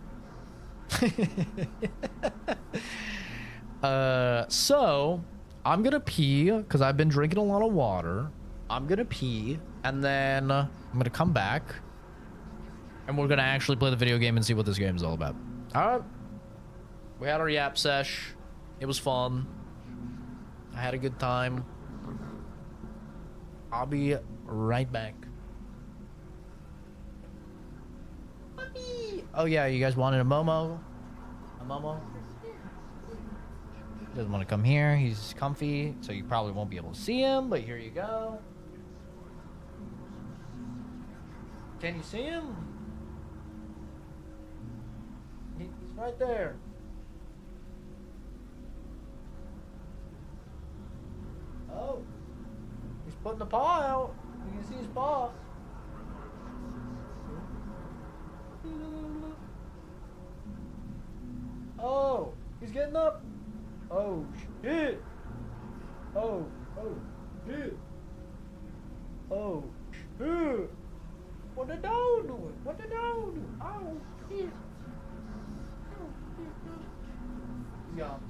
So I'm gonna pee because I've been drinking a lot of water. I'm gonna pee and then I'm gonna come back and we're gonna actually play the video game and see what this game is all about. All right. We had our yap sesh. It was fun. I had a good time. I'll be right back. Puppy. Oh yeah, you guys wanted a Momo? A Momo? He doesn't want to come here. He's comfy, so you probably won't be able to see him, but here you go. Can you see him? He's right there. Oh. He's putting the paw out. You can see his paw. Oh, he's getting up. Oh, shit. Oh, shit. Oh, shit. What the dog doing? What the dog doing? Oh, shit. He's gone.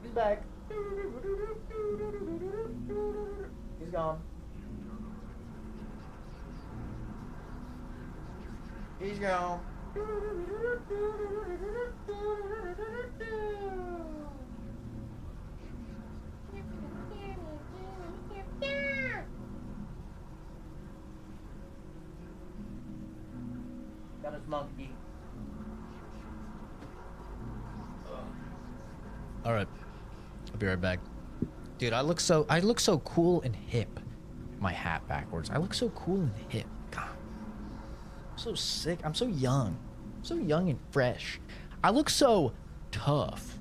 He's back. He's gone. He's gone. Got his monkey. All right, I'll be right back. Dude, I look so cool and hip. My hat backwards. I look so cool and hip. God, I'm so sick. I'm so young. I'm so young and fresh. I look so tough.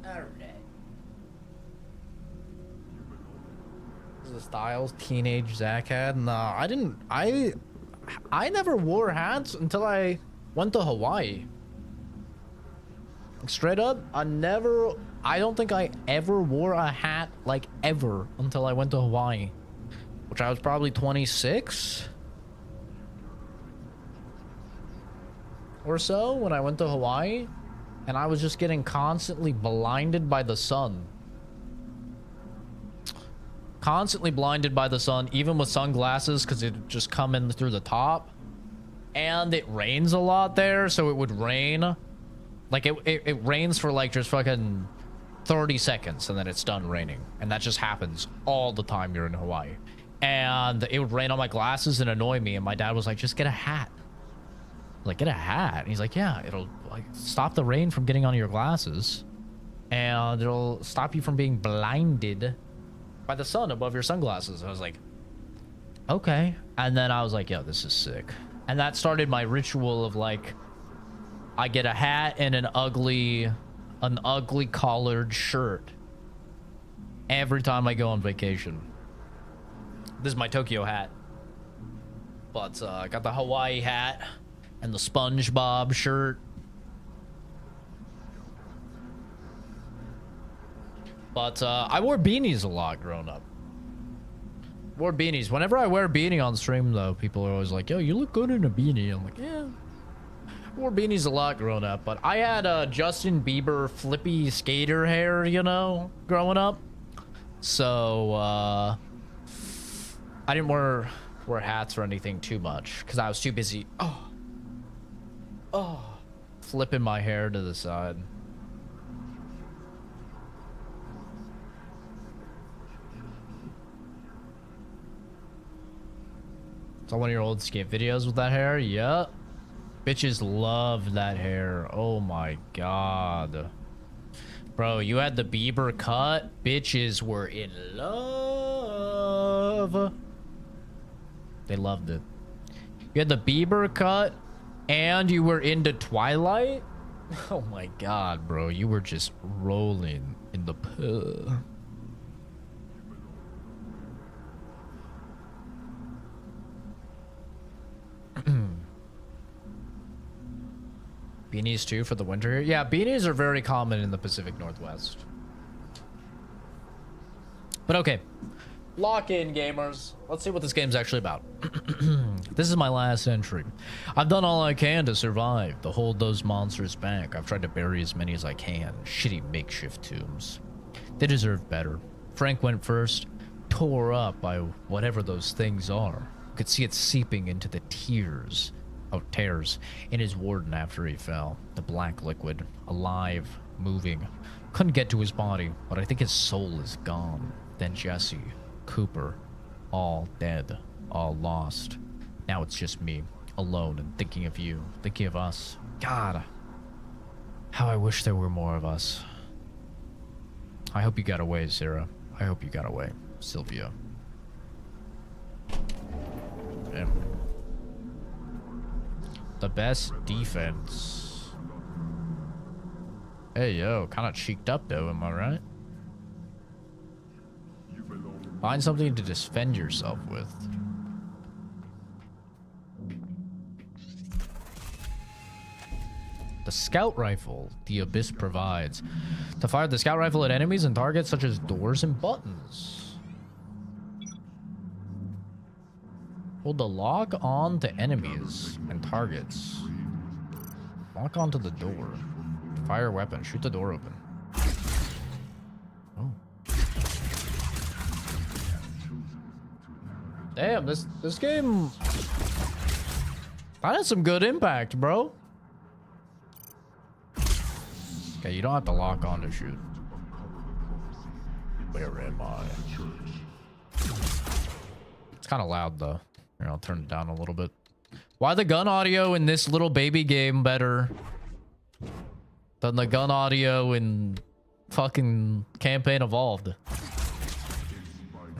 Alright. This is the styles teenage Zach had. Nah, I didn't. I never wore hats until I went to Hawaii. Straight up, I don't think I ever wore a hat, like, ever, until I went to Hawaii. Which I was probably 26 or so when I went to Hawaii. And I was just getting constantly blinded by the sun. Constantly blinded by the sun, even with sunglasses, because it would just come in through the top. And it rains a lot there, so it would rain. Like, it rains for, like, just fucking 30 seconds, and then it's done raining. And that just happens all the time you're in Hawaii. And it would rain on my glasses and annoy me, and my dad was like, just get a hat. Like, get a hat. And he's like, yeah, it'll, like, stop the rain from getting on your glasses. And it'll stop you from being blinded by the sun above your sunglasses. I was like, okay. And then I was like, yo, this is sick. And that started my ritual of, like, I get a hat and an ugly collared shirt every time I go on vacation. This is my Tokyo hat. But I got the Hawaii hat and the SpongeBob shirt. But I wore beanies a lot growing up. Wore beanies. Whenever I wear a beanie on stream, though, people are always like, yo, you look good in a beanie. I'm like, yeah. Wore beanies a lot growing up, but I had Justin Bieber flippy skater hair, you know, growing up. So I didn't wear hats or anything too much because I was too busy flipping my hair to the side. Saw one of your old skate videos with that hair? Yep. Bitches love that hair. Oh my god. Bro, you had the Bieber cut. Bitches were in love. They loved it. You had the Bieber cut and you were into Twilight? Oh my god, bro. You were just rolling in the poo. Beanies too for the winter here. Yeah, beanies are very common in the Pacific Northwest. But okay. Lock in, gamers. Let's see what this game's actually about. This is my last entry. I've done all I can to survive, to hold those monsters back. I've tried to bury as many as I can. Shitty makeshift tombs. They deserve better. Frank went first, tore up by whatever those things are. Could see it seeping into the tears in his warden after he fell. The black liquid, alive, moving. Couldn't get to his body, but I think his soul is gone. Then Jesse, Cooper, all dead, all lost. Now it's just me, alone and thinking of you, thinking of us. God, how I wish there were more of us. I hope you got away, Sarah. I hope you got away, Sylvia. Yeah. The best defense. Hey, yo, kind of cheeked up though, am I right? Find something to defend yourself with. The scout rifle the Abyss provides. To fire the scout rifle at enemies and targets such as doors and buttons. Hold the lock on to enemies and targets. Lock onto the door. Fire weapon. Shoot the door open. Oh. Damn, this game... that has some good impact, bro. Okay, you don't have to lock on to shoot. Where am I? It's kind of loud, though. Here, I'll turn it down a little bit. Why the gun audio in this little baby game better than the gun audio in fucking Campaign Evolved? There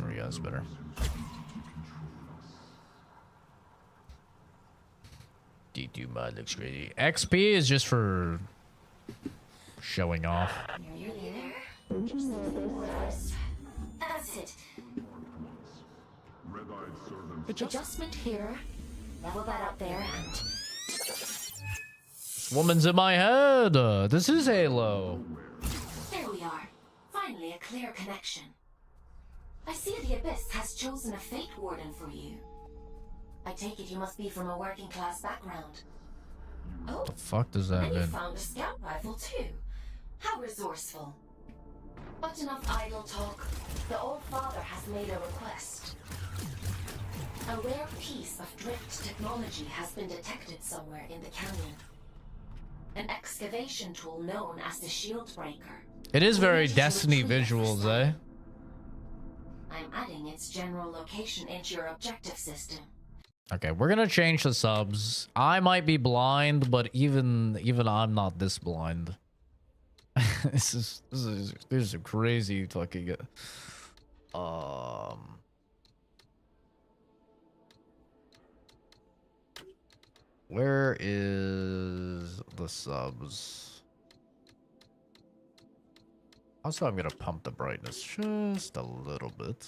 we go, that's better. D2 mod looks crazy. XP is just for showing off. You're there. That's it. Adjustment here. Level that up there and... This woman's in my head. This is Halo. There we are. Finally a clear connection. I see the Abyss has chosen a fate warden for you. I take it you must be from a working class background. Oh, What the fuck does that and you mean? found a scout rifle too. How resourceful. But enough idle talk. The Old Father has made a request. A rare piece of drift technology has been detected somewhere in the canyon. An excavation tool known as the Shield Breaker. It is very We need to Destiny retrieve it visuals, first. eh? I'm adding its general location into your objective system. Okay, we're gonna change the subs. I might be blind, but even I'm not this blind. this is a crazy fucking where is the subs? Also, I'm gonna pump the brightness just a little bit.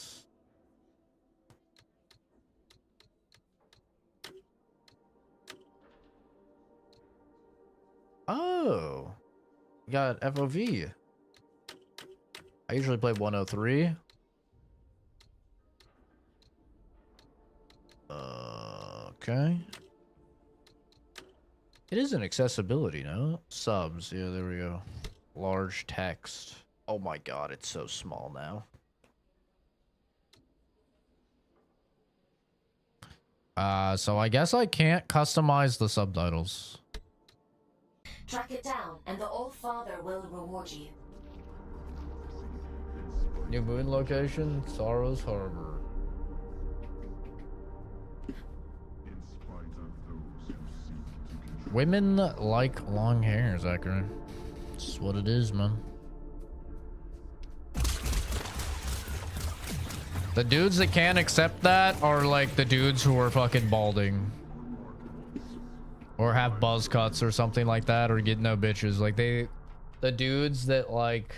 Oh, you got FOV. I usually play 103. Okay. It is an accessibility, no? Subs, yeah, there we go. Large text. Oh my god, it's so small now. So I guess I can't customize the subtitles. Track it down, and the Old Father will reward you. New moon location, Sorrow's Harbor. Women like long hair, Zachary. It's what it is, man. The dudes that can't accept that are like the dudes who are fucking balding. Or have buzz cuts or something like that, or get no bitches. Like the dudes that like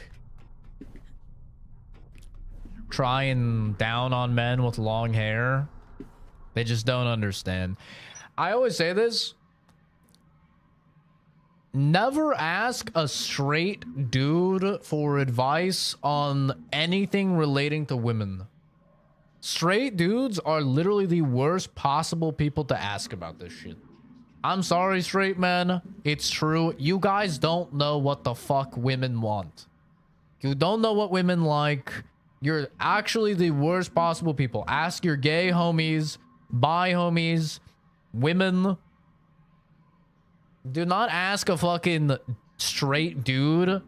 try and down on men with long hair, they just don't understand. I always say this. never ask a straight dude for advice on anything relating to women. Straight dudes are literally the worst possible people to ask about this shit. I'm sorry, straight men. It's true. You guys don't know what the fuck women want. You don't know what women like. You're actually the worst possible people. Ask your gay homies, bi homies, women. Do not ask a fucking straight dude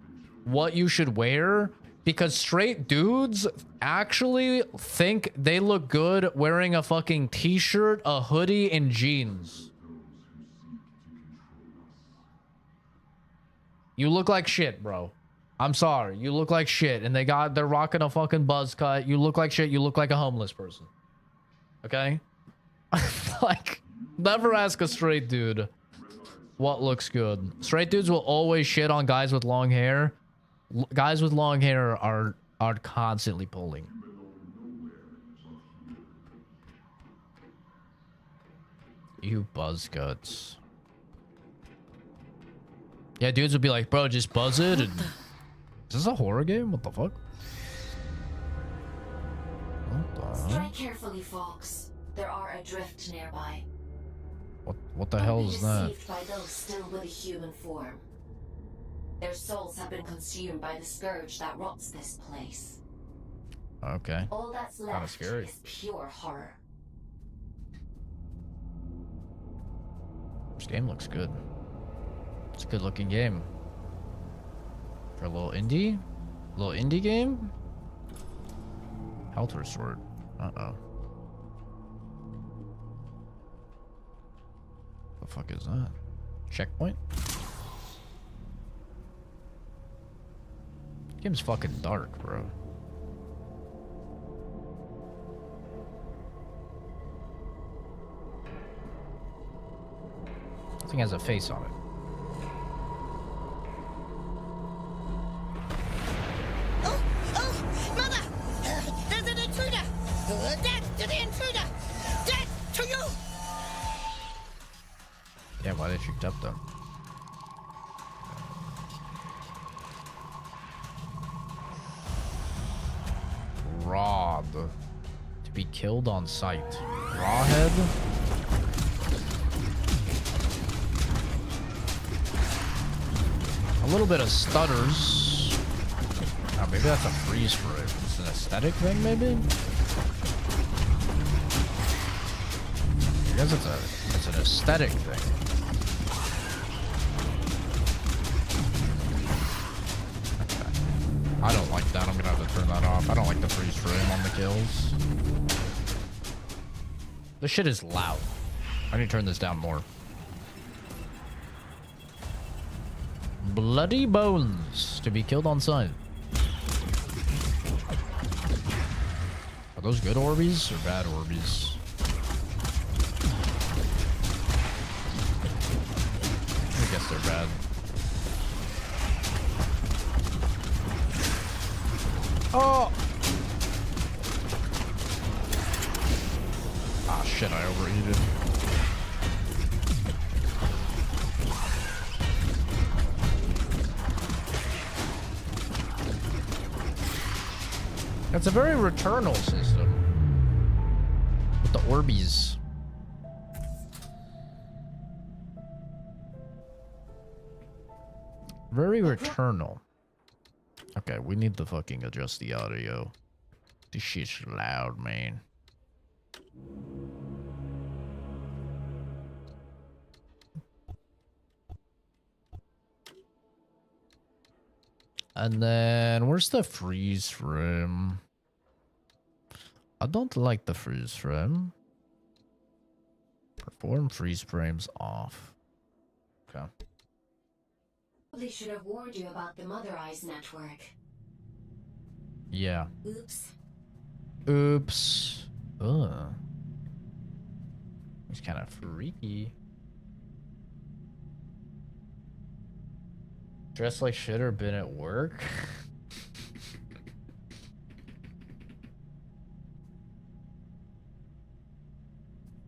what you should wear, because straight dudes actually think they look good wearing a fucking t-shirt, a hoodie, and jeans. You look like shit, bro. I'm sorry. You look like shit. And they're rocking a fucking buzz cut. You look like shit. You look like a homeless person. Okay? Like, never ask a straight dude what looks good. Straight dudes will always shit on guys with long hair. Guys with long hair are constantly pulling. You buzz cuts. Yeah, dudes would be like, bro, just buzz it. And... Is this a horror game? What the fuck? What the hell? Strike carefully, folks. There are adrift nearby. What the hell is that? Deceived by those still with a human form. Their souls have been consumed by the scourge that rots this place. Okay. All that's Kinda left scary. is pure horror. This game looks good. It's a good looking game. For a little indie? Little indie game? Health restored. Uh-oh. The fuck is that? Checkpoint? Game's fucking dark, bro. This thing has a face on it. Yeah, why they tricked up though? Rod. To be killed on sight. Rawhead? A little bit of stutters. Oh, maybe that's a freeze frame. It's an aesthetic thing, maybe? I guess it's an aesthetic thing. I don't like that. I'm gonna have to turn that off. I don't like the freeze frame on the kills. This shit is loud. I need to turn this down more. Bloody bones to be killed on sight. Are those good Orbeez or bad Orbeez? I guess they're bad. Oh! Ah, shit, I overheated. It's a very returnal system. With the Orbeez. Very returnal. Okay, we need to fucking adjust the audio. This shit's loud, man. And then, where's the freeze frame? I don't like the freeze frame. Perform freeze frames off. Okay. They should have warned you about the Mother Eyes network. Yeah. Oops. Oops. Ugh. It's kind of freaky. Dressed like shit or been at work?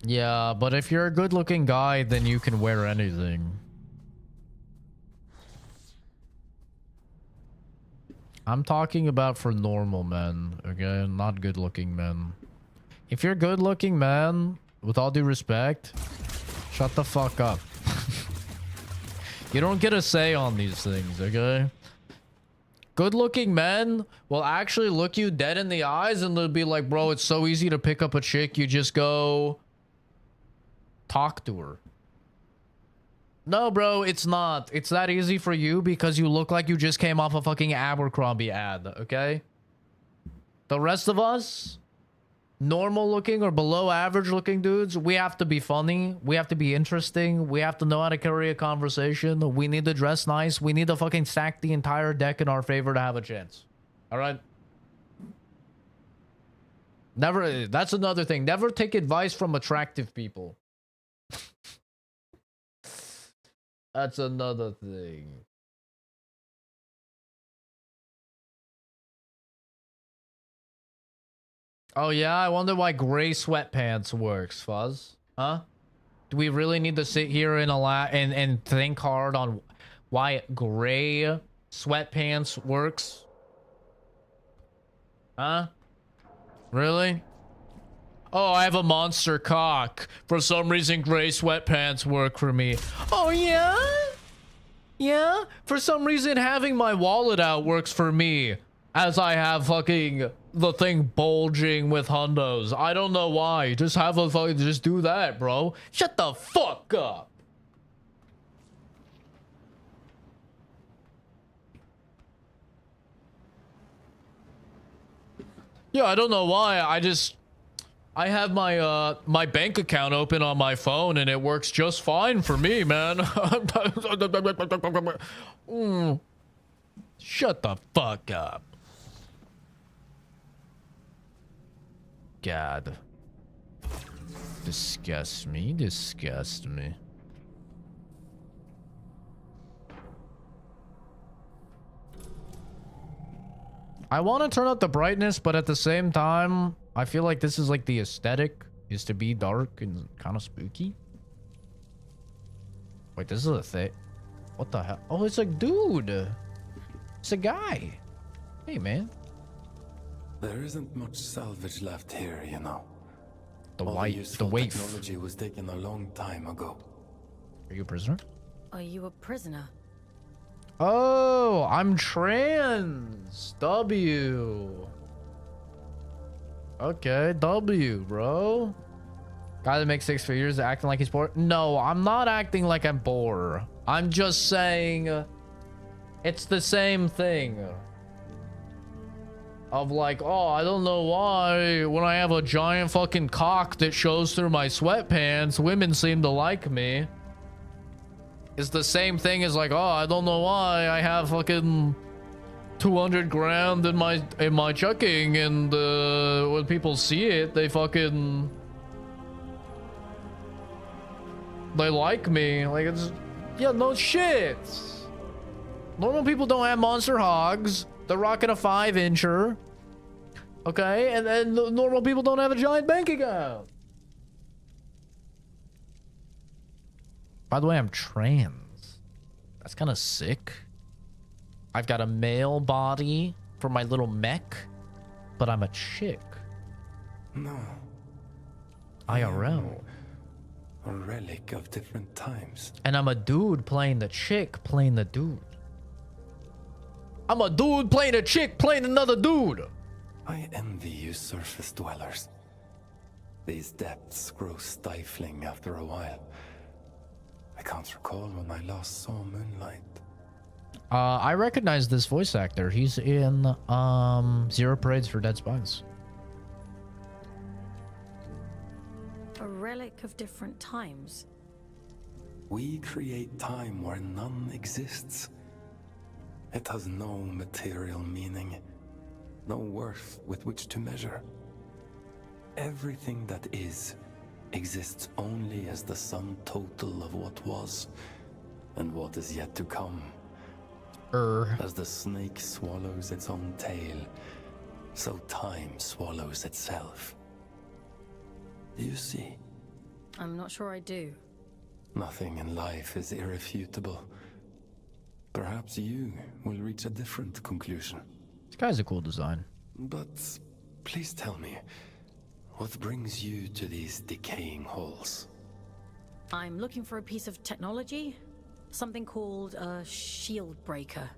Yeah, but if you're a good looking guy, then you can wear anything. I'm talking about for normal men, okay? Not good-looking men. If you're good-looking man, with all due respect, shut the fuck up. You don't get a say on these things, okay? Good-looking men will actually look you dead in the eyes and they'll be like, bro, it's so easy to pick up a chick. You just go talk to her. No, bro, it's not. It's that easy for you because you look like you just came off a fucking Abercrombie ad, okay? The rest of us, normal looking or below average looking dudes, we have to be funny. We have to be interesting. We have to know how to carry a conversation. We need to dress nice. We need to fucking stack the entire deck in our favor to have a chance. All right? Never, that's another thing. Never take advice from attractive people. That's another thing. Oh yeah, I wonder why gray sweatpants works, Fuzz. Huh? Do we really need to sit here and and think hard on why gray sweatpants works? Huh? Really? Oh, I have a monster cock. For some reason, gray sweatpants work for me. Oh, yeah? Yeah? For some reason, having my wallet out works for me. As I have fucking the thing bulging with hundos. I don't know why. Just have a fucking, just do that, bro. Shut the fuck up. Yeah, I don't know why. I have my my bank account open on my phone and it works just fine for me, man. Shut the fuck up. God. Disgust me, disgust me. I want to turn up the brightness, but at the same time, I feel like this is like the aesthetic is to be dark and kind of spooky. Wait, this is a thing. What the hell? Oh, it's a dude. It's a guy. Hey, man. There isn't much salvage left here, you know. The All white, useful the waif. technology was taken a long time ago. Are you a prisoner? Are you a prisoner? Oh, I'm trans. W. Okay, W, bro. Guy that makes 6 figures acting like he's poor. No, I'm not acting like I'm poor. I'm just saying it's the same thing. Of like, oh, I don't know why when I have a giant fucking cock that shows through my sweatpants, women seem to like me. It's the same thing as like, oh, I don't know why I have fucking 200 grand in my checking, and when people see it, they like me. Like, it's, yeah, no shit. Normal people don't have monster hogs. They're rocking a 5-incher. Okay, and then normal people don't have a giant bank account. By the way, I'm trans. That's kind of sick. I've got a male body for my little mech, but I'm a chick. No. IRL. A relic of different times. And I'm a dude playing the chick, playing the dude. I'm a dude playing a chick, playing another dude. I envy you surface dwellers. These depths grow stifling after a while. I can't recall when I last saw moonlight. I recognize this voice actor. He's in Zero Parades for Dead Spies. A relic of different times. We create time where none exists. It has no material meaning, no worth with which to measure. Everything that is exists only as the sum total of what was and what is yet to come. As the snake swallows its own tail, so time swallows itself. Do you see? I'm not sure I do. Nothing in life is irrefutable. Perhaps you will reach a different conclusion. Guy's a cool design. But please tell me, what brings you to these decaying halls? I'm looking for a piece of technology. Something called a shield breaker.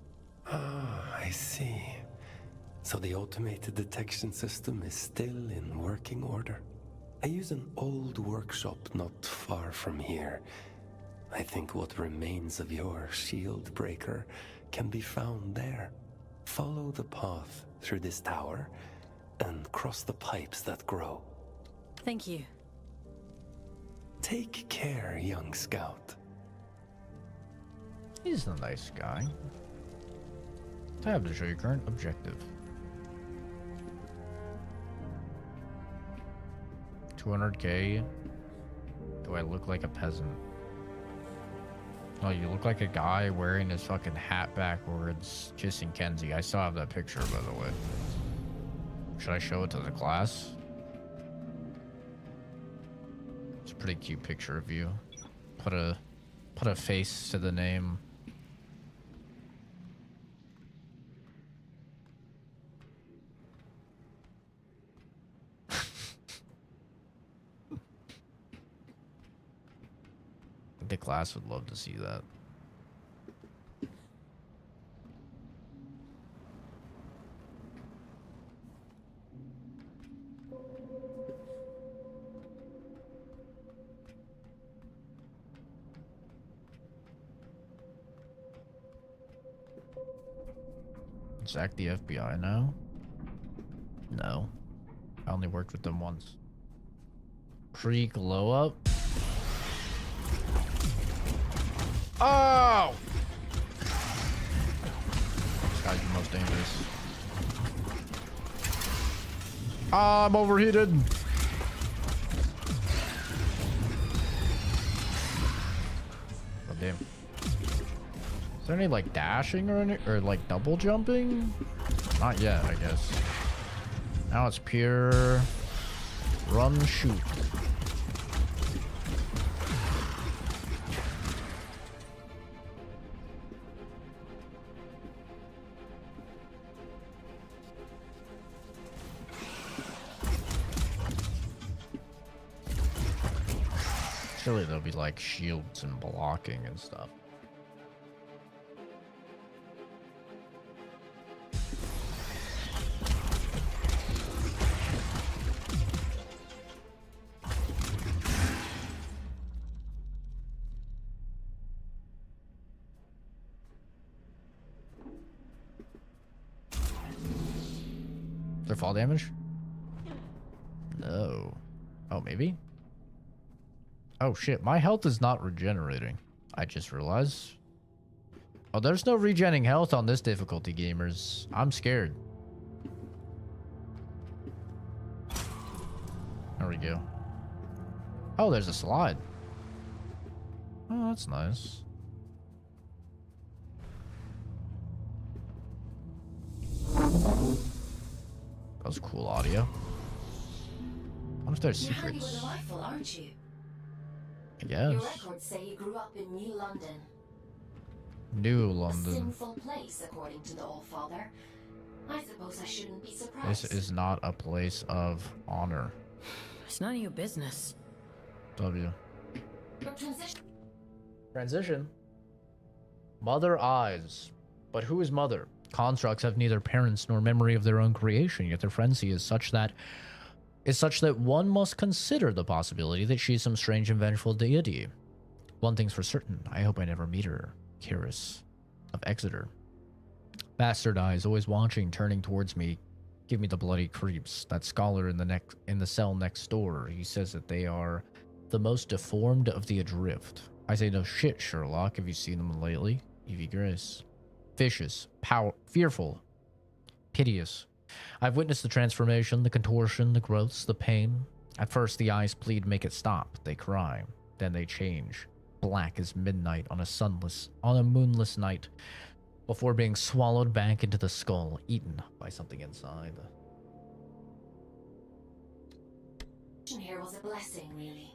Ah, I see. So the automated detection system is still in working order. I use an old workshop not far from here. I think what remains of your shield breaker can be found there. Follow the path through this tower and cross the pipes that grow. Thank you. Take care, young scout. He's a nice guy. Tab to show your current objective. 200k. Do I look like a peasant? Oh, you look like a guy wearing his fucking hat backwards, kissing Kenzie. I still have that picture, by the way. Should I show it to the class? It's a pretty cute picture of you. Put a face to the name. The class would love to see that. Zach the FBI now? No. I only worked with them once. Pre-glow up? Oh! This guy's the most dangerous. I'm overheated. Oh, damn. Is there any like dashing or any, or like double jumping? Not yet, I guess. Now it's pure run shoot. Surely there'll be like shields and blocking and stuff. Their fall damage? No. Oh, maybe? Oh shit, my health is not regenerating. I just realized. Oh, there's no regenning health on this difficulty, gamers. I'm scared. There we go. Oh, there's a slide. Oh, that's nice. That was cool audio. I wonder if there's You're handy secrets. with a rifle, aren't you? I guess. Your records say you grew up in New London. New A London. sinful place, according to the Allfather. I suppose I shouldn't be surprised. This is not a place of honor. It's none of your business. W. Your transition. Transition. Mother eyes. But who is mother? Constructs have neither parents nor memory of their own creation, yet their frenzy is such that one must consider the possibility that she is some strange and vengeful deity. One thing's for certain, I hope I never meet her. Kyrus of Exeter. Bastard eyes, always watching, turning towards me. Give me the bloody creeps. That scholar in the cell next door, he says that they are the most deformed of the adrift. I say no shit, Sherlock. Have you seen them lately? Evie Grace. Vicious, fearful, piteous. I've witnessed the transformation, the contortion, the growths, the pain. At first the eyes plead, make it stop. They cry. Then they change. Black as midnight on a moonless night, before being swallowed back into the skull, eaten by something inside. Here was a blessing, really.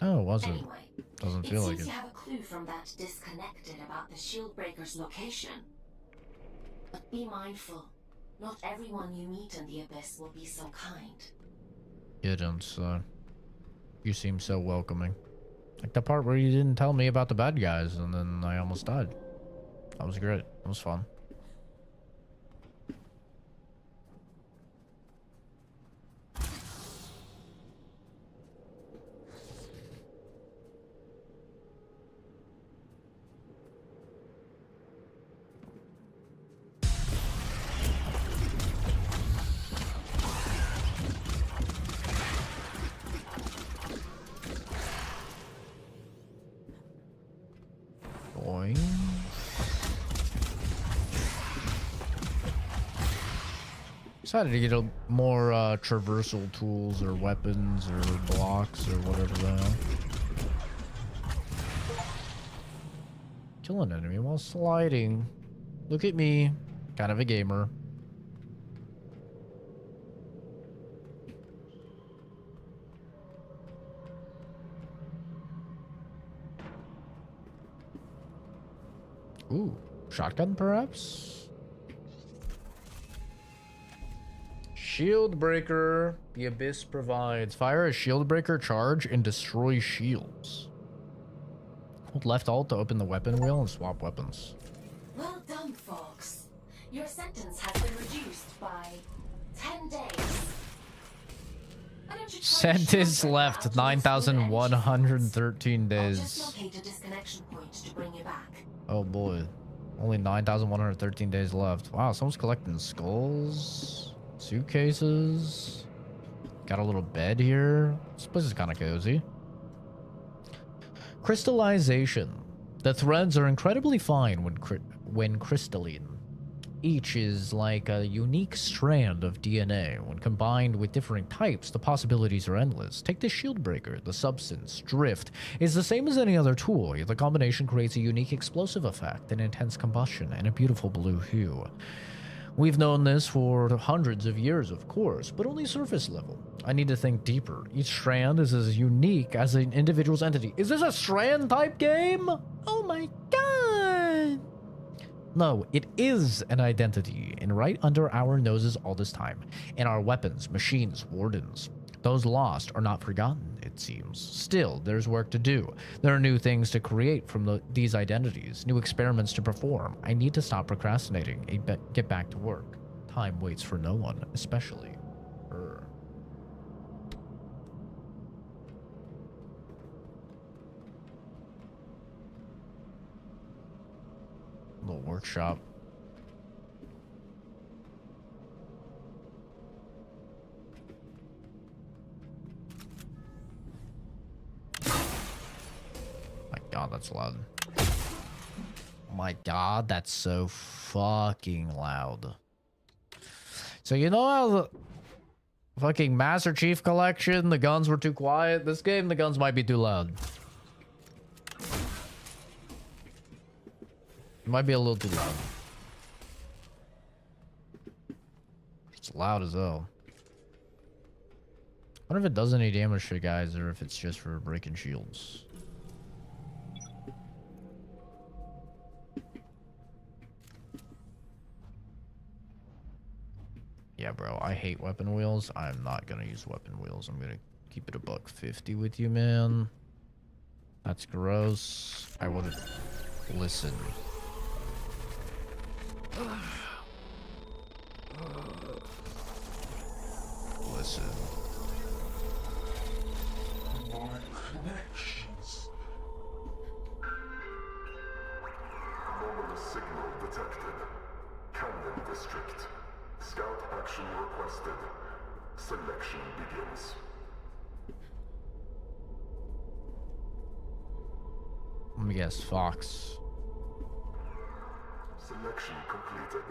Oh, was it? Anyway, Doesn't feel like seems it. you have a clue from that disconnected about the Shieldbreaker's location. But be mindful. Not everyone you meet in the Abyss will be so kind. You don't, you seem so welcoming. Like the part where you didn't tell me about the bad guys and then I almost died. That was great. It was fun. Boing. Decided to get a more traversal tools or weapons or blocks or whatever the hell. Kill an enemy while sliding. Look at me, kind of a gamer. Ooh, shotgun perhaps? Shield breaker. The Abyss provides. Fire a shield breaker charge and destroy shields. Hold left alt to open the weapon wheel and swap weapons. Well done, Fox. Your sentence has been reduced by 10 days. Why don't you try Sentence to left, shorten that out with 9,113 I'll days. just locate a disconnection point to bring you back. Oh boy. Only 9,113 days left. Wow, someone's collecting skulls, suitcases. Got a little bed here. This place is kind of cozy. Crystallization. The threads are incredibly fine when crystalline. Each is like a unique strand of DNA. When combined with different types, the possibilities are endless. Take the shield breaker. The substance, drift, is the same as any other tool. Yet the combination creates a unique explosive effect, an intense combustion, and a beautiful blue hue. We've known this for hundreds of years, of course, but only surface level. I need to think deeper. Each strand is as unique as an individual's entity. Is this a strand type game? Oh my god! No, it is an identity, and right under our noses all this time. In our weapons, machines, wardens. Those lost are not forgotten, it seems. Still, there's work to do. There are new things to create from these identities, new experiments to perform. I need to stop procrastinating and get back to work. Time waits for no one, especially her. Little workshop. My god, that's loud. My god, that's so fucking loud. So you know how the fucking Master Chief Collection, the guns were too quiet? This game, the guns might be too loud. It might be a little too loud. It's loud as hell. I wonder if it does any damage to guys or if it's just for breaking shields. Yeah, bro, I hate weapon wheels. I'm not gonna use weapon wheels. I'm gonna keep it a $150 with you, man. That's gross. I would listen. Listen. My connections. Anomalous signal detected. Canyon District. Scout action requested. Selection begins. Let me guess, Fox. Selection completed.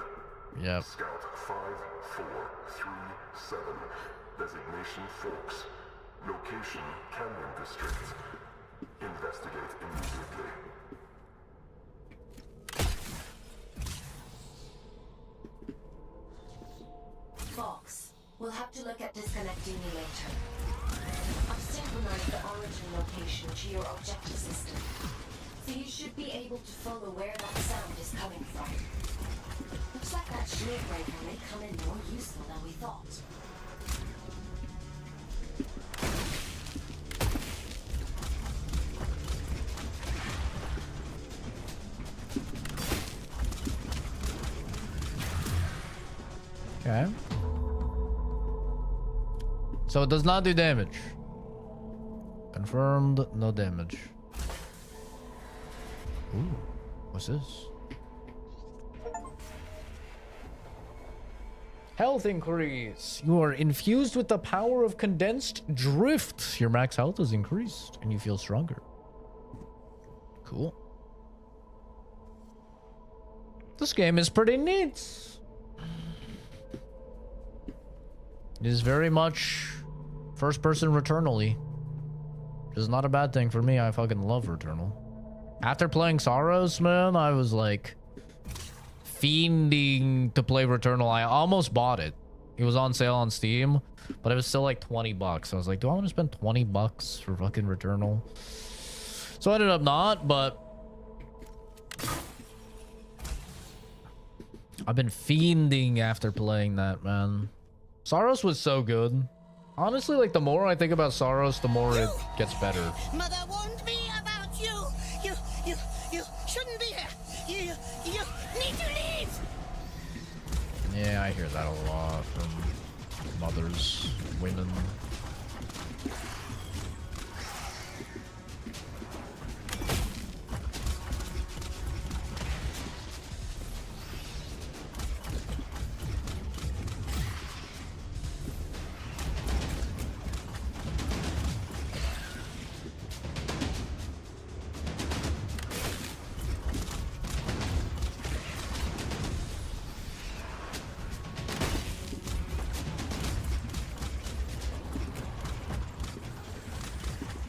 Yep. Scout 5437. Designation Forks. Location Canyon District. Investigate immediately. Fox, we'll have to look at disconnecting you later. I've synchronized the origin location to your objective system, so you should be able to follow where that sound is coming from. Looks like that shield breaker may come in more useful than we thought. Okay. So it does not do damage. Confirmed, no damage. Ooh, what's this? Health increase. You are infused with the power of condensed drift. Your max health is increased and you feel stronger. Cool. This game is pretty neat. It is very much first person Returnal-y. Which is not a bad thing for me. I fucking love Returnal. After playing Sorrows, man, I was like fiending to play Returnal. I almost bought it. It was on sale on Steam, but it was still like 20 bucks. I was like, do I want to spend 20 bucks for fucking Returnal? So I ended up not, but I've been fiending after playing that, man. Sorrows was so good. Honestly, like the more I think about Sorrows, the more it gets better. Mother warned me about you. You shouldn't be here. You need to leave. Yeah, I hear that a lot from mothers, women.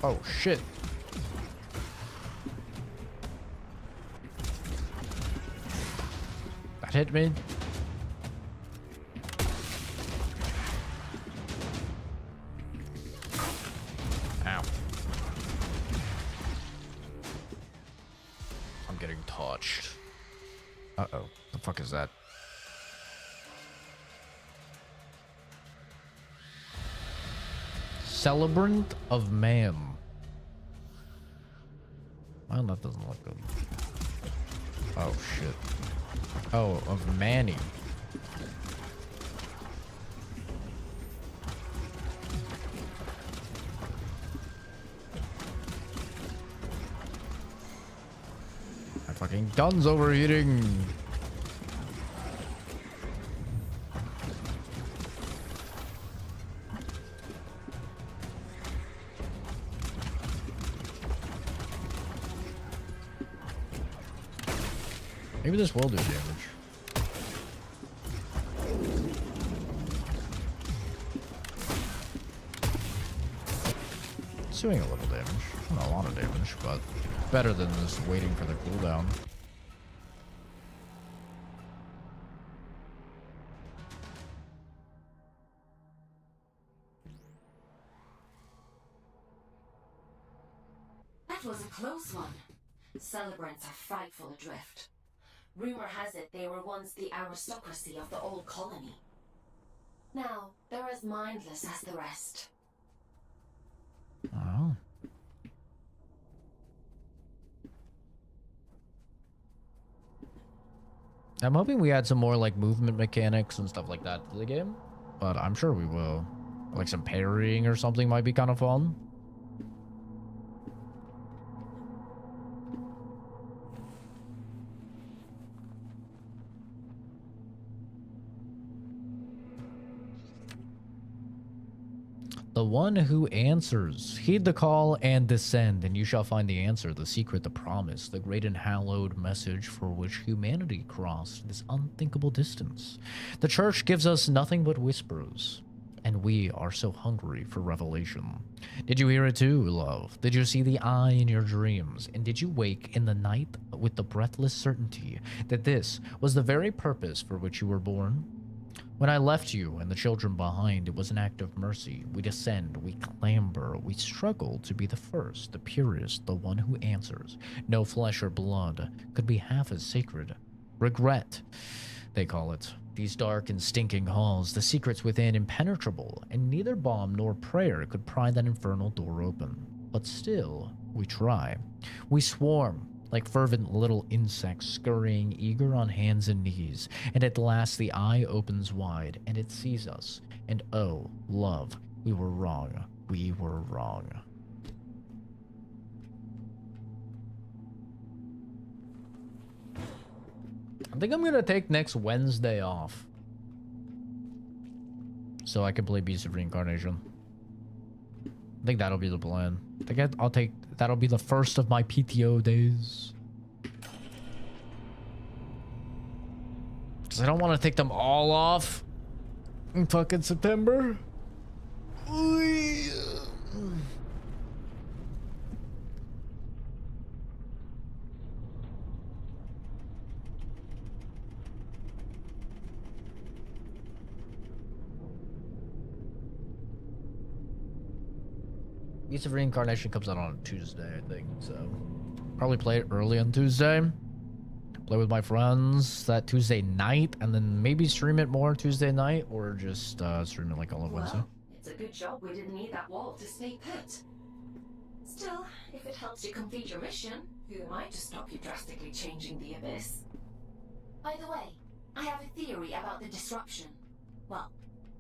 Oh, shit. That hit me. Ow. I'm getting touched. Uh-oh. The fuck is that? Celebrant of Man. Well, that doesn't look good. Oh, shit. Oh, of Manny. My fucking gun's overheating. Maybe this will do damage. It's doing a little damage. Not a lot of damage, but better than just waiting for the cooldown. That was a close one. Celebrants are frightful adrift. Rumor has it they were once the aristocracy of the old colony. Now, they're as mindless as the rest. Oh. I'm hoping we add some more like movement mechanics and stuff like that to the game, but I'm sure we will. Like some parrying or something might be kind of fun. The one who answers. Heed the call and descend, and you shall find the answer, the secret, the promise, the great and hallowed message for which humanity crossed this unthinkable distance. The church gives us nothing but whispers, and we are so hungry for revelation. Did you hear it too, love? Did you see the eye in your dreams? And did you wake in the night with the breathless certainty that this was the very purpose for which you were born? When I left you and the children behind, it was an act of mercy. We descend, we clamber, we struggle to be the first, the purest, the one who answers. No flesh or blood could be half as sacred. Regret, they call it. These dark and stinking halls, the secrets within impenetrable, and neither bomb nor prayer could pry that infernal door open. But still, we try. We swarm, like fervent little insects scurrying, eager on hands and knees, and at last the eye opens wide, and it sees us. And oh, love, we were wrong. We were wrong. I think I'm gonna take next Wednesday off, so I can play Beast of Reincarnation. I think that'll be the plan. I think I'll take, that'll be the first of my PTO days. Because I don't want to take them all off in fucking September. Beast of Reincarnation comes out on Tuesday, I think, so probably play it early on Tuesday. Play with my friends that Tuesday night, and then maybe stream it more Tuesday night, or just stream it like all at Wednesday. Well, it's a good job we didn't need that wall to stay put. Still, if it helps you complete your mission, who am I to stop you drastically changing the Abyss? By the way, I have a theory about the disruption. Well,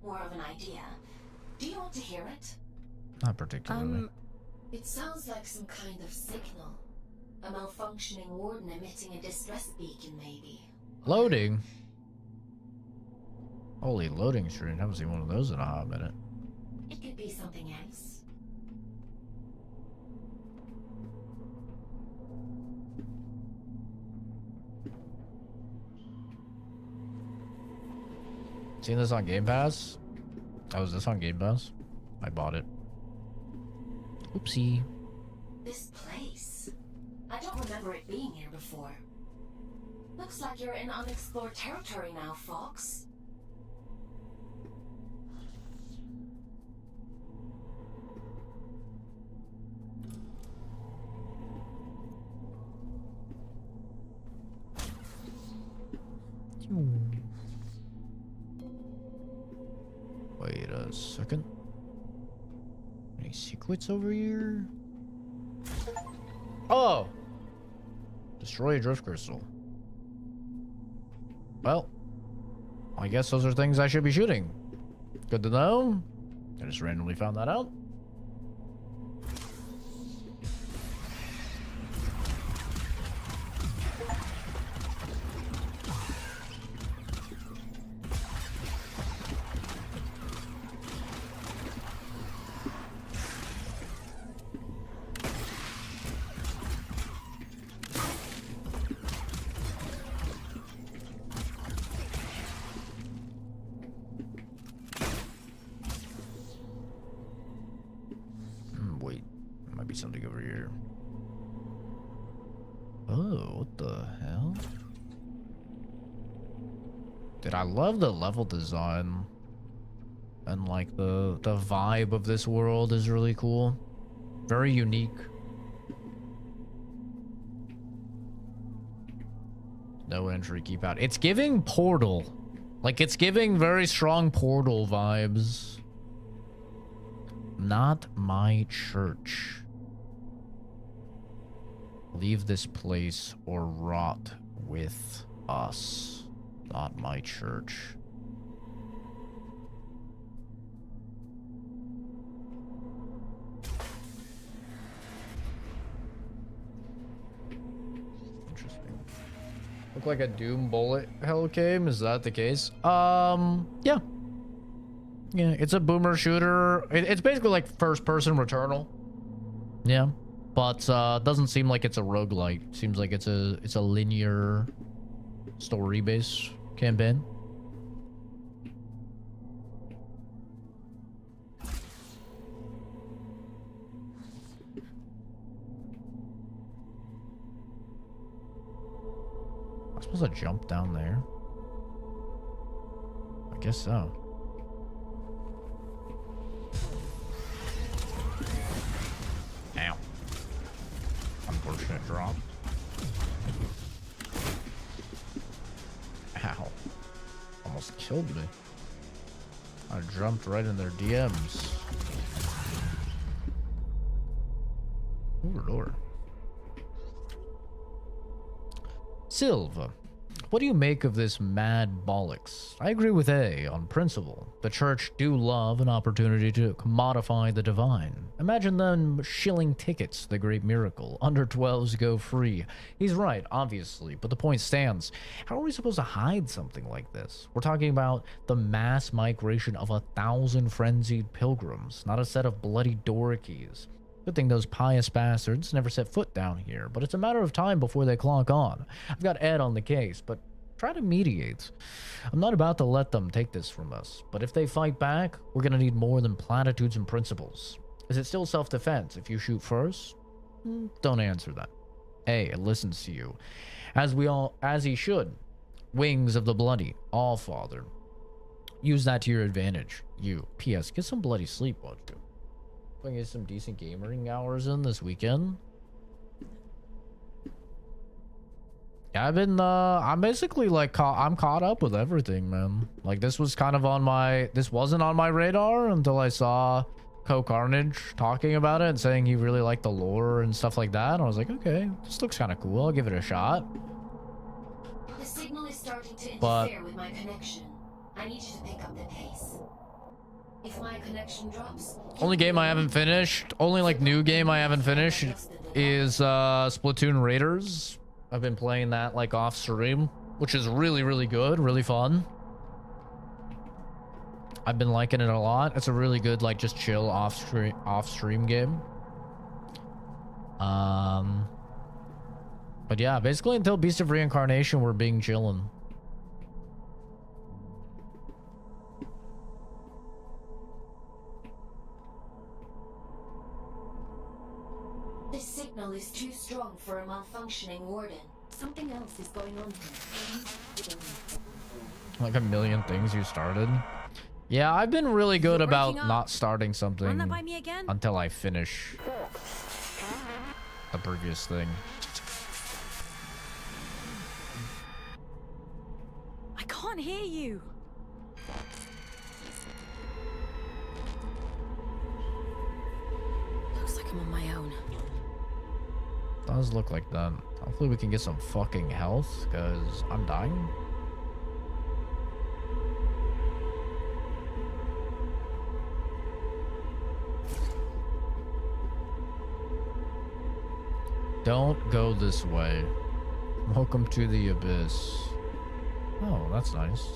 more of an idea. Do you want to hear it? Not particularly. It sounds like some kind of signal. A malfunctioning warden emitting a distress beacon, maybe. Loading? Holy loading screen. Haven't seen one of those in a hot minute. It could be something else. Seen this on Game Pass? Oh, is this on Game Pass? I bought it. Oopsie. This place. I don't remember it being here before. Looks like you're in unexplored territory now, Fox. Wait a second. Any secrets over here? Oh! Destroy a drift crystal. Well, I guess those are things I should be shooting. Good to know. I just randomly found that out. Wait, there might be something over here. Oh, what the hell? Dude, I love the level design. And like the vibe of this world is really cool. Very unique. No entry, keep out. It's giving Portal. Like, it's giving very strong Portal vibes. Not my church. Leave this place or rot with us. Not my church. Interesting. Look like a Doom bullet hell game. Is that the case? Yeah. Yeah, it's a boomer shooter. It's basically like first-person Returnal. Yeah, but doesn't seem like it's a roguelite. Seems like it's a linear story-based campaign. Am I supposed to jump down there? I guess so. Ow. Unfortunate drop. Ow. Almost killed me. I jumped right in their DMs. Ooh, Lord. Silva, what do you make of this mad bollocks? I agree with A on principle. The church do love an opportunity to commodify the divine. Imagine them shilling tickets, the great miracle. Under 12s go free. He's right, obviously, but the point stands. How are we supposed to hide something like this? We're talking about the mass migration of 1,000 frenzied pilgrims, not a set of bloody dorkies. Good thing those pious bastards never set foot down here, but it's a matter of time before they clock on. I've got Ed on the case, but try to mediate. I'm not about to let them take this from us, but if they fight back, we're gonna need more than platitudes and principles. Is it still self-defense if you shoot first? Don't answer that. A, it listens to you. As he should. Wings of the bloody, all father. Use that to your advantage. You. P.S. Get some bloody sleep, won't you? Get some decent gaming hours in this weekend. Yeah, I'm basically like I'm caught up with everything, man. Like this was kind of this wasn't on my radar until I saw Carnage talking about it and saying he really liked the lore and stuff like that. And I was like, okay, this looks kind of cool. I'll give it a shot. The signal is starting to interfere with my connection. I need you to pick up the pace. If my connection drops, only game I haven't finished, only like new game I haven't finished is Splatoon Raiders. I've been playing that like off stream, which is really, really good, really fun. I've been liking it a lot. It's a really good like just chill off stream game. But yeah, basically until Beast of Reincarnation we're being chillin'. this signal is too strong for a malfunctioning warden. Something else is going on here. Like a million things you started. Yeah, I've been really good about not starting something until I finish the previous thing. I can't hear you. Looks like I'm on my own. Does look like that. Hopefully we can get some fucking health, because I'm dying. Don't go this way. Welcome to the abyss. Oh, that's nice.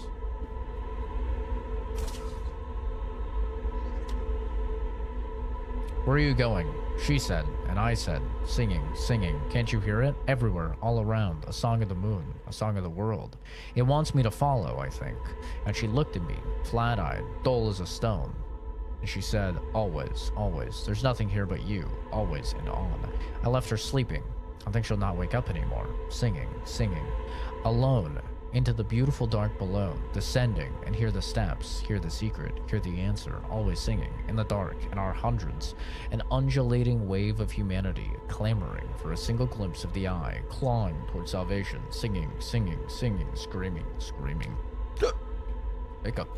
Where are you going? She said, and I said, singing, singing. Can't you hear it? Everywhere, all around. A song of the moon, a song of the world. It wants me to follow, I think. And she looked at me, flat-eyed, dull as a stone. And she said, always, always. There's nothing here but you, always and on. I left her sleeping. I think she'll not wake up anymore. Singing, singing. Alone, into the beautiful dark below, descending, and hear the steps, hear the secret, hear the answer, always singing, in the dark, in our hundreds, an undulating wave of humanity, clamoring for a single glimpse of the eye, clawing toward salvation, singing, singing, singing, screaming, screaming. Wake up.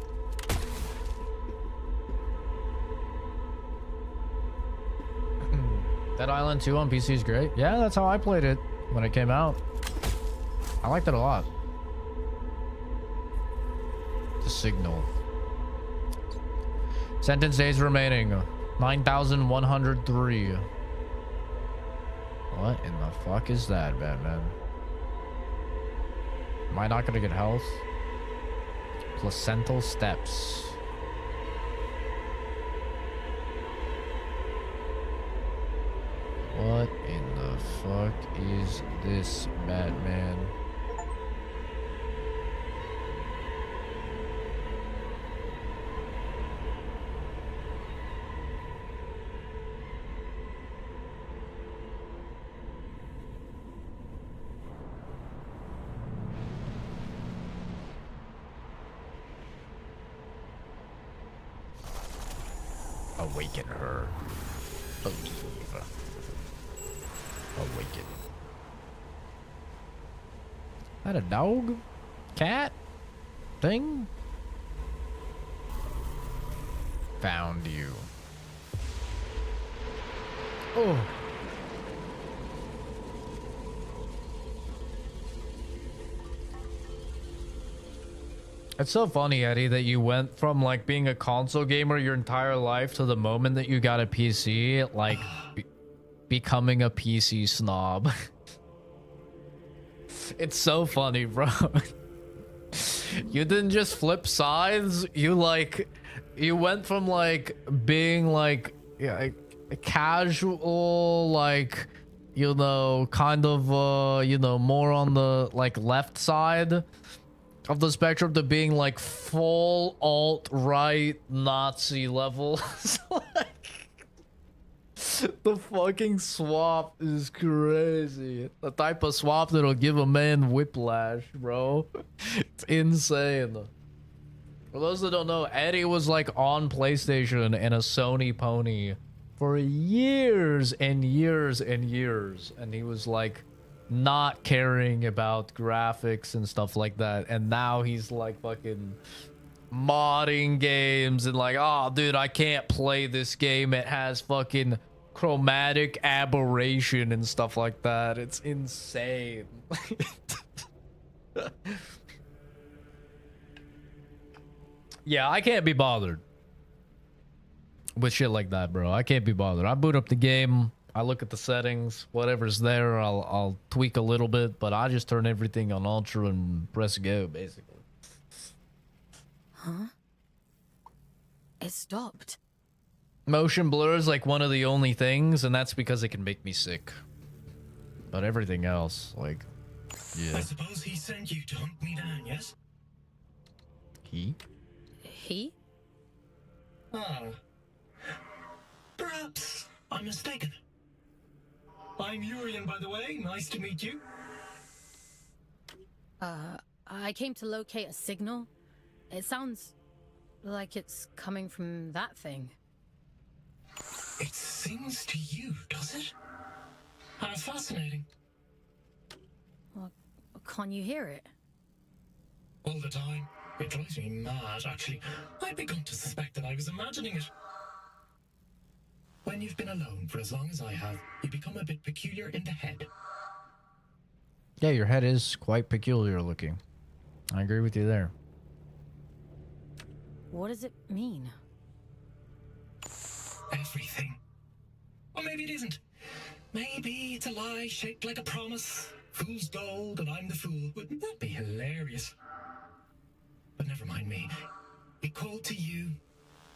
Dead Island 2 on PC is great. Yeah, that's how I played it when it came out. I liked it a lot. The signal. Sentence days remaining. 9,103. What in the fuck is that, Batman? Am I not gonna get health? Placental steps. What in the fuck is this, Batman? Awaken her. Believe. Awaken. That a dog? Cat? Thing? found you. Oh. It's so funny, Eddie, that you went from like being a console gamer your entire life to the moment that you got a PC, like becoming a PC snob. It's so funny, bro. You didn't just flip sides. You went from like being like a casual, like, you know, kind of you know, more on the like left side of the spectrum to being like full alt-right Nazi level. The fucking swap is crazy. The type of swap that'll give a man whiplash, bro. It's insane. For those that don't know, Eddie was like on PlayStation and a Sony pony for years and years and years. And he was like not caring about graphics and stuff like that. And now he's like fucking modding games and like, oh, dude, I can't play this game. It has fucking chromatic aberration and stuff like that. It's insane. Yeah, I can't be bothered with shit like that, bro. I can't be bothered. I boot up the game, I look at the settings, whatever's there, I'll tweak a little bit, but I just turn everything on ultra and press go, basically. Huh? It stopped. Motion blur is like one of the only things, and that's because it can make me sick. But everything else, like, yeah. I suppose he sent you to hunt me down, yes? He? He? Ah. Perhaps I'm mistaken. I'm Urian, by the way. Nice to meet you. I came to locate a signal. It sounds like it's coming from that thing. It sings to you, does it? How fascinating. Well, can't you hear it? All the time. It drives me mad, actually. I'd begun to suspect that I was imagining it. When you've been alone for as long as I have, you become a bit peculiar in the head. Yeah, your head is quite peculiar looking. I agree with you there. What does it mean? Everything. Or maybe it isn't. Maybe it's a lie shaped like a promise. Fool's gold and I'm the fool. Wouldn't that be hilarious? But never mind me. It called to you,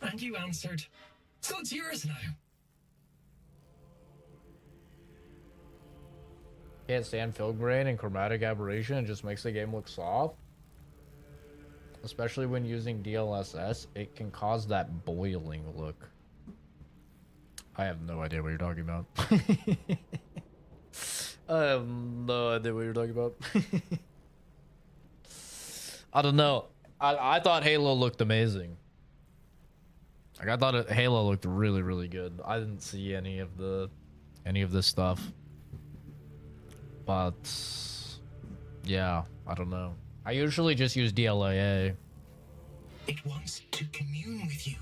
and you answered. So it's yours now. Can't stand filigrane and chromatic aberration. It just makes the game look soft. Especially when using DLSS, it can cause that boiling look. I have no idea what you're talking about. I have no idea what you're talking about. I don't know. I thought Halo looked amazing. Like, I thought Halo looked really, really good. I didn't see any of this stuff. But yeah, I don't know. I usually just use DLAA. It wants to commune with you.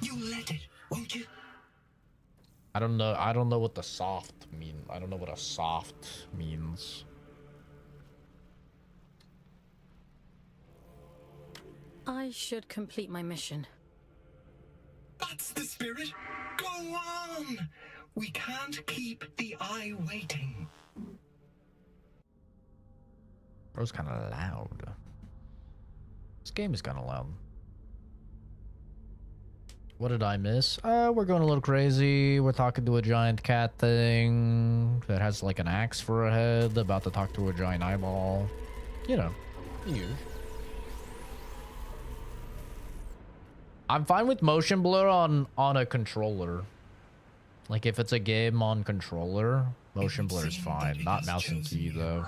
You let it, won't you? I don't know what the soft mean. I don't know what a soft means. I should complete my mission. That's the spirit. Go on. We can't keep the eye waiting. Bro's kind of loud. This game is kind of loud. What did I miss? We're going a little crazy. We're talking to a giant cat thing that has like an axe for a head, about to talk to a giant eyeball. You know, you. I'm fine with motion blur on a controller. Like if it's a game on controller, motion blur is fine. Not mouse and key though.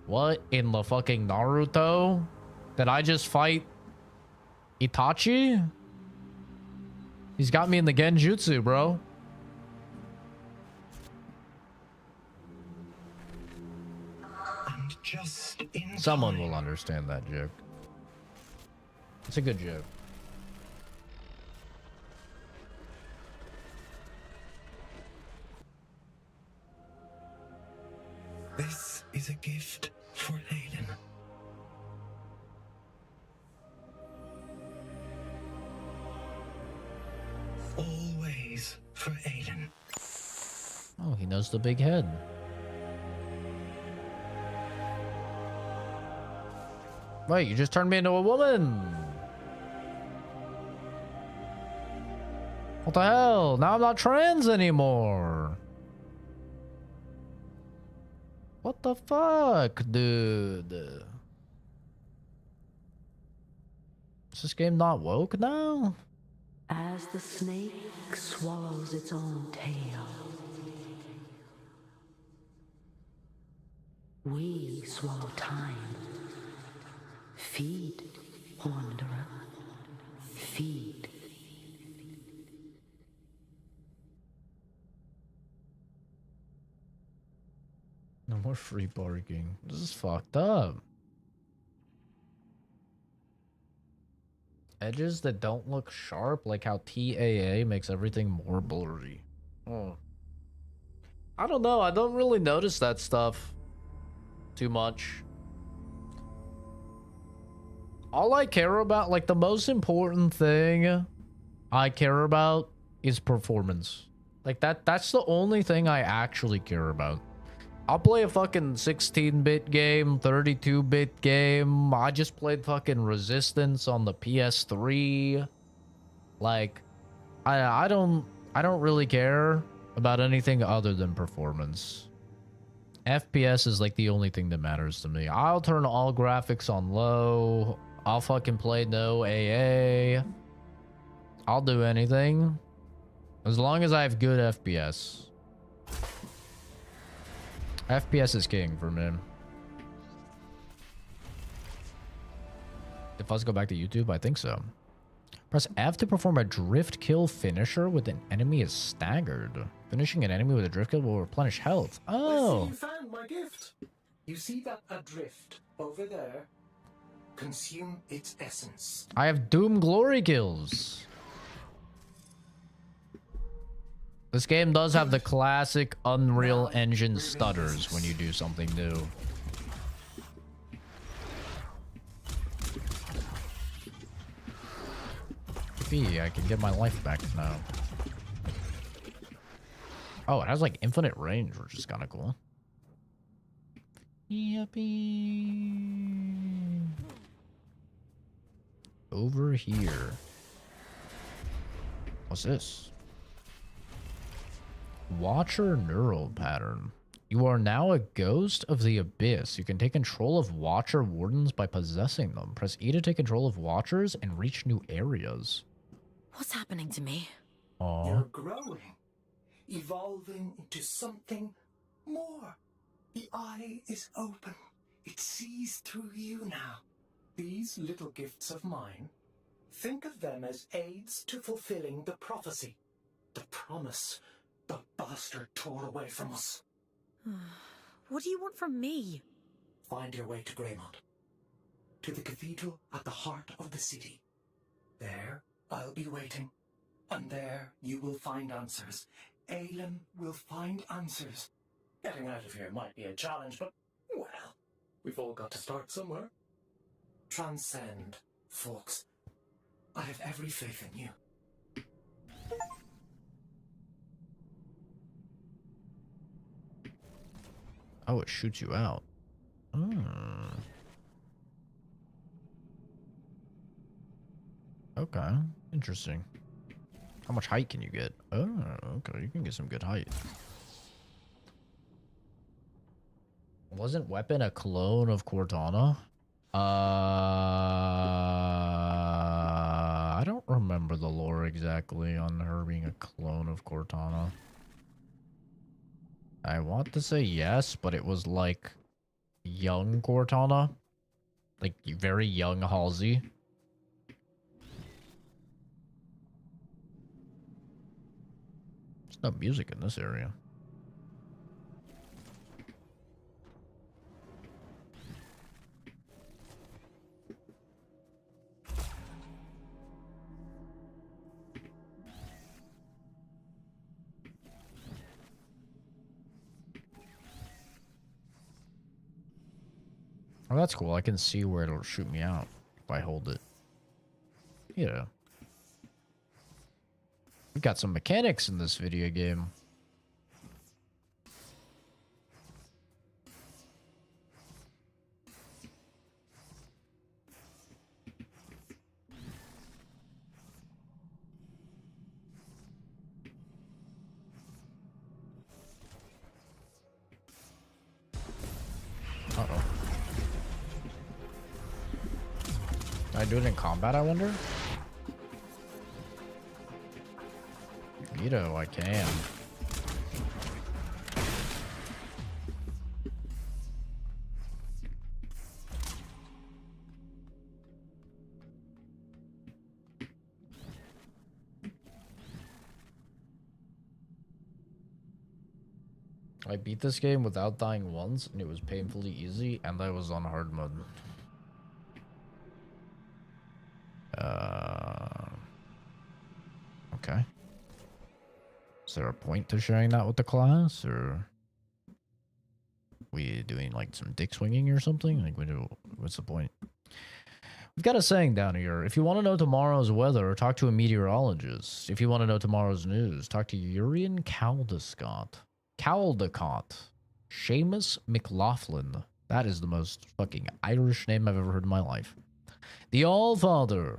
What in the fucking Naruto? Did I just fight Itachi? He's got me in the Genjutsu, bro. And just in Someone time. will understand that joke. It's a good joke. This is a gift for Aiden. Always for Aiden. Oh, he knows the big head. Wait, you just turned me into a woman. What the hell? Now I'm not trans anymore. What the fuck, dude? Is this game not woke now? As the snake swallows its own tail, we swallow time. Feed, wanderer. Feed. No more free barking. This is fucked up. Edges that don't look sharp, like how TAA makes everything more blurry. Oh. I don't know. I don't really notice that stuff too much. All I care about, like the most important thing I care about is performance. Like that's the only thing I actually care about. I'll play a fucking 16-bit game, 32-bit game. I just played fucking Resistance on the PS3. Like, I don't really care about anything other than performance. FPS is like the only thing that matters to me. I'll turn all graphics on low. I'll fucking play no AA. I'll do anything as long as I have good FPS. FPS is king for me. If us go back to YouTube, I think so. Press F to perform a drift kill finisher with an enemy is staggered. Finishing an enemy with a drift kill will replenish health. Oh. I see you found my gift. You see that adrift over there? Consume its essence. I have Doom Glory kills. This game does have the classic Unreal Engine stutters when you do something new. I can get my life back now. Oh, it has like infinite range, which is kind of cool. Yippee. Over here. What's this? Watcher neural pattern. You are now a ghost of the abyss. You can take control of Watcher wardens by possessing them. Press E to take control of Watchers and reach new areas. What's happening to me? Aww. You're growing, evolving into something more. The eye is open. It sees through you now. These little gifts of mine, think of them as aids to fulfilling the prophecy, the promise the bastard tore away from us. What do you want from me? Find your way to Greymont, to the cathedral at the heart of the city. There, I'll be waiting, and there you will find answers. Aelin will find answers. Getting out of here might be a challenge, but, well, we've all got to start somewhere. Transcend, folks. I have every faith in you. Oh, it shoots you out. Okay, interesting. How much height can you get? Oh, okay, you can get some good height. Wasn't Weapon a clone of Cortana? I don't remember the lore exactly on her being a clone of Cortana. I want to say yes, but it was like young Cortana. Like very young Halsey. There's no music in this area. Oh, that's cool. I can see where it'll shoot me out if I hold it. Yeah. We got some mechanics in this video game. Uh-oh. Can I do it in combat, I wonder? Neato, I can. I beat this game without dying once, and it was painfully easy, and I was on hard mode. Okay. Is there a point to sharing that with the class, or we doing like some dick swinging or something? Like, what's the point? We've got a saying down here: if you want to know tomorrow's weather, talk to a meteorologist. If you want to know tomorrow's news, talk to Urian Caldecott. Seamus McLaughlin. That is the most fucking Irish name I've ever heard in my life. The All-Father.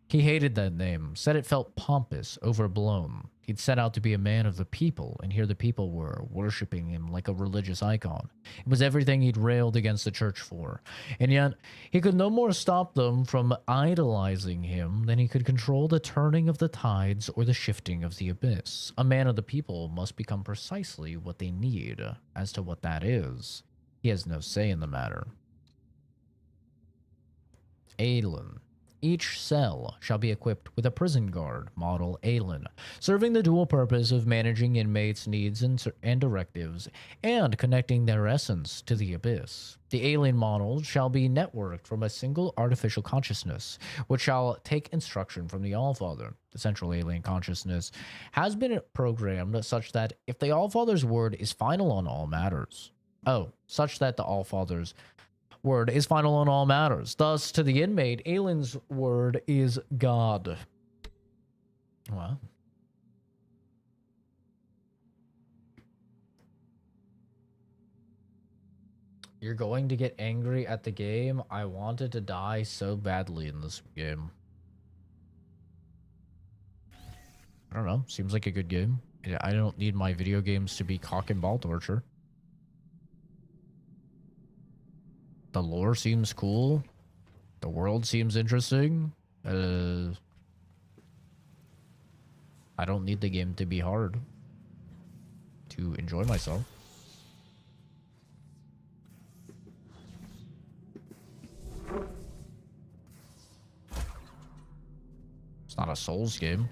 He hated that name, said it felt pompous, overblown. He'd set out to be a man of the people, and here the people were, worshipping him like a religious icon. It was everything he'd railed against the church for. And yet, he could no more stop them from idolizing him than he could control the turning of the tides or the shifting of the abyss. A man of the people must become precisely what they need. As to what that is, he has no say in the matter. Aelin. Each cell shall be equipped with a prison guard, model Aelin, serving the dual purpose of managing inmates' needs and directives, and connecting their essence to the abyss. The Aelin model shall be networked from a single artificial consciousness, which shall take instruction from the Allfather. The central alien consciousness has been programmed such that if the Allfather's word is final on all matters, such that the Allfather's word is final on all matters. Thus, to the inmate, Aelin's word is God. Wow. You're going to get angry at the game? I wanted to die so badly in this game. I don't know. Seems like a good game. I don't need my video games to be cock and ball torture. The lore seems cool. The world seems interesting. I don't need the game to be hard to enjoy myself. It's not a Souls game.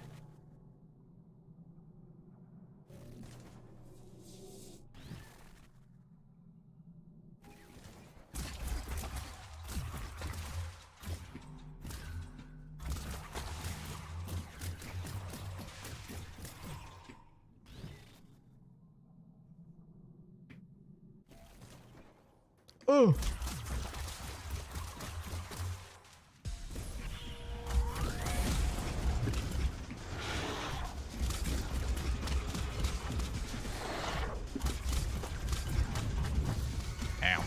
Oh. Ow.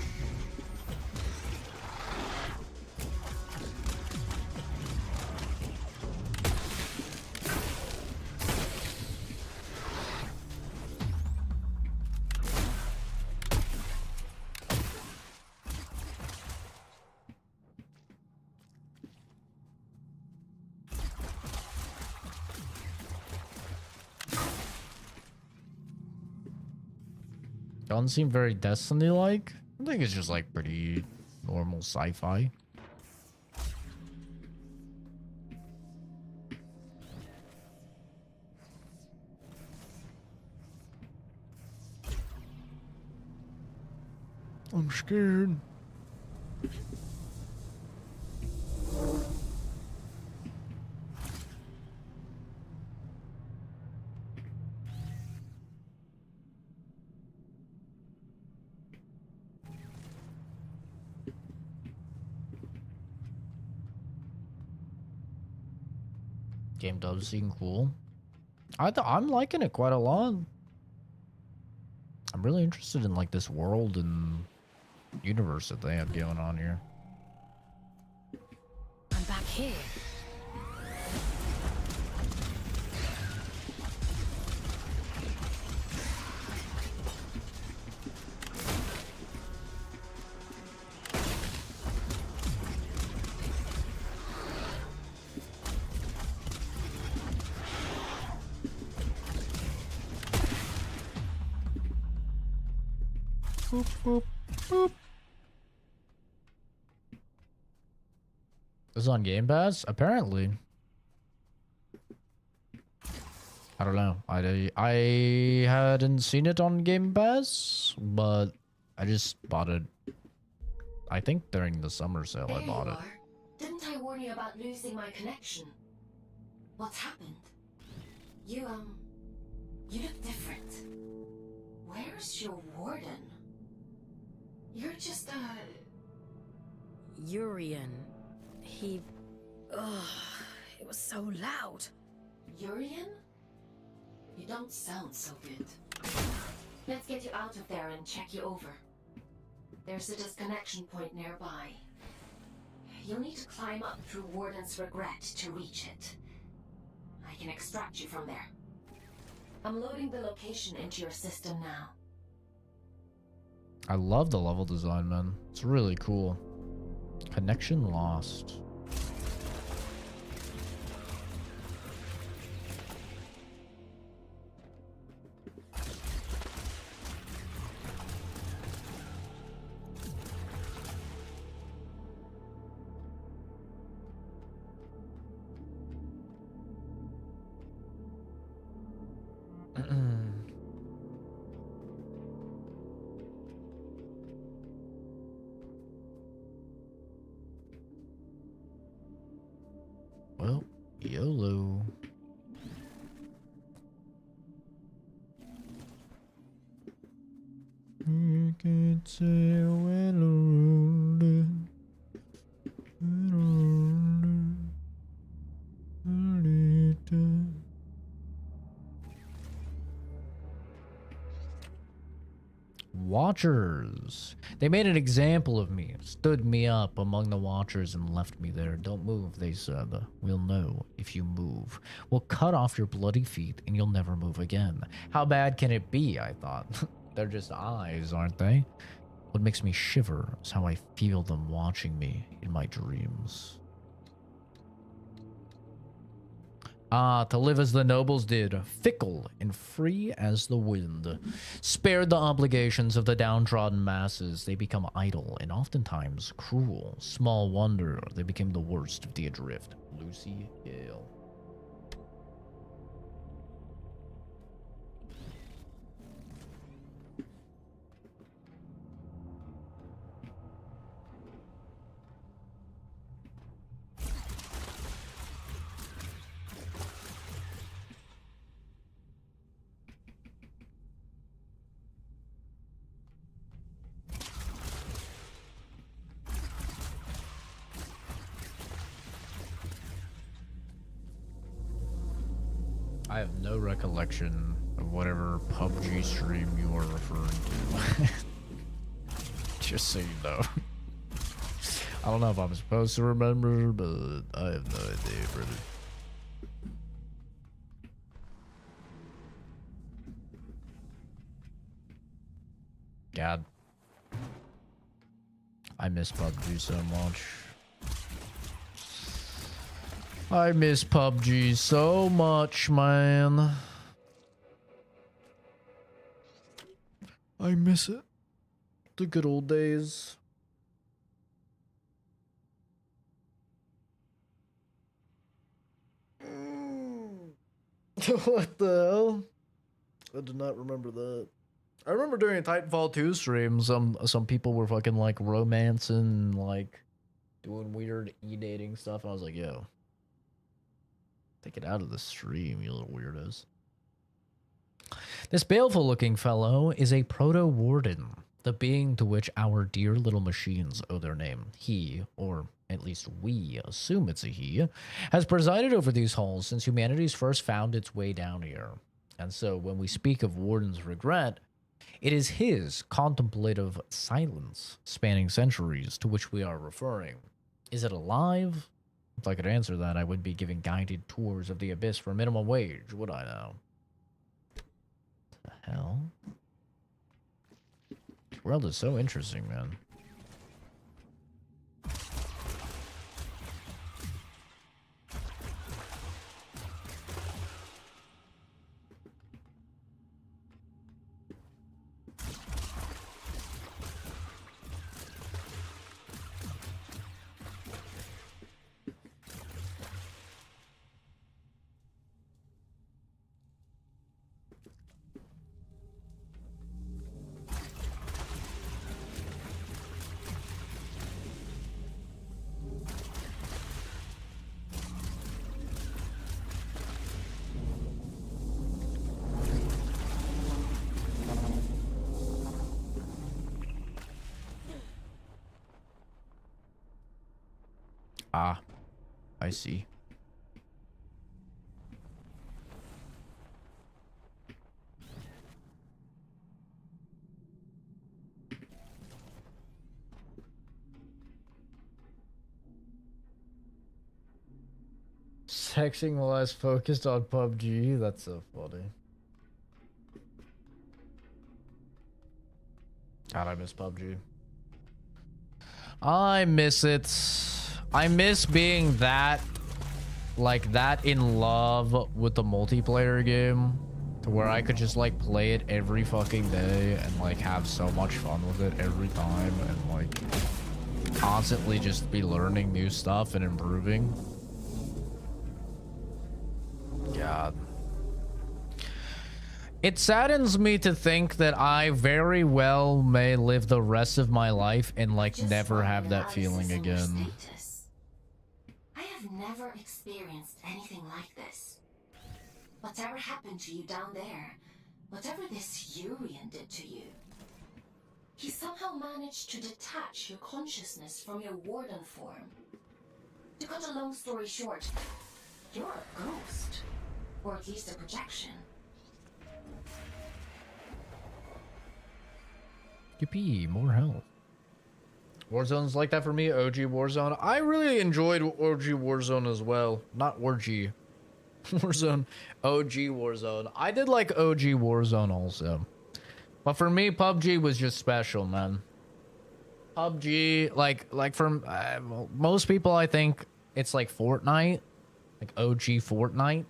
Doesn't seem very Destiny-like. I think it's just like pretty normal sci-fi. I'm scared. Game does seem cool. I'm liking it quite a lot. I'm really interested in like this world and universe that they have going on here. I'm back here. Boop, boop, boop. This is on Game Pass? Apparently. I don't know. I hadn't seen it on Game Pass, but I just bought it. I think during the summer sale I bought it. Didn't I warn you about losing my connection? What's happened? You look different. Where's your warden? You're just Urian. He... Ugh, it was so loud. Urian? You don't sound so good. Let's get you out of there and check you over. There's a disconnection point nearby. You'll need to climb up through Warden's Regret to reach it. I can extract you from there. I'm loading the location into your system now. I love the level design, man. It's really cool. Connection lost. Well, YOLO. You can say Watchers. They made an example of me, stood me up among the watchers and left me there. Don't move, they said. We'll know if you move. We'll cut off your bloody feet and you'll never move again. How bad can it be, I thought. They're just eyes, aren't they? What makes me shiver is how I feel them watching me in my dreams. Ah, to live as the nobles did, fickle and free as the wind. Spared the obligations of the downtrodden masses, they become idle and oftentimes cruel. Small wonder they became the worst of the adrift. Lucy Gale. I have no recollection of whatever PUBG stream you are referring to. Just so you know. I don't know if I'm supposed to remember, but I have no idea, brother. God. I miss PUBG so much. I miss PUBG so much, man. I miss it. The good old days. What the hell? I did not remember that. I remember during Titanfall 2 stream, some people were fucking like romancing, like doing weird e-dating stuff, and I was like, yo. Take it out of the stream, you little weirdos. This baleful-looking fellow is a proto-warden. the being to which our dear little machines owe their name. He, or at least we assume it's a he, has presided over these halls since humanity's first found its way down here. And so when we speak of Warden's regret, it is his contemplative silence spanning centuries to which we are referring. Is it alive? If I could answer that, I would be giving guided tours of the abyss for minimum wage, would I now? The hell? The world is so interesting, man. Ah, I see. Sexing while I was focused on PUBG? That's so funny. God, I miss PUBG. I miss it. I miss being that, like, that in love with the multiplayer game, to where I could just, like, play it every fucking day and, like, have so much fun with it every time and, like, constantly just be learning new stuff and improving. God. It saddens me to think that I very well may live the rest of my life and, like, never have that feeling again. I have never experienced anything like this. Whatever happened to you down there, whatever this Urian did to you, he somehow managed to detach your consciousness from your warden form. To cut a long story short, you're a ghost. Or at least a projection. Yippee, more health. Warzone's like that for me, OG Warzone. I really enjoyed OG Warzone as well. Not Orgy. Warzone. OG Warzone. I did like OG Warzone also. But for me, PUBG was just special, man. PUBG, like for most people, I think it's like Fortnite. Like OG Fortnite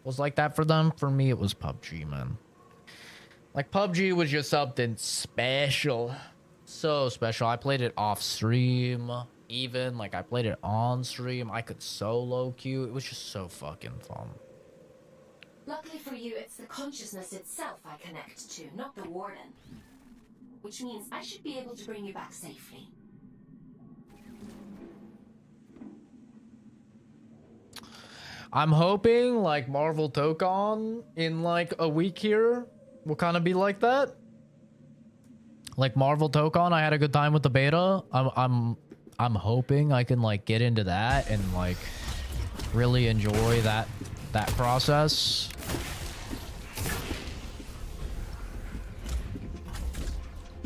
was like that for them. For me, it was PUBG, man. Like, PUBG was just something special. So special. I played it off stream. Even, like, I played it on stream. I could solo queue. It was just so fucking fun. Luckily for you, it's the consciousness itself I connect to, not the warden. Which means I should be able to bring you back safely. I'm hoping, like, Marvel Tokon in, like, a week here will kind of be like that. Like, Marvel Tokon, I had a good time with the beta. I'm hoping I can, like, get into that and, like, really enjoy that process.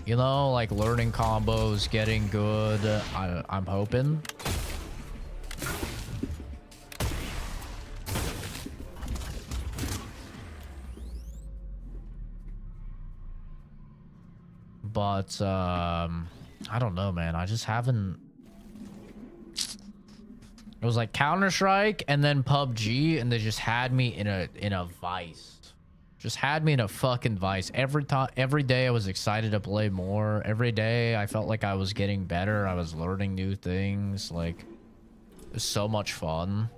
You know, like, learning combos, getting good. I'm hoping. But I don't know, man. I just haven't. It was like Counter-Strike and then PUBG, and they just had me in a vice. Just had me in a fucking vice. Every day I was excited to play more. Every day I felt like I was getting better. I was learning new things. Like, it was so much fun.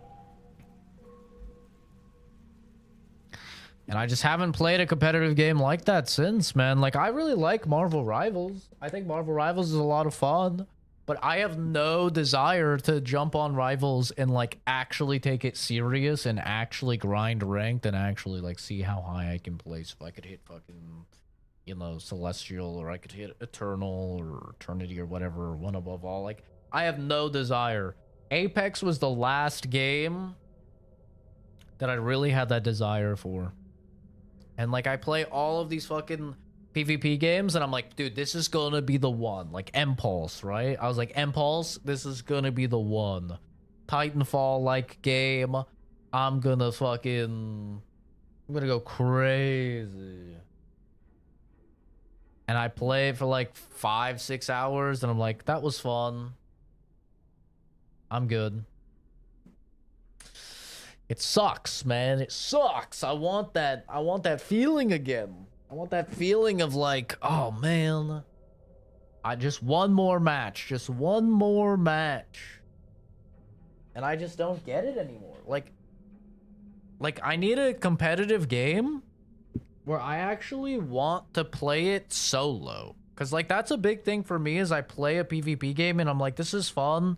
And I just haven't played a competitive game like that since, man. Like, I really like Marvel Rivals. I think Marvel Rivals is a lot of fun. But I have no desire to jump on Rivals and, like, actually take it serious and actually grind ranked and actually, like, see how high I can place if I could hit fucking you know, Celestial, or I could hit Eternal or Eternity or whatever, or One Above All. Like, I have no desire. Apex was the last game that I really had that desire for. And like, I play all of these fucking PvP games and I'm like, dude, this is gonna be the one. Like Impulse, right? I was like, Impulse, this is gonna be the one. Titanfall like game. I'm gonna go crazy. And I play it for like 5-6 hours and I'm like, that was fun. I'm good. It sucks, man. It sucks. I want that feeling again. I want that feeling of like, oh man, I just one more match, and I just don't get it anymore. Like I need a competitive game where I actually want to play it solo, because like that's a big thing for me. Is I play a PvP game and I'm like, this is fun.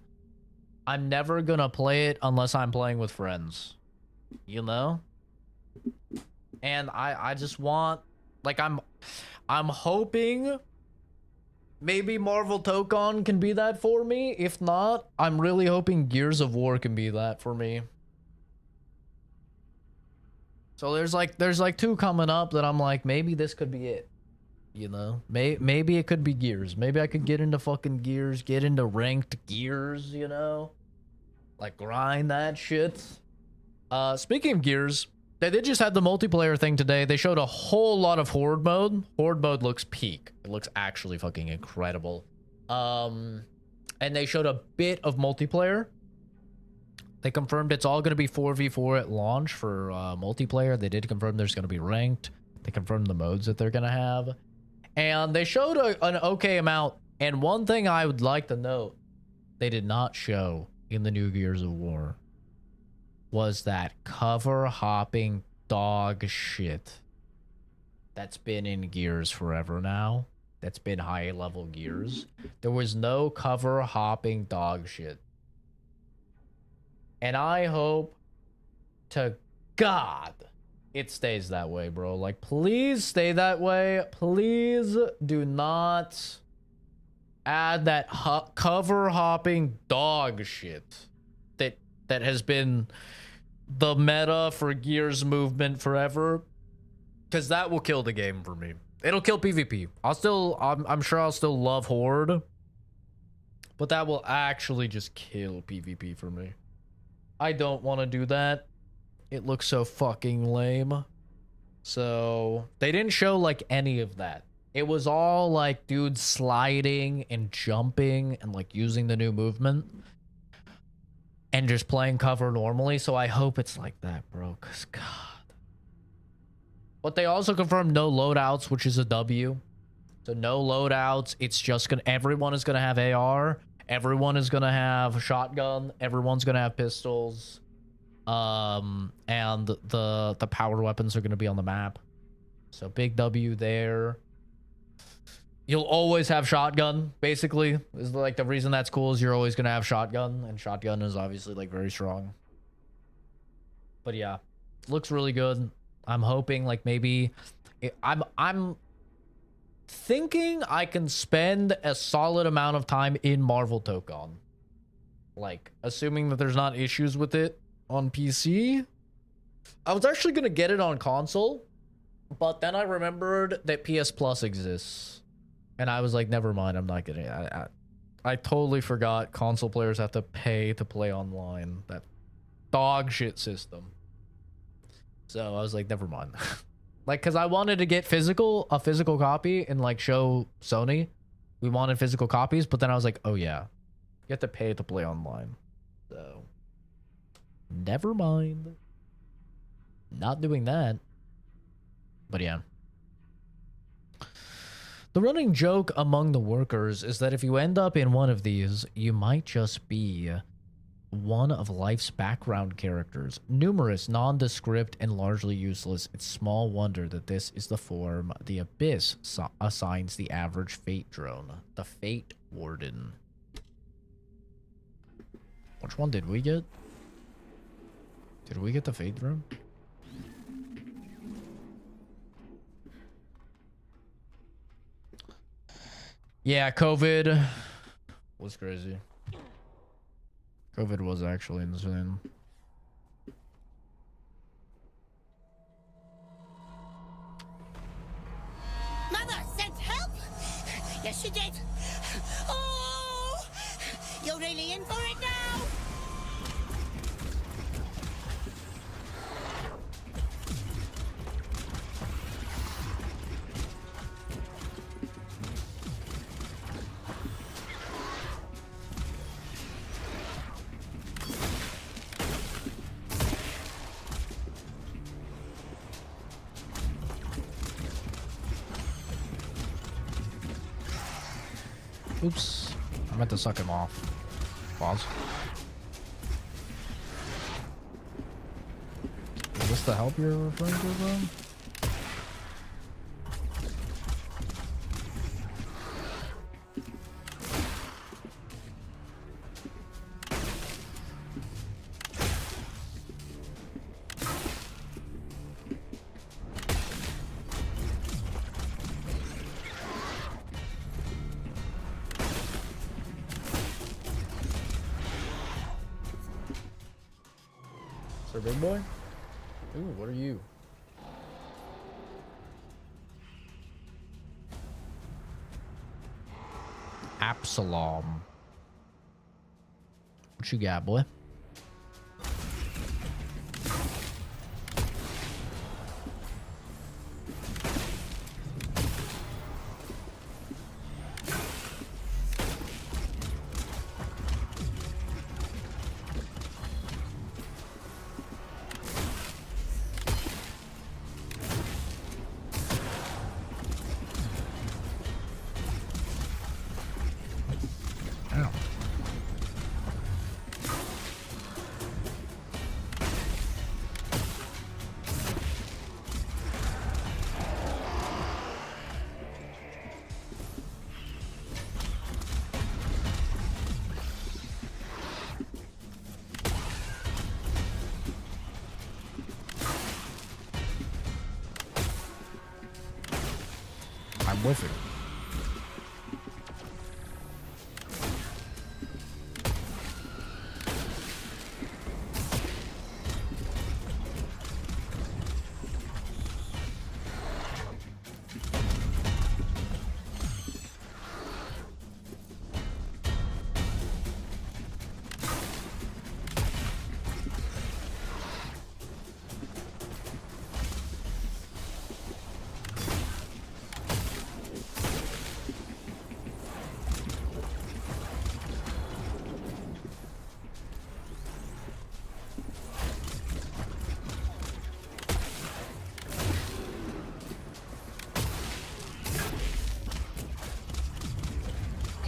I'm never gonna play it unless I'm playing with friends, you know? And I just want, like, I'm hoping maybe Marvel Tokon can be that for me. If not, I'm really hoping Gears of War can be that for me. So there's like 2 coming up that I'm like, maybe this could be it. You know, maybe it could be Gears. Maybe I could get into fucking Gears, get into ranked Gears, you know? Like, grind that shit. Speaking of Gears, they did just have the multiplayer thing today. They showed a whole lot of Horde mode. Horde mode looks peak. It looks actually fucking incredible. And they showed a bit of multiplayer. They confirmed it's all going to be 4v4 at launch for multiplayer. They did confirm there's going to be ranked. They confirmed the modes that they're going to have. And they showed an okay amount. And one thing I would like to note, they did not show in the new Gears of War, was that cover hopping dog shit that's been in Gears forever now. That's been high level Gears. There was no cover hopping dog shit. And I hope to God it stays that way, bro. Like, please stay that way. Please do not add that cover hopping dog shit that has been the meta for Gears movement forever, because that will kill the game for me. It'll kill PvP. I'm sure I'll still love Horde, but that will actually just kill PvP for me. I don't want to do that. It looks so fucking lame. So they didn't show like any of that. It was all like dudes sliding and jumping and like using the new movement and just playing cover normally. So I hope it's like that, bro, because God. But they also confirmed no loadouts, which is a W. So no loadouts. It's just everyone is gonna have AR. Everyone is gonna have shotgun. Everyone's gonna have pistols. And the power weapons are gonna be on the map. So big W there. You'll always have shotgun, basically. Is like the reason that's cool is you're always gonna have shotgun, and shotgun is obviously like very strong. But yeah, looks really good. I'm hoping like maybe I'm thinking I can spend a solid amount of time in Marvel Tokon. Like, assuming that there's not issues with it on PC. I was actually gonna get it on console, but then I remembered that PS Plus exists. And I was like, never mind, I'm not getting it. I totally forgot console players have to pay to play online. That dog shit system. So I was like, never mind. Like, because I wanted to get a physical copy and like show Sony. We wanted physical copies, but then I was like, oh yeah, you have to pay to play online. So, never mind. Not doing that. But yeah. The running joke among the workers is that if you end up in one of these, you might just be one of life's background characters. Numerous, nondescript, and largely useless. It's small wonder that this is the form the Abyss assigns the average Fate drone. The Fate Warden. Which one did we get? Did we get the Fate drone? Yeah, COVID was crazy. COVID was actually insane. Mother sent help? Yes, she did. Oh! You're really in for it now? Oops. I meant to suck him off. Pause. Is this the help you're referring to, bro? Sir Big Boy? Ooh, what are you? Absalom. What you got, boy? Ow. I'm with it.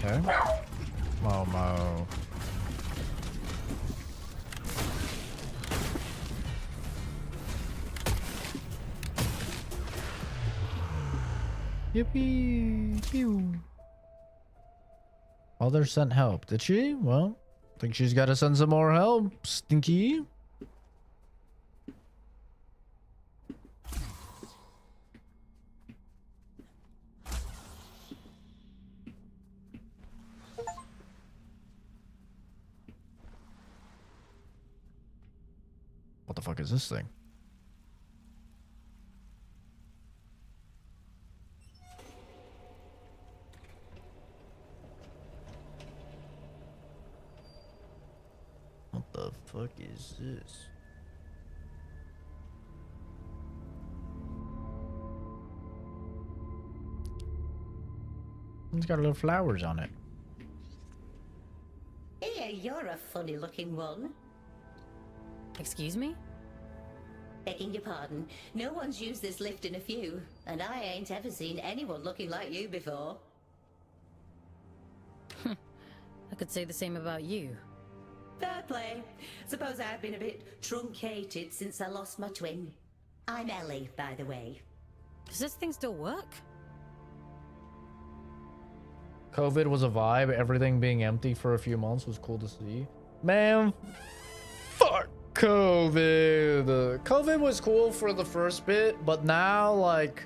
Okay. Momo. Yippee! Pew. Mother sent help. Did she? Well, think she's got to send some more help. Stinky. What the fuck is this thing? What the fuck is this? It's got little flowers on it. Here, you're a funny looking one. Excuse me? Begging your pardon, no one's used this lift in a few, and I ain't ever seen anyone looking like you before. I could say the same about you. Fair play. Suppose I've been a bit truncated since I lost my twin. I'm Ellie, by the way. Does this thing still work? COVID was a vibe. Everything being empty for a few months was cool to see. Man, fuck COVID. COVID was cool for the first bit, but now, like,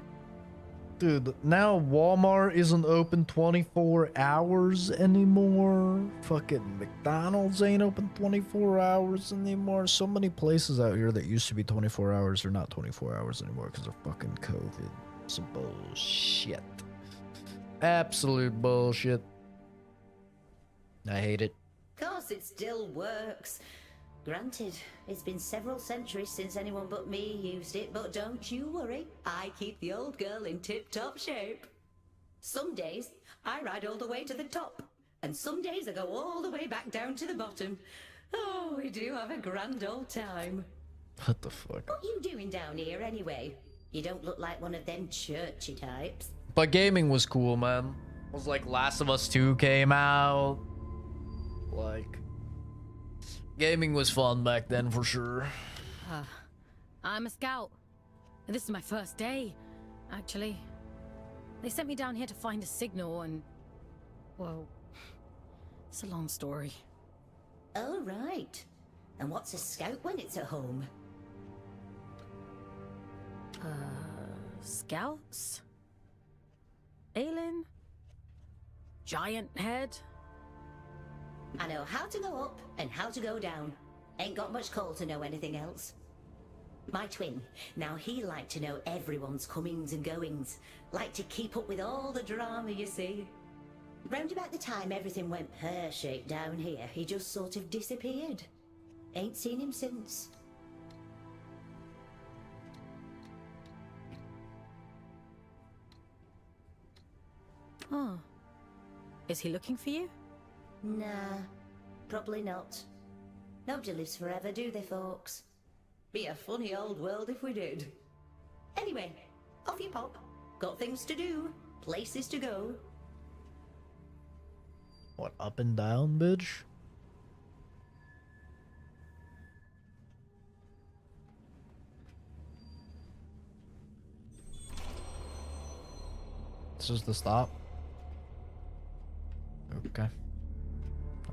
Dude, now Walmart isn't open 24 hours anymore. Fucking McDonald's ain't open 24 hours anymore. So many places out here that used to be 24 hours are not 24 hours anymore because of fucking COVID. Some bullshit. Absolute bullshit. I hate it. Of course, it still works. Granted, it's been several centuries since anyone but me used it, but don't you worry. I keep the old girl in tip-top shape. Some days, I ride all the way to the top, and some days I go all the way back down to the bottom. Oh, we do have a grand old time. What the fuck? What you doing down here anyway? You don't look like one of them churchy types. But gaming was cool, man. It was like Last of Us 2 came out. Like, gaming was fun back then for sure. I'm a scout. This is my first day, actually. They sent me down here to find a signal and... well, it's a long story. Oh, right. And what's a scout when it's at home? Scouts? Aelin? Giant head? I know how to go up and how to go down. Ain't got much call to know anything else. My twin, now he liked to know everyone's comings and goings. Like to keep up with all the drama, you see. Round about the time everything went pear-shaped down here, he just sort of disappeared. Ain't seen him since. Oh. Is he looking for you? Nah, probably not. Nobody lives forever, do they, folks? Be a funny old world if we did. Anyway, off you pop. Got things to do, places to go. What, up and down, bitch? This is the stop. Okay.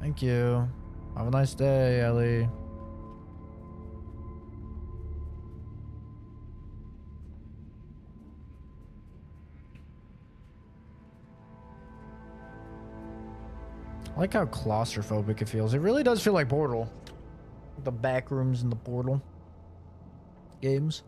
Thank you. Have a nice day, Ellie. I like how claustrophobic it feels. It really does feel like Portal. The back rooms in the Portal games.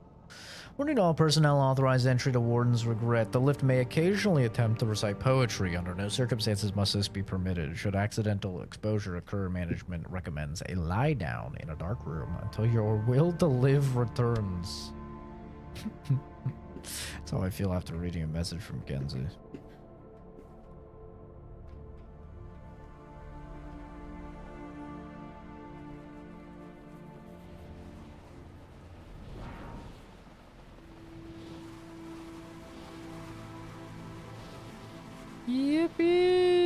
Warning all personnel authorized entry to Warden's regret. The lift may occasionally attempt to recite poetry. Under no circumstances must this be permitted. Should accidental exposure occur, management recommends a lie down in a dark room until your will to live returns. That's how I feel after reading a message from Kenzie. Yippee!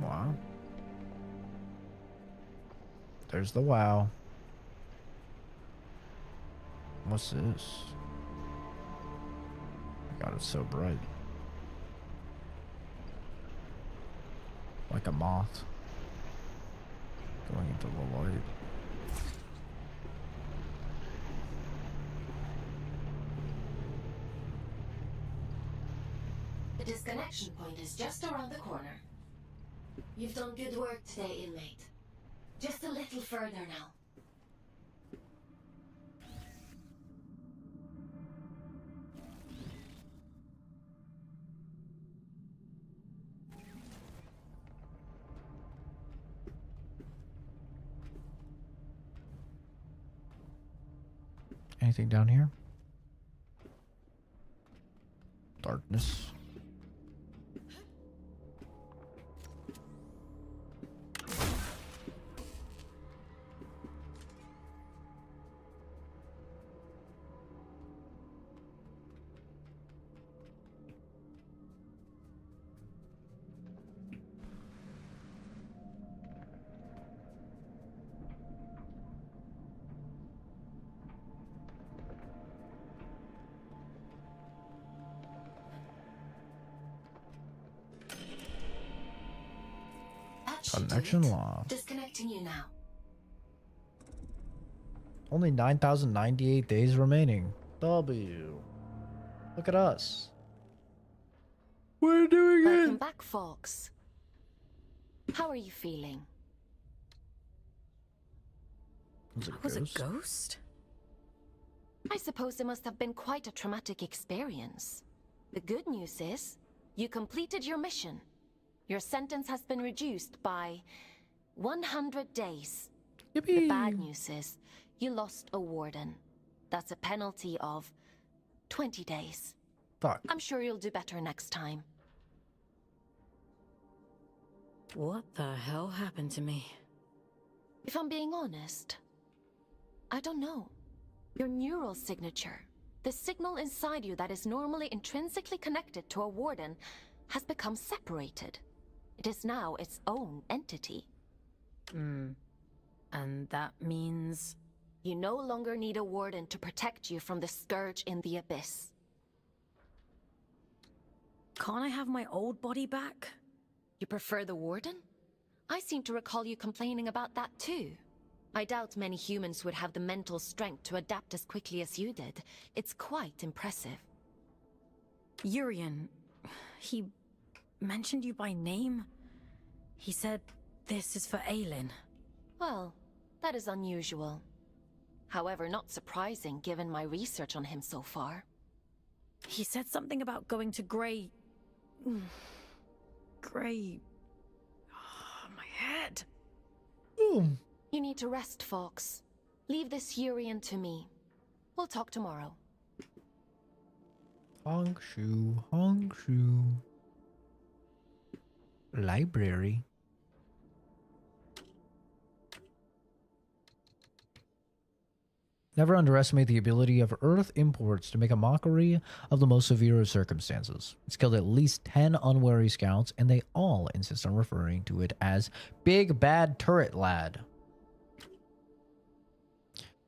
Wow. There's the wow. What's this? God, it's so bright. Like a moth going into the light. The disconnection point is just around the corner. You've done good work today, inmate. Just a little further now. Anything down here? Darkness. Connection lost. Disconnecting you now. Only 9,098 days remaining. W. Look at us. We're doing Welcome it! back, Fox. How are you feeling? Was I was a ghost? I suppose it must have been quite a traumatic experience. The good news is, you completed your mission. Your sentence has been reduced by 100 days. Yippee. The bad news is, you lost a warden. That's a penalty of 20 days. Fuck. I'm sure you'll do better next time. What the hell happened to me? If I'm being honest, I don't know. Your neural signature, the signal inside you that is normally intrinsically connected to a warden, has become separated. It is now its own entity. And that means... You no longer need a warden to protect you from the scourge in the abyss. Can't I have my old body back? You prefer the warden? I seem to recall you complaining about that too. I doubt many humans would have the mental strength to adapt as quickly as you did. It's quite impressive. Urian, he mentioned you by name? He said this is for Aelin. Well, that is unusual. However, not surprising given my research on him so far. He said something about going to Grey... Grey... Oh, my head. Boom. You need to rest, Fox. Leave this Urian to me. We'll talk tomorrow. Hongshu, Hongshu. Library. Never underestimate the ability of Earth imports to make a mockery of the most severe of circumstances. It's killed at least 10 unwary scouts, and they all insist on referring to it as Big Bad Turret Lad.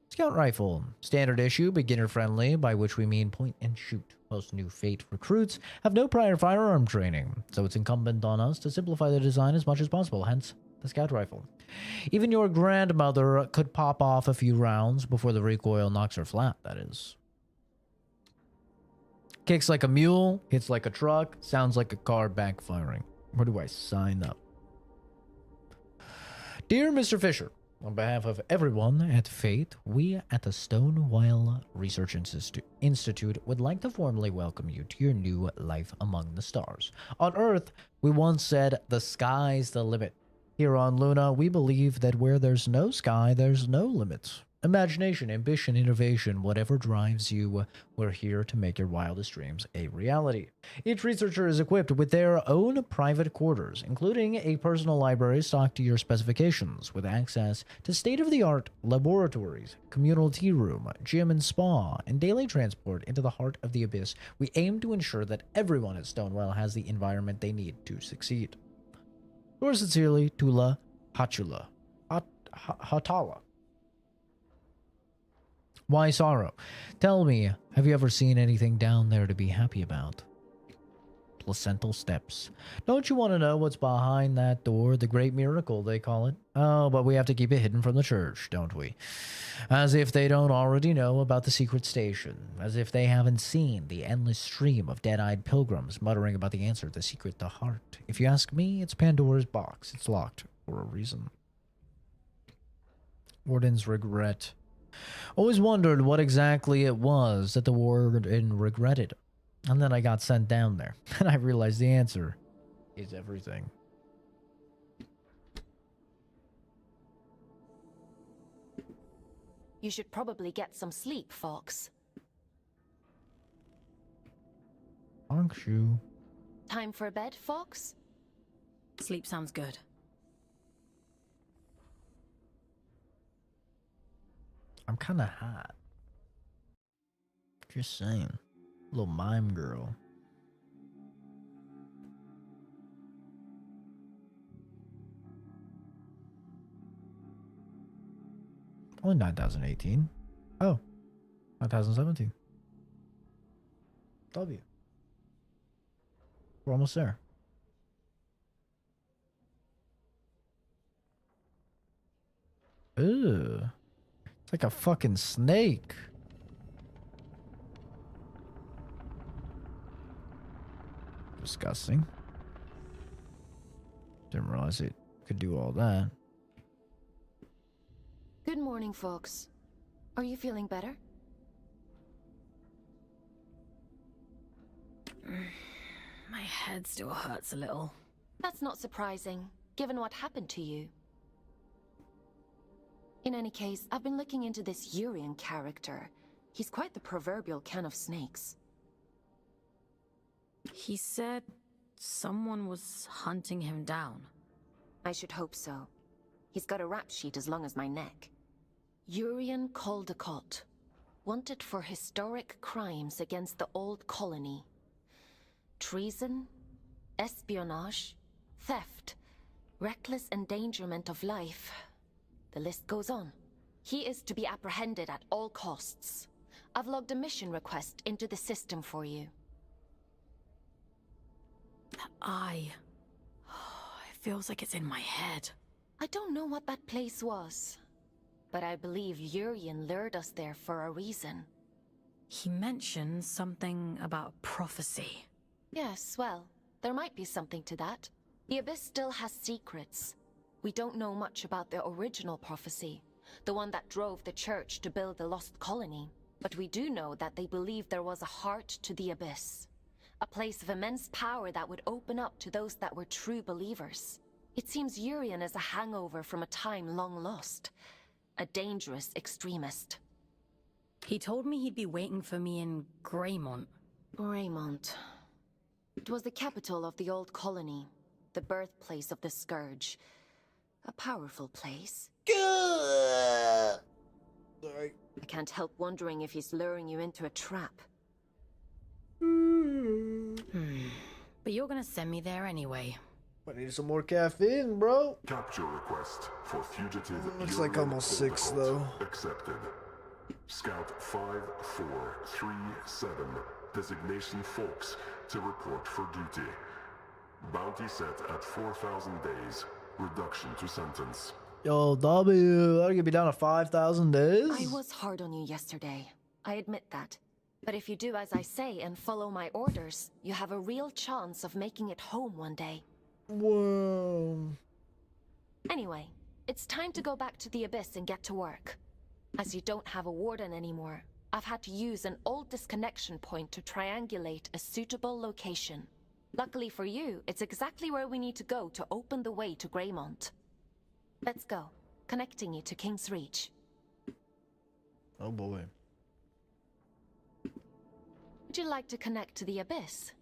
Scout rifle, standard issue, beginner friendly, by which we mean point and shoot. Most new Fate recruits have no prior firearm training, so it's incumbent on us to simplify the design as much as possible, hence the scout rifle. Even your grandmother could pop off a few rounds before the recoil knocks her flat, that is. Kicks like a mule, hits like a truck, sounds like a car backfiring. Where do I sign up? Dear Mr. Fisher, on behalf of everyone at Fate, we at the Stonewall Research Institute would like to formally welcome you to your new life among the stars. On Earth, we once said the sky's the limit. Here on Luna, we believe that where there's no sky, there's no limits. Imagination, ambition, innovation, whatever drives you, we're here to make your wildest dreams a reality. Each researcher is equipped with their own private quarters, including a personal library stocked to your specifications, with access to state-of-the-art laboratories, communal tea room, gym and spa, and daily transport into the heart of the abyss. We aim to ensure that everyone at Stonewall has the environment they need to succeed. Yours sincerely, Tula Hatala. Why sorrow? Tell me, have you ever seen anything down there to be happy about? Placental steps. Don't you want to know what's behind that door? The great miracle, they call it. Oh, but we have to keep it hidden from the church, don't we? As if they don't already know about the secret station. As if they haven't seen the endless stream of dead-eyed pilgrims muttering about the answer to the secret to heart. If you ask me, it's Pandora's box. It's locked for a reason. Warden's regret. Always wondered what exactly it was that the warden regretted. And then I got sent down there, and I realized the answer is everything. You should probably get some sleep, Fox. Hongshu. Time for bed, Fox? Sleep sounds good. I'm kind of hot. Just saying. Little mime girl. Only 9,018. Oh. 9,017. W. We're almost there. Ooh. It's like a fucking snake. Disgusting. Didn't realize it could do all that. Good morning, folks. Are you feeling better? My head still hurts a little. That's not surprising, given what happened to you. In any case, I've been looking into this Urian character. He's quite the proverbial can of snakes. He said someone was hunting him down. I should hope so. He's got a rap sheet as long as my neck. Urian Caldecott, wanted for historic crimes against the old colony. Treason, espionage, theft, reckless endangerment of life. The list goes on. He is to be apprehended at all costs. I've logged a mission request into the system for you. That eye. It feels like it's in my head. I don't know what that place was, but I believe Urian lured us there for a reason. He mentioned something about prophecy. Yes, well, there might be something to that. The Abyss still has secrets. We don't know much about the original prophecy, the one that drove the church to build the lost colony. But we do know that they believed there was a heart to the Abyss. A place of immense power that would open up to those that were true believers. It seems Urian is a hangover from a time long lost. A dangerous extremist. He told me he'd be waiting for me in Greymont. Greymont. It was the capital of the old colony, the birthplace of the Scourge. A powerful place. Sorry. I can't help wondering if he's luring you into a trap. But you're gonna send me there anyway. I need some more caffeine, bro. Capture request for fugitive. Looks like almost 6 though. Accepted. Scout 5437. Designation Folks to report for duty. Bounty set at 4,000 days. Reduction to sentence. Yo, W, that'll get me down to 5,000 days? I was hard on you yesterday. I admit that. But if you do as I say and follow my orders, you have a real chance of making it home one day. Whoa. Anyway, it's time to go back to the Abyss and get to work. As you don't have a warden anymore, I've had to use an old disconnection point to triangulate a suitable location. Luckily for you, it's exactly where we need to go to open the way to Greymont. Let's go, connecting you to King's Reach. Oh boy. Would you like to connect to the Abyss?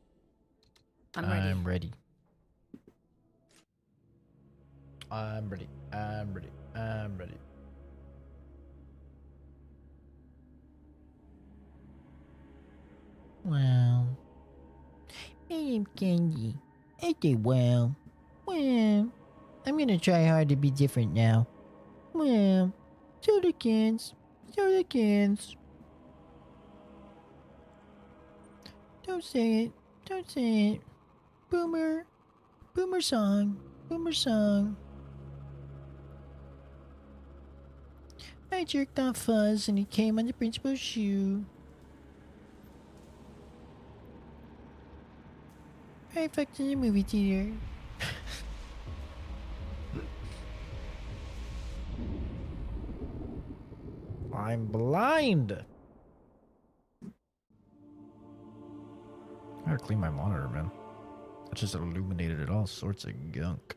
I'm ready. I'm ready. I'm ready. I'm ready. I'm ready. Well, my name's Candy. I did well. Well, I'm gonna try hard to be different now. Well, soda cans. Soda cans. Don't say it. Don't say it. Boomer. Boomer song. Boomer song. I jerked off Fuzz and he came on the principal's shoe. I fucked in the movie theater. I'm blind. I gotta clean my monitor, man. That just illuminated it all sorts of gunk.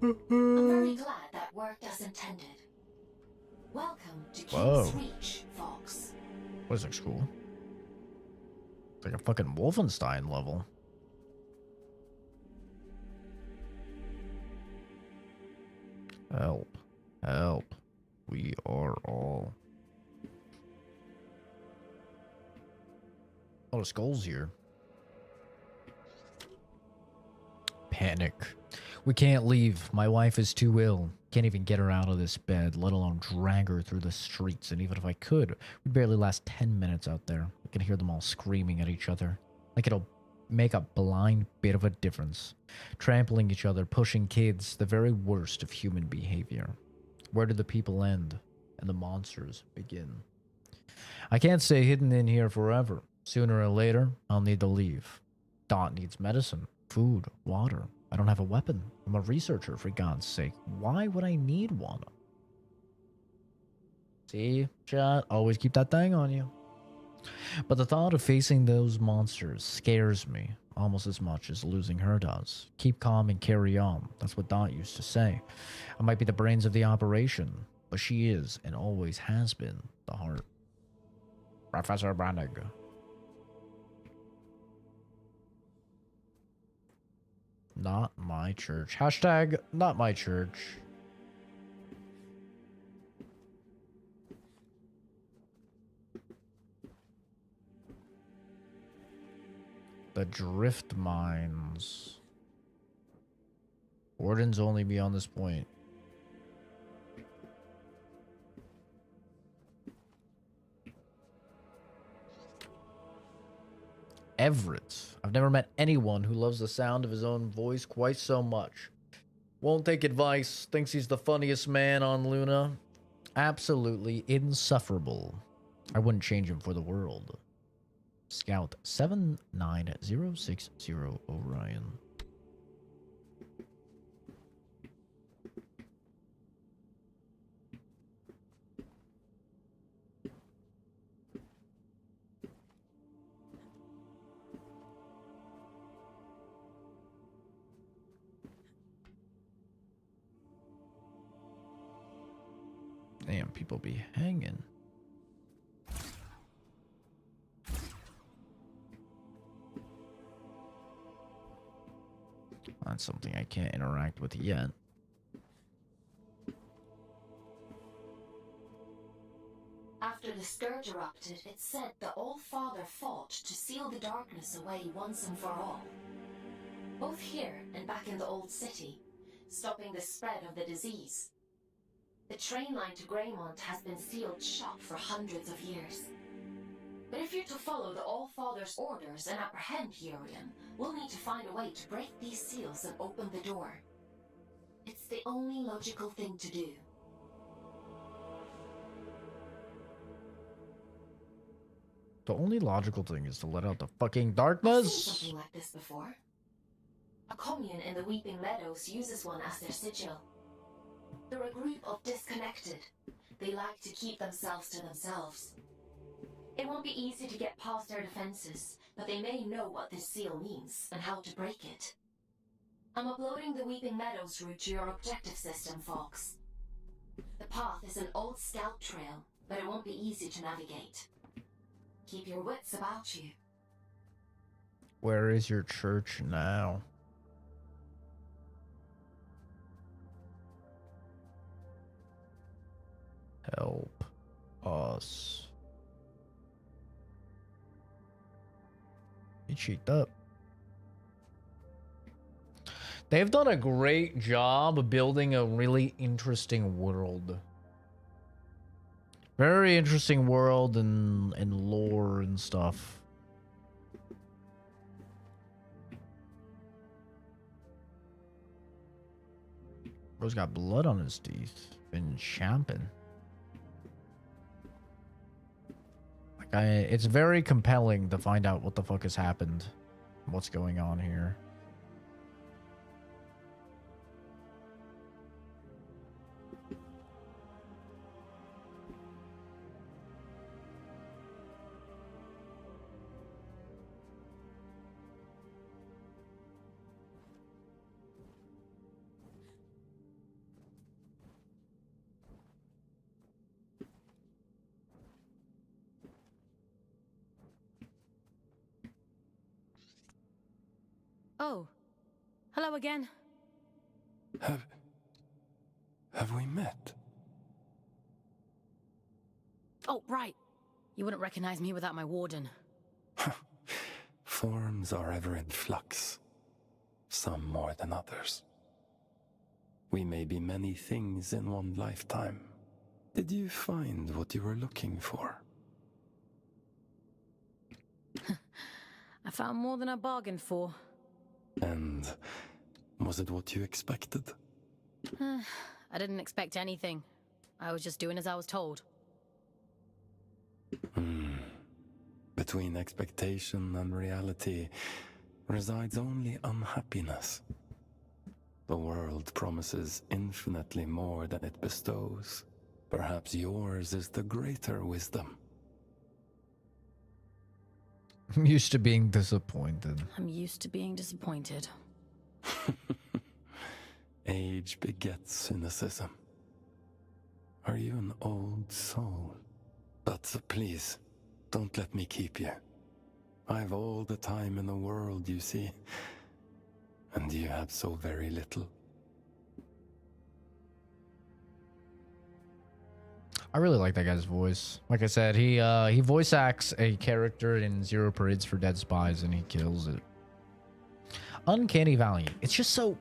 I'm very glad that worked as intended. Welcome to Whoa. King's Reach, Fox. This looks cool. It's like a fucking Wolfenstein level. Help. Help. We are all. A lot of skulls here. Panic. We can't leave. My wife is too ill. Can't even get her out of this bed, let alone drag her through the streets. And even if I could, we'd barely last 10 minutes out there. I can hear them all screaming at each other. Like it'll make a blind bit of a difference. Trampling each other, pushing kids, the very worst of human behavior. Where do the people end and the monsters begin? I can't stay hidden in here forever. Sooner or later, I'll need to leave. Dot needs medicine, food, water. I don't have a weapon. I'm a researcher, for God's sake. Why would I need one? See, chat, always keep that thing on you. But the thought of facing those monsters scares me almost as much as losing her does. Keep calm and carry on. That's what Dot used to say. I might be the brains of the operation, but she is and always has been the heart. Professor Brannig. Not my church. Hashtag not my church. The drift mines. Wardens only beyond this point. Everett. I've never met anyone who loves the sound of his own voice quite so much. Won't take advice. Thinks he's the funniest man on Luna. Absolutely insufferable. I wouldn't change him for the world. Scout 79060 Orion. Damn, people be hanging. That's something I can't interact with yet. After the scourge erupted, it said the All-Father fought to seal the darkness away once and for all. Both here and back in the old city, stopping the spread of the disease. The train line to Greymont has been sealed shut for hundreds of years. But if you're to follow the All-Father's orders and apprehend Yorian, we'll need to find a way to break these seals and open the door. It's the only logical thing to do. The only logical thing is to let out the fucking I've darkness. seen something like this before. A commune in the Weeping Meadows uses one as their sigil. They're a group of disconnected. They like to keep themselves to themselves. It won't be easy to get past their defenses, but they may know what this seal means and how to break it. I'm uploading the Weeping Meadows route to your objective system, Fox. The path is an old scout trail, but it won't be easy to navigate. Keep your wits about you. Where is your church now? Help us. He cheeked up. They've done a great job building a really interesting world. Very interesting world and lore and stuff. Bro's got blood on his teeth. Been champing. It's very compelling to find out what the fuck has happened. What's going on here. Oh, hello again. Have we met? Oh, right. You wouldn't recognize me without my warden. Forms are ever in flux. Some more than others. We may be many things in one lifetime. Did you find what you were looking for? I found more than I bargained for. And was it what you expected? I didn't expect anything. I was just doing as I was told. Between expectation and reality resides only unhappiness. The world promises infinitely more than it bestows. Perhaps yours is the greater wisdom. I'm used to being disappointed. I'm used to being disappointed. Age begets cynicism. Are you an old soul? But please, don't let me keep you. I've all the time in the world, you see. And you have so very little. I really like that guy's voice. Like I said, he voice acts a character in Zero Parades for Dead Spies, and he kills it. Uncanny Valley. It's just so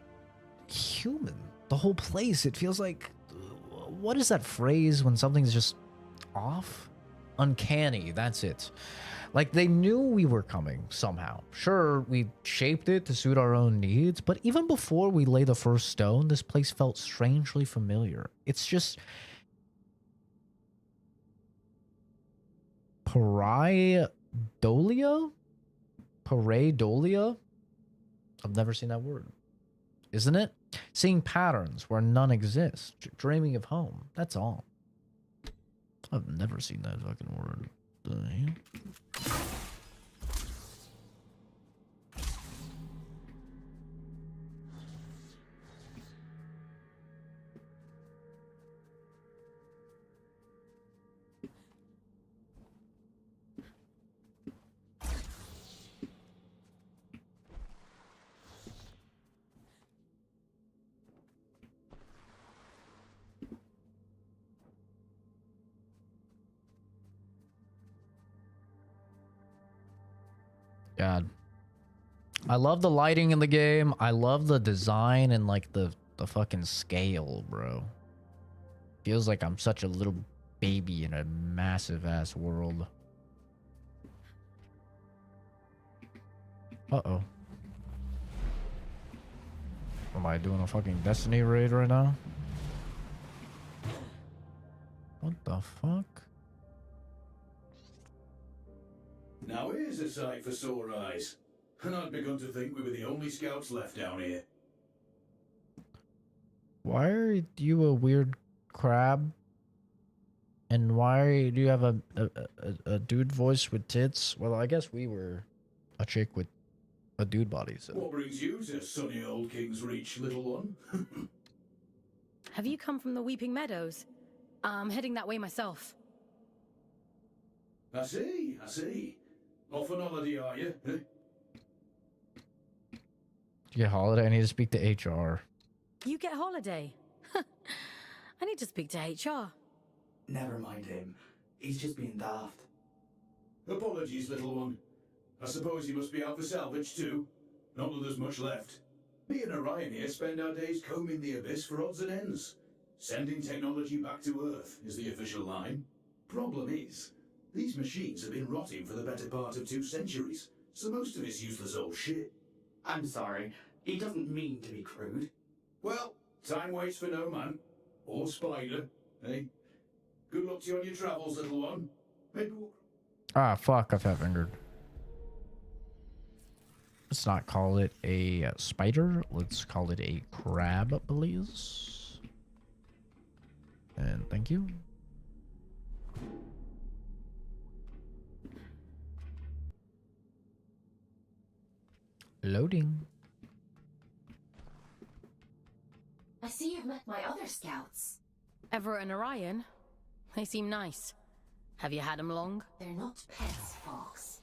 human. The whole place. It feels like, what is that phrase when something's just off? Uncanny. That's it. Like, they knew we were coming somehow. Sure, we shaped it to suit our own needs, but even before we lay the first stone, this place felt strangely familiar. It's just Pareidolia? Pareidolia? I've never seen that word. Isn't it? Seeing patterns where none exist. Dreaming of home. That's all. I've never seen that fucking word. The hell? God. I love the lighting in the game. I love the design and like the fucking scale, bro. Feels like I'm such a little baby in a massive ass world. Uh-oh. Am I doing a fucking Destiny raid right now? What the fuck? Now here's a sight for sore eyes. And I'd begun to think we were the only scouts left down here. Why are you a weird crab? And why do you have a dude voice with tits? Well, I guess we were a chick with a dude body, so. What brings you to sunny old King's Reach, little one? Have you come from the Weeping Meadows? I'm heading that way myself. I see, I see. Off on holiday, are you? You get holiday? I need to speak to HR. You get holiday? I need to speak to HR. Never mind him. He's just being daft. Apologies, little one. I suppose you must be out for salvage too. Not that there's much left. Me and Orion here spend our days combing the abyss for odds and ends. Sending technology back to Earth is the official line. Problem is, these machines have been rotting for the better part of 2 centuries, so most of it's useless old shit. I'm sorry. He doesn't mean to be crude. Well, time waits for no man. Or spider, eh? Good luck to you on your travels, little one. Maybe we'll... Ah, fuck, I fat fingered. Let's not call it a spider. Let's call it a crab, please. And thank you. Loading. I see you've met my other scouts. Everett and Orion? They seem nice. Have you had them long? They're not pets, Fox.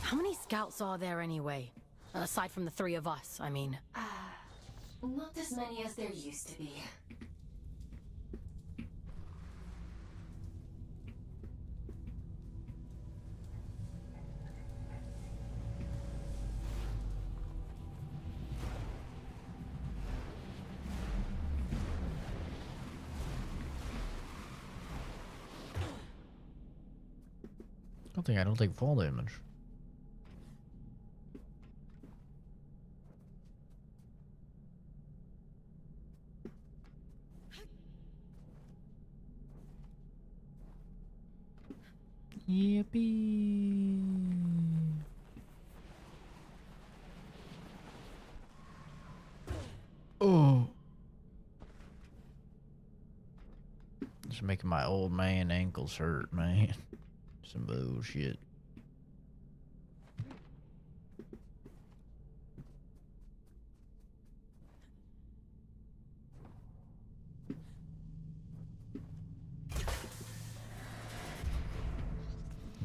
How many scouts are there anyway? Aside from the 3 of us, I mean. Not as many as there used to be. Good thing I don't take fall damage. Yippee. Oh. Just making my old man ankles hurt, man. Some bullshit.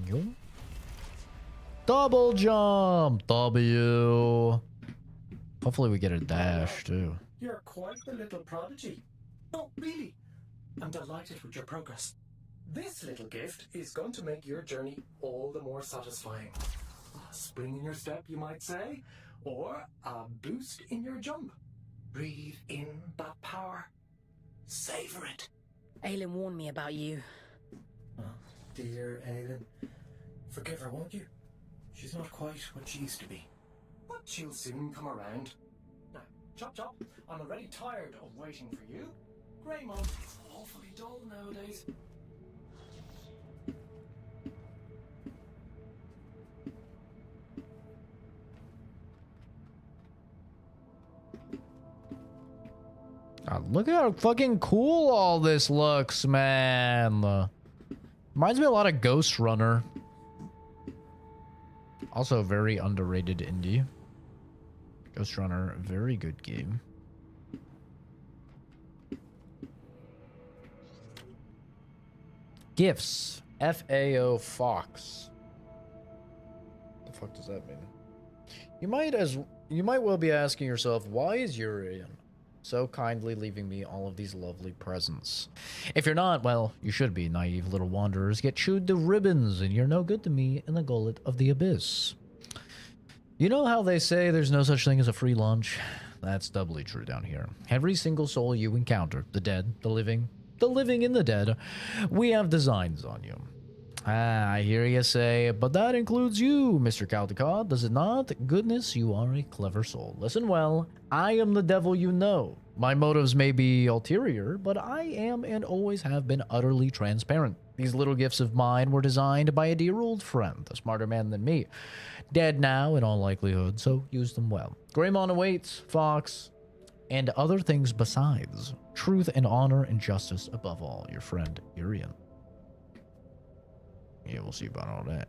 Yo. Double jump! W. Hopefully we get a dash, too. You're quite the little prodigy. Oh, really? I'm delighted with your progress. This little gift is going to make your journey all the more satisfying. A spring in your step, you might say, or a boost in your jump. Breathe in that power. Savor it. Aelin warned me about you. Oh, dear Aelin. Forgive her, won't you? She's not quite what she used to be. But she'll soon come around. Now, Chop Chop, I'm already tired of waiting for you. Greymon, it's awfully dull nowadays. Look how fucking cool all this looks, man. Reminds me a lot of Ghost Runner. Also a very underrated indie. Ghost Runner, very good game. Gifts. FAO Fox. What the fuck does that mean? You might well be asking yourself, why is Urian so kindly leaving me all of these lovely presents? If you're not, well, you should be. Naive little wanderers get chewed to ribbons, and you're no good to me in the gullet of the abyss. You know how they say there's no such thing as a free lunch? That's doubly true down here. Every single soul you encounter, the dead, the living in the dead, we have designs on you. Ah, I hear you say, but that includes you, Mr. Caldecott, does it not? Goodness, you are a clever soul. Listen well, I am the devil you know. My motives may be ulterior, but I am and always have been utterly transparent. These little gifts of mine were designed by a dear old friend, a smarter man than me. Dead now, in all likelihood, so use them well. Greymon awaits, Fox, and other things besides. Truth and honor and justice above all, your friend, Urian. Yeah, we'll see about all that.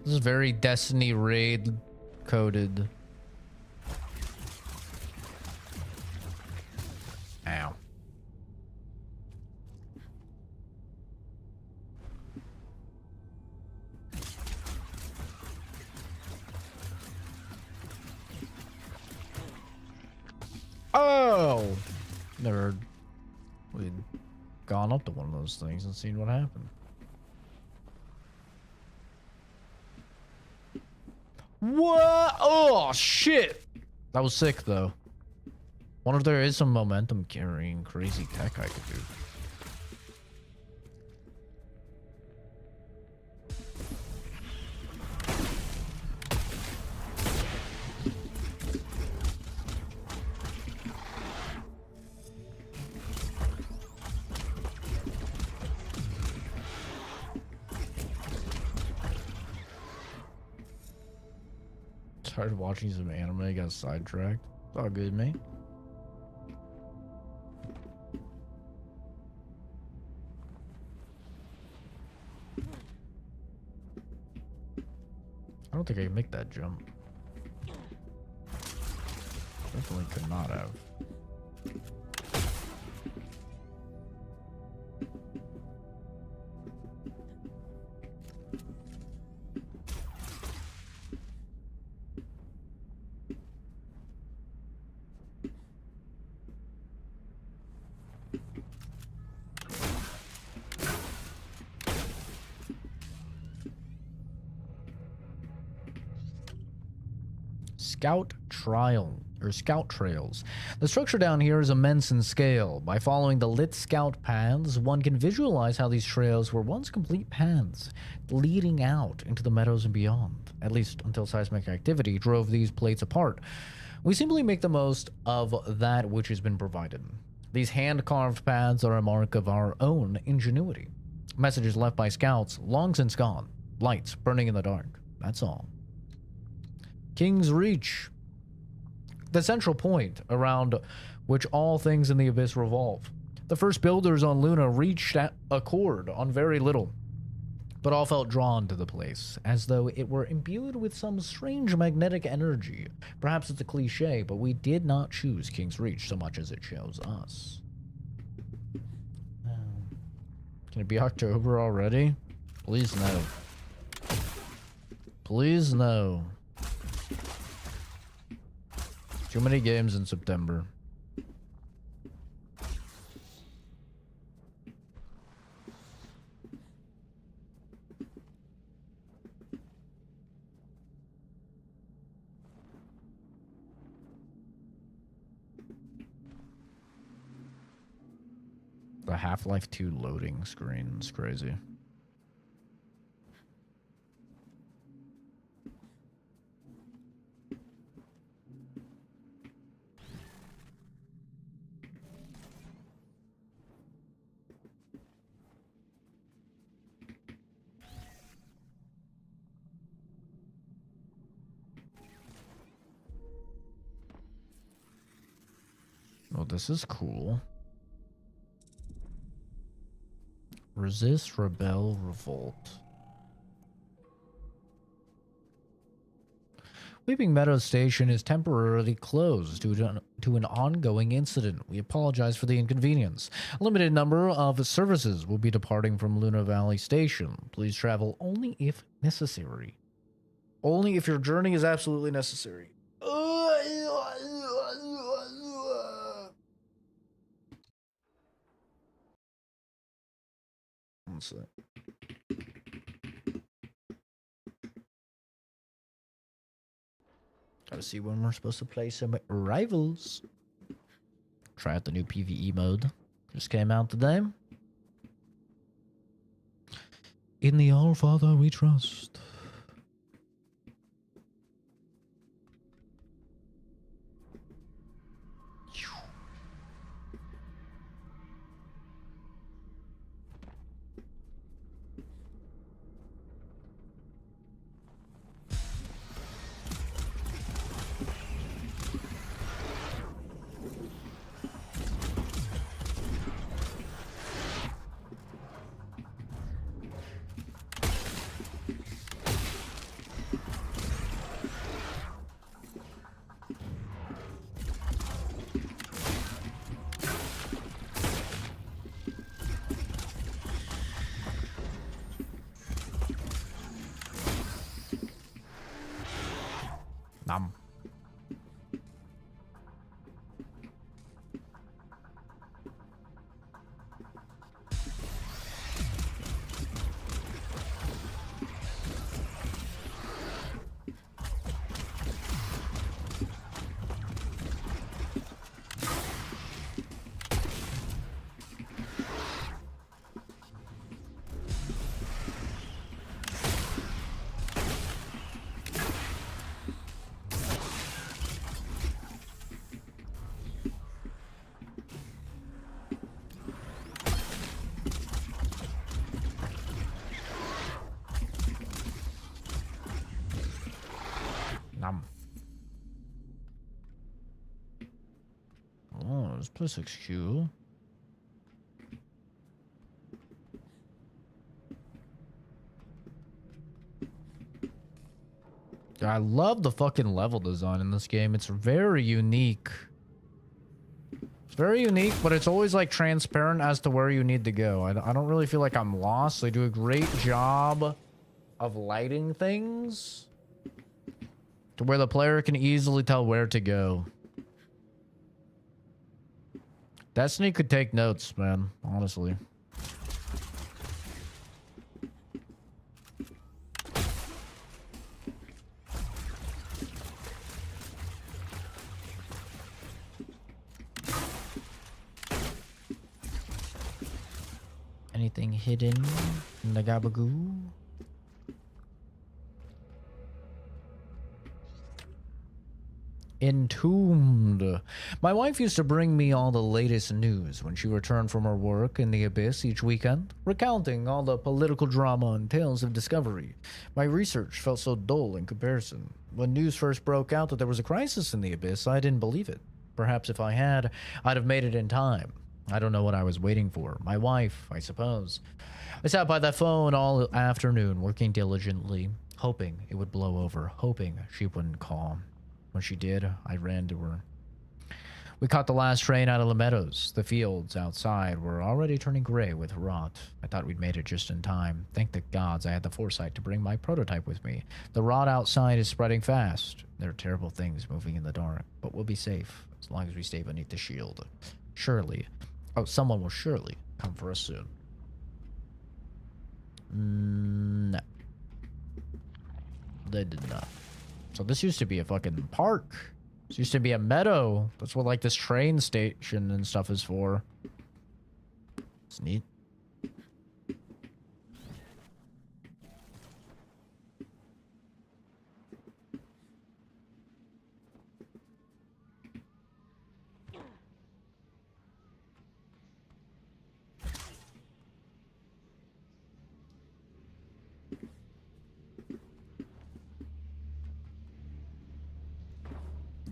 This is very Destiny raid coded. Ow. Oh! Never we'd gone up to one of those things and seen what happened. What? Oh, shit! That was sick, though. Wonder if there is some momentum carrying crazy tech I could do. Started watching some anime, got sidetracked. It's all good, mate. I don't think I can make that jump. Definitely could not have. Scout trails. The structure down here is immense in scale. By following the lit scout paths, one can visualize how these trails were once complete paths leading out into the meadows and beyond, at least until seismic activity drove these plates apart. We simply make the most of that which has been provided. These hand-carved paths are a mark of our own ingenuity. Messages left by scouts, long since gone. Lights burning in the dark. That's all. King's Reach. The central point around which all things in the Abyss revolve. The first builders on Luna reached accord on very little, but all felt drawn to the place, as though it were imbued with some strange magnetic energy. Perhaps it's a cliche, but we did not choose King's Reach so much as it chose us. Can it be October already? Please no. Please no. Too many games in September. The Half-Life 2 loading screen is crazy. Oh, this is cool. Resist, rebel, revolt. Weeping Meadows Station is temporarily closed due to an ongoing incident. We apologize for the inconvenience. A limited number of services will be departing from Luna Valley Station. Please travel only if necessary. Only if your journey is absolutely necessary. One sec. Gotta see when we're supposed to play some Rivals. Try out the new PvE mode. Just came out today. In the All-Father we trust. Nom. Nom. Oh, this place looks cool. I love the fucking level design in this game. It's very unique. It's very unique, but it's always like transparent as to where you need to go. I don't really feel like I'm lost. They do a great job of lighting things to where the player can easily tell where to go. Destiny could take notes, man, honestly. Anything hidden in the gabagoo? Entombed. My wife used to bring me all the latest news when she returned from her work in the Abyss each weekend, recounting all the political drama and tales of discovery. My research felt so dull in comparison. When news first broke out that there was a crisis in the Abyss, I didn't believe it. Perhaps if I had, I'd have made it in time. I don't know what I was waiting for. My wife, I suppose. I sat by that phone all afternoon, working diligently, hoping it would blow over, hoping she wouldn't call. When she did, I ran to her. We caught the last train out of the meadows. The fields outside were already turning gray with rot. I thought we'd made it just in time. Thank the gods I had the foresight to bring my prototype with me. The rot outside is spreading fast. There are terrible things moving in the dark, but we'll be safe as long as we stay beneath the shield. Surely. Oh, someone will surely come for us soon. No. They did not. So this used to be a fucking park. This used to be a meadow. That's what, like, this train station and stuff is for. It's neat.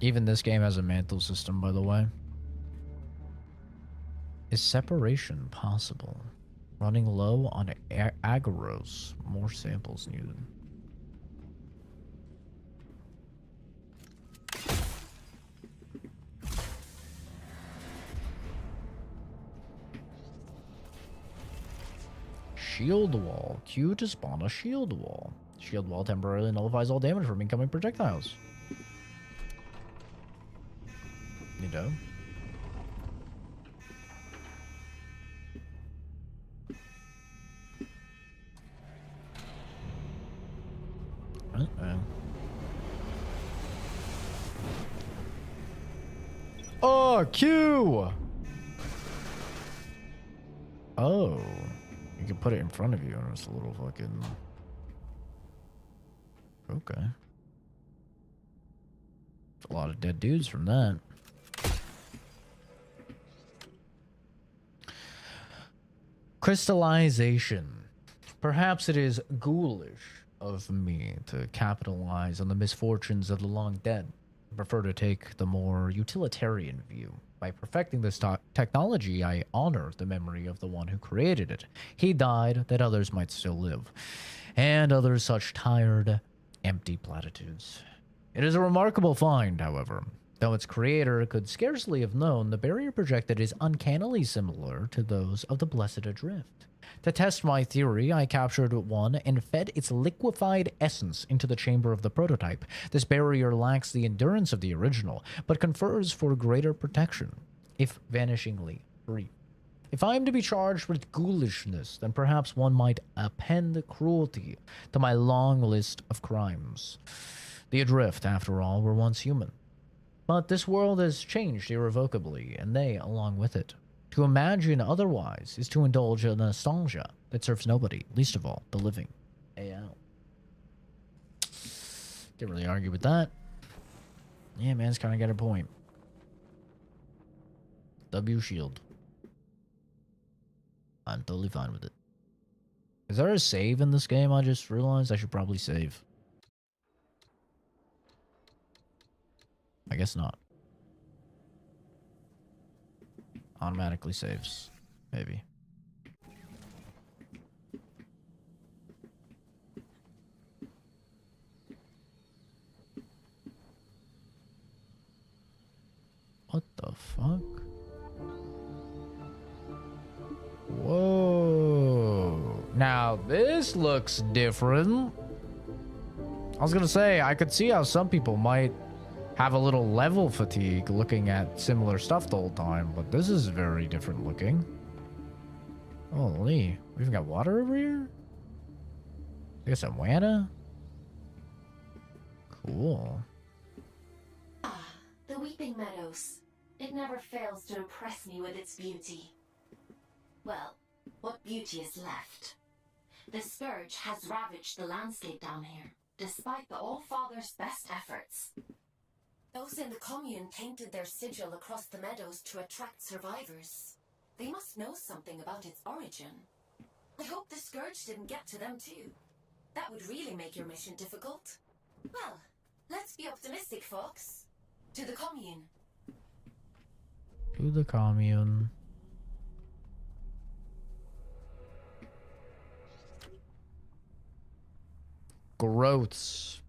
Even this game has a mantle system, by the way. Is separation possible? Running low on aggros. More samples needed. Shield wall. Q to spawn a shield wall. Shield wall temporarily nullifies all damage from incoming projectiles. You know? Oh, Q! Oh. You can put it in front of you and it's a little fucking... Okay. A lot of dead dudes from that. Crystallization. Perhaps it is ghoulish of me to capitalize on the misfortunes of the long dead. I prefer to take the more utilitarian view. By perfecting this technology, I honor the memory of the one who created it. He died that others might still live. And other such tired, empty platitudes. It is a remarkable find, however. Though its creator could scarcely have known, the barrier projected is uncannily similar to those of the Blessed Adrift. To test my theory, I captured one and fed its liquefied essence into the chamber of the prototype. This barrier lacks the endurance of the original, but confers for greater protection, if vanishingly brief. If I am to be charged with ghoulishness, then perhaps one might append cruelty to my long list of crimes. The Adrift, after all, were once human. But this world has changed irrevocably, and they along with it. To imagine otherwise is to indulge in nostalgia that serves nobody, least of all, the living. AL. Didn't really argue with that. Yeah, man's kind of got a point. W shield. I'm totally fine with it. Is there a save in this game? I just realized I should probably save. I guess not. Automatically saves. Maybe. What the fuck? Whoa. Now this looks different. I was gonna say, I could see how some people might have a little level fatigue looking at similar stuff the whole time, but this is very different looking. Holy, we even got water over here? I guess Atlanta? Cool. Ah, the Weeping Meadows. It never fails to impress me with its beauty. Well, what beauty is left. The scourge has ravaged the landscape down here, despite the All-Father's best efforts. Those in the commune painted their sigil across the meadows to attract survivors. They must know something about its origin. I hope the scourge didn't get to them too. That would really make your mission difficult. Well, let's be optimistic, folks. To the commune. To the commune. Growths.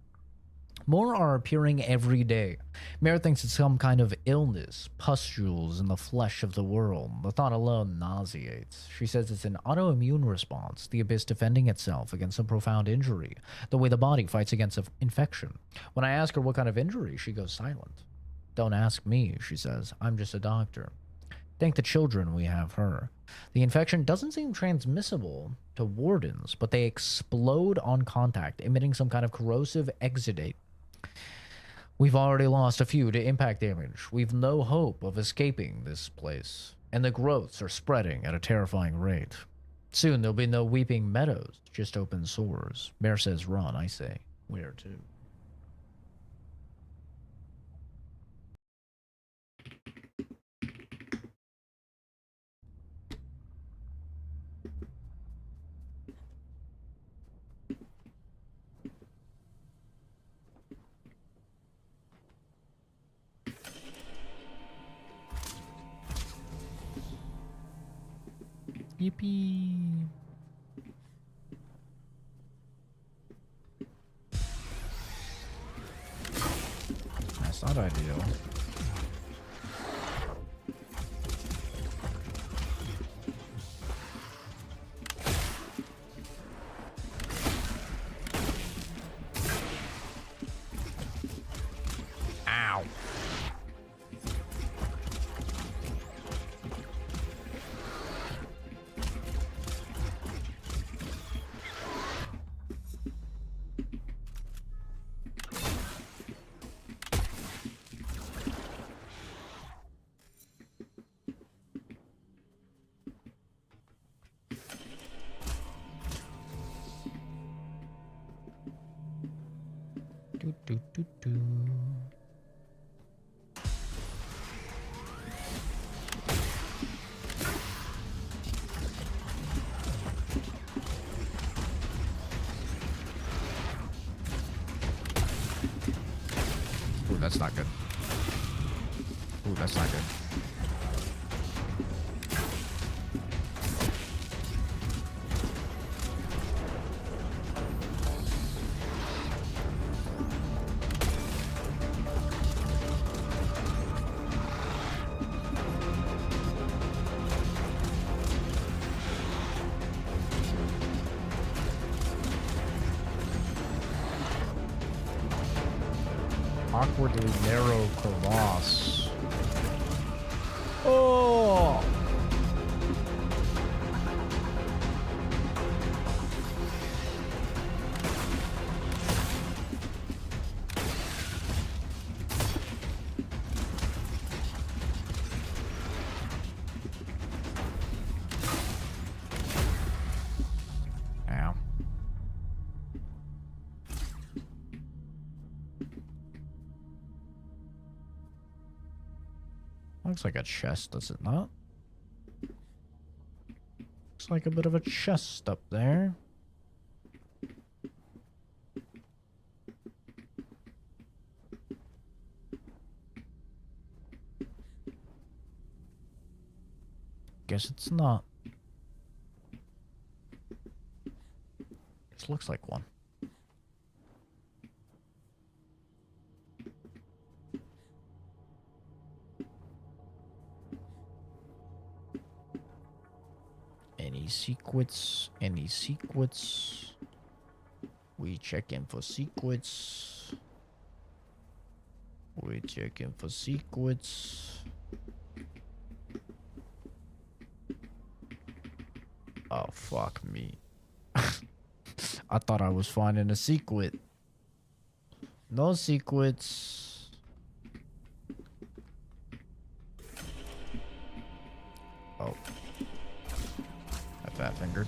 More are appearing every day. Mare thinks it's some kind of illness, pustules in the flesh of the world. The thought alone nauseates. She says it's an autoimmune response, the abyss defending itself against a profound injury, the way the body fights against infection. When I ask her what kind of injury, she goes silent. Don't ask me, she says. I'm just a doctor. Thank the children we have her. The infection doesn't seem transmissible to wardens, but they explode on contact, emitting some kind of corrosive exudate. We've already lost a few to impact damage. We've no hope of escaping this place, and the growths are spreading at a terrifying rate. Soon there'll be no weeping meadows, just open sores. Mare says run, I say where to. Yippee. That's not ideal. Ow. Do. Ooh, that's not good. Ooh, that's not good. Awkwardly narrow crevasse. Oh! Ow. Looks like a chest, does it not? Looks like a bit of a chest up there. Guess it's not. This looks like one. Any secrets? Any secrets? We checking for secrets. We checking for secrets. Oh, fuck me. I thought I was finding a secret. No secrets. Oh. fat fingered.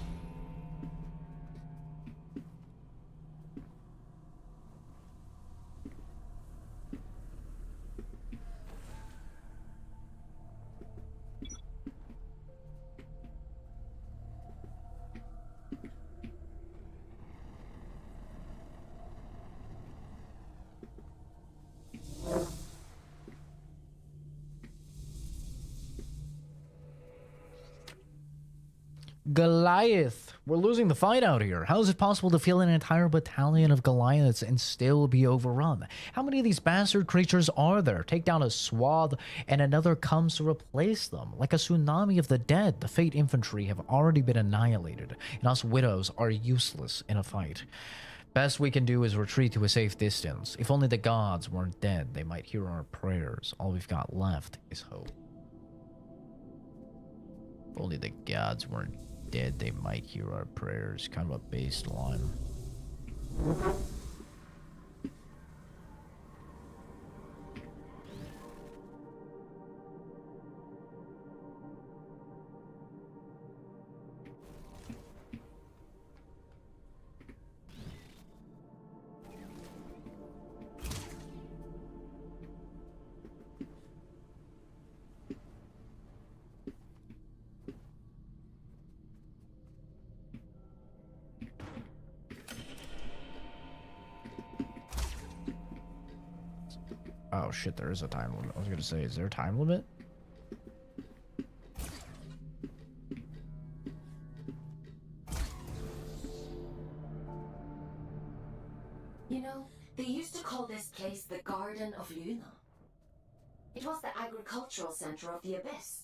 Goliath. We're losing the fight out here. How is it possible to field an entire battalion of Goliaths and still be overrun? How many of these bastard creatures are there? Take down a swath and another comes to replace them. Like a tsunami of the dead, the Fate infantry have already been annihilated, and us widows are useless in a fight. Best we can do is retreat to a safe distance. If only the gods weren't dead, they might hear our prayers. All we've got left is hope. If only the gods weren't dead, they might hear our prayers. Kind of a baseline. Oh shit, there is a time limit. I was gonna say, is there a time limit? You know, they used to call this place the Garden of Luna. It was the agricultural center of the Abyss.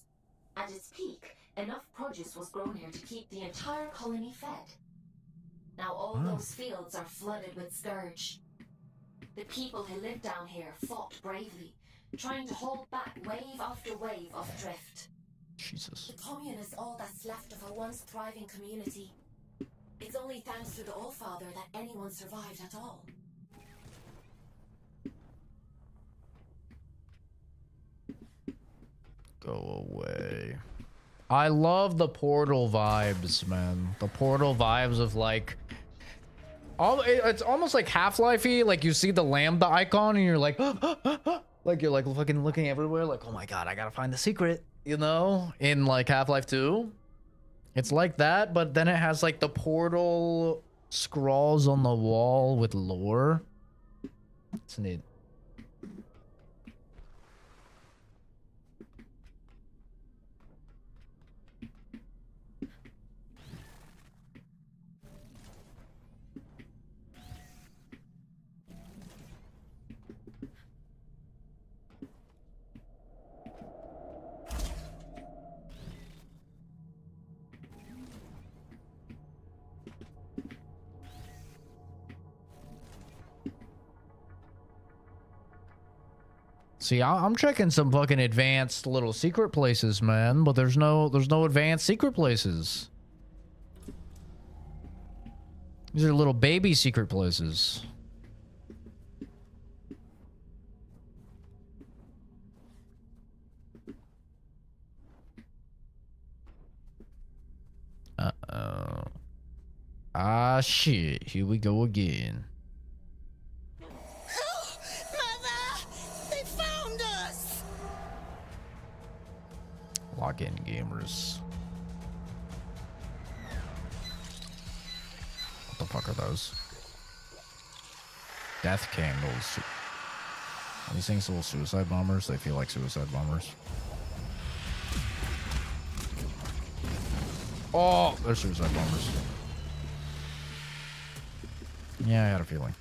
At its peak, enough produce was grown here to keep the entire colony fed. Now all those fields are flooded with scourge. The people who lived down here fought bravely, trying to hold back wave after wave of drift. Jesus. The commune is all that's left of a once thriving community. It's only thanks to the Allfather that anyone survived at all. Go away. I love the Portal vibes, man. The Portal vibes of like... it's almost like Half-Life-y. Like you see the Lambda icon and you're like... like you're like fucking looking everywhere. Like, oh my god, I gotta find the secret. You know? In like Half-Life 2. It's like that, but then it has like the Portal scrawls on the wall with lore. It's neat. See, I'm checking some fucking advanced little secret places, man, but there's no advanced secret places. These are little baby secret places. Uh-oh. Ah, shit. Here we go again. Log in, gamers. What the fuck are those? Death candles. Are these things little suicide bombers? They feel like suicide bombers. Oh, they're suicide bombers. Yeah, I had a feeling.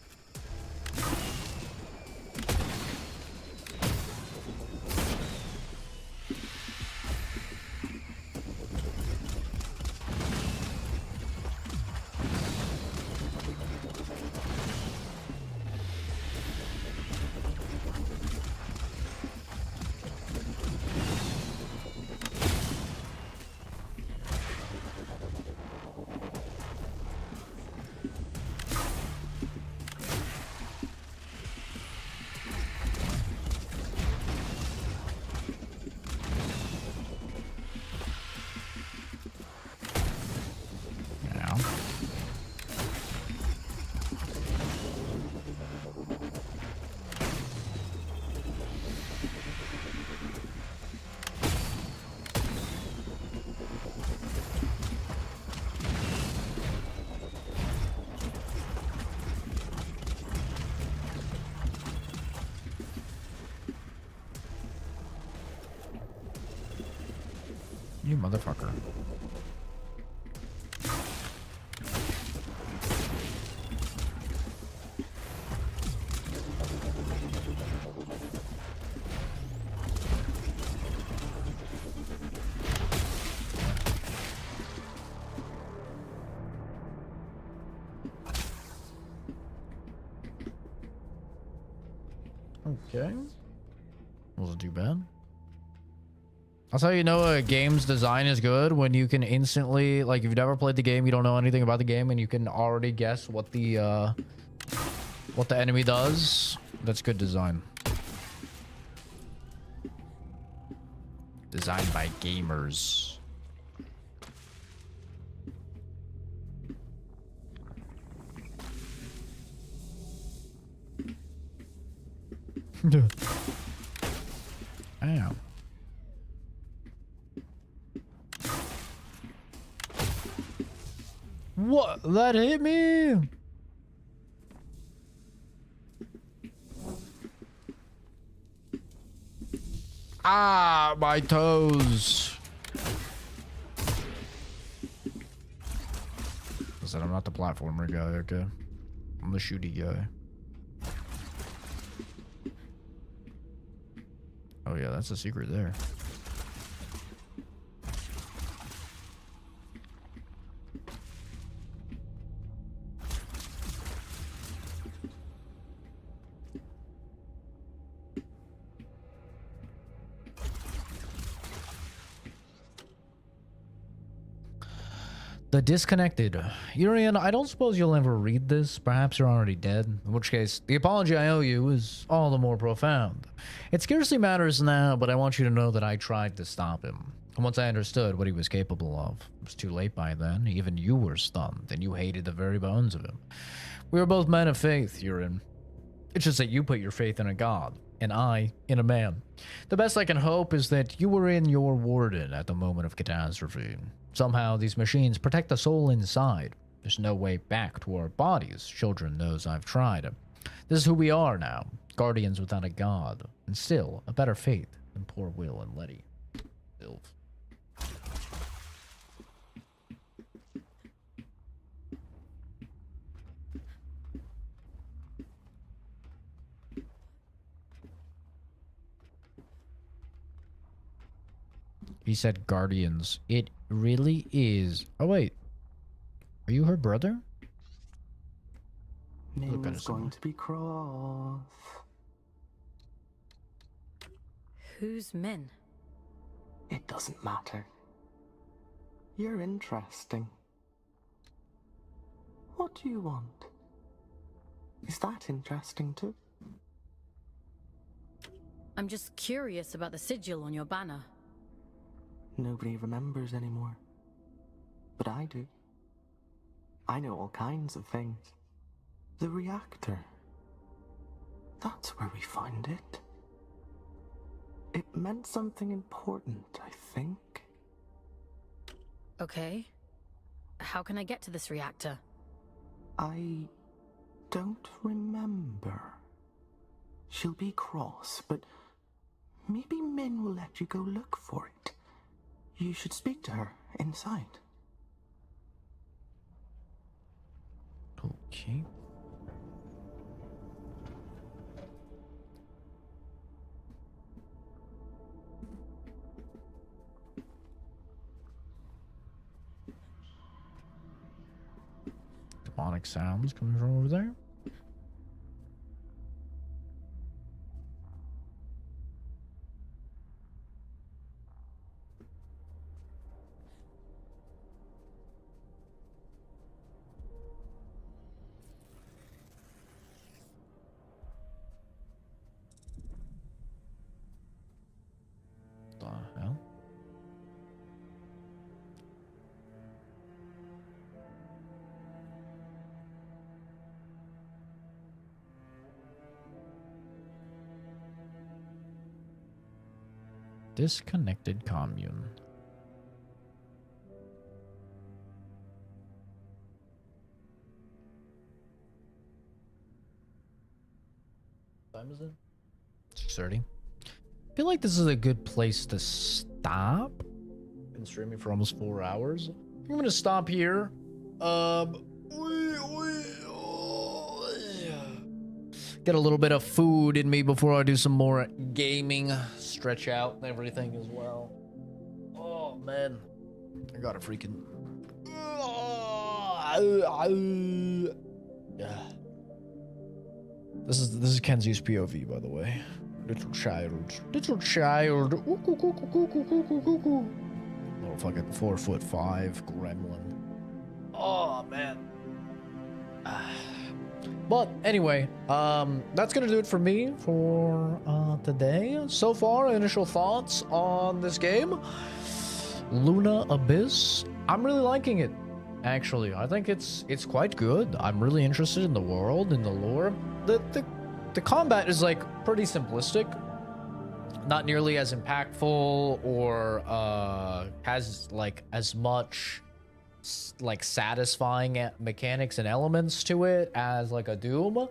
You motherfucker. Okay. Wasn't too bad. That's how you know a game's design is good, when you can instantly, like, if you've never played the game, you don't know anything about the game, and you can already guess what the enemy does. That's good design. Designed by gamers. Damn. What? That hit me? Ah, my toes. Listen, I'm not the platformer guy, okay? I'm the shooty guy. Oh yeah, that's a secret there. The Disconnected. Urian, I don't suppose you'll ever read this. Perhaps you're already dead. In which case, the apology I owe you is all the more profound. It scarcely matters now, but I want you to know that I tried to stop him. And once I understood what he was capable of, it was too late by then. Even you were stunned, and you hated the very bones of him. We were both men of faith, Urian. It's just that you put your faith in a god, and I in a man. The best I can hope is that you were in your warden at the moment of catastrophe. Somehow, these machines protect the soul inside. There's no way back to our bodies. Children knows I've tried. This is who we are now. Guardians without a god. And still, a better faith than poor Will and Letty. Ilv. He said guardians. It really is. Oh, wait. Are you her brother? Min's going to be cross. Who's Min? It doesn't matter. You're interesting. What do you want? Is that interesting too? I'm just curious about the sigil on your banner. Nobody remembers anymore. But I do. I know all kinds of things. The reactor. That's where we found it. It meant something important, I think. Okay. How can I get to this reactor? I don't remember. She'll be cross, but maybe Min will let you go look for it. You should speak to her inside. Okay. Demonic sounds coming from over there. The hell? Disconnected commune. What time is it? 6:30. I feel like this is a good place to stop. Been streaming for almost 4 hours. I'm gonna stop here. Get a little bit of food in me before I do some more gaming. Stretch out and everything as well. Oh man, I got a freaking. Yeah. This is Kenzie's POV, by the way. Little child. Little child. Little fucking 4'5" gremlin. Oh man. But anyway, that's gonna do it for me for today. So far, initial thoughts on this game. Luna Abyss. I'm really liking it. Actually, I think it's quite good. I'm really interested in the world, in the lore. The combat is like pretty simplistic, not nearly as impactful or has like as much like satisfying mechanics and elements to it as like a Doom.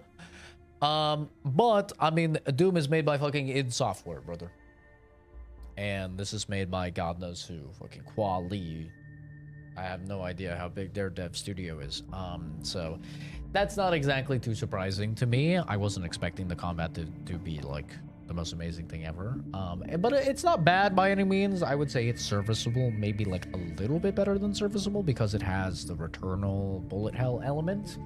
But I mean, Doom is made by fucking id Software, brother, and this is made by God knows who, fucking Quali. I have no idea how big their dev studio is. So that's not exactly too surprising to me. I wasn't expecting the combat to be like the most amazing thing ever. But it's not bad by any means. I would say it's serviceable, maybe like a little bit better than serviceable because it has the Returnal bullet hell element.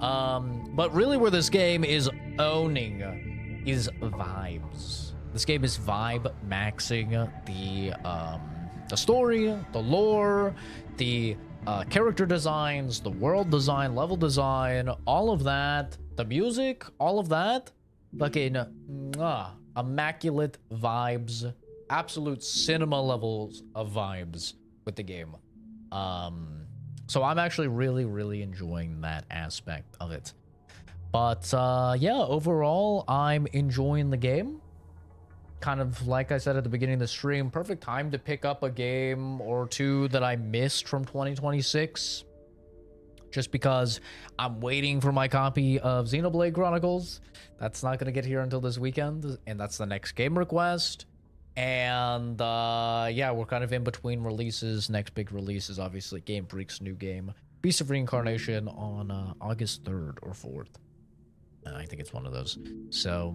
But really where this game is owning is vibes. This game is vibe maxing the story, the lore, the character designs, the world design, level design, all of that, the music, all of that. Fucking immaculate vibes, absolute cinema levels of vibes with the game. So I'm actually really enjoying that aspect of it. But yeah, overall, I'm enjoying the game. Kind of like I said at the beginning of the stream, perfect time to pick up a game or two that I missed from 2026. Just because I'm waiting for my copy of Xenoblade Chronicles. That's not going to get here until this weekend, and that's the next game request. And yeah, we're kind of in between releases. Next big release is obviously Game Freak's new game, Beast of Reincarnation, on August 3rd or 4th. I think it's one of those. So,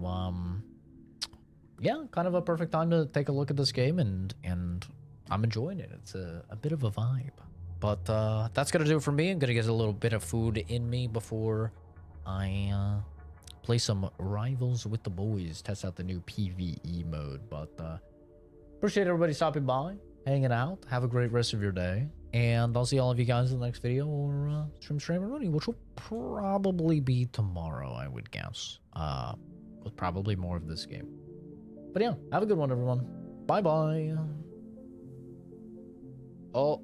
yeah, kind of a perfect time to take a look at this game, and I'm enjoying it. It's a bit of a vibe. But that's going to do it for me. I'm going to get a little bit of food in me before I play some Rivals with the Boys, test out the new PvE mode. But appreciate everybody stopping by, hanging out. Have a great rest of your day. And I'll see all of you guys in the next video or stream running, which will probably be tomorrow, I would guess. With probably more of this game. But yeah, have a good one, everyone. Bye-bye. Oh.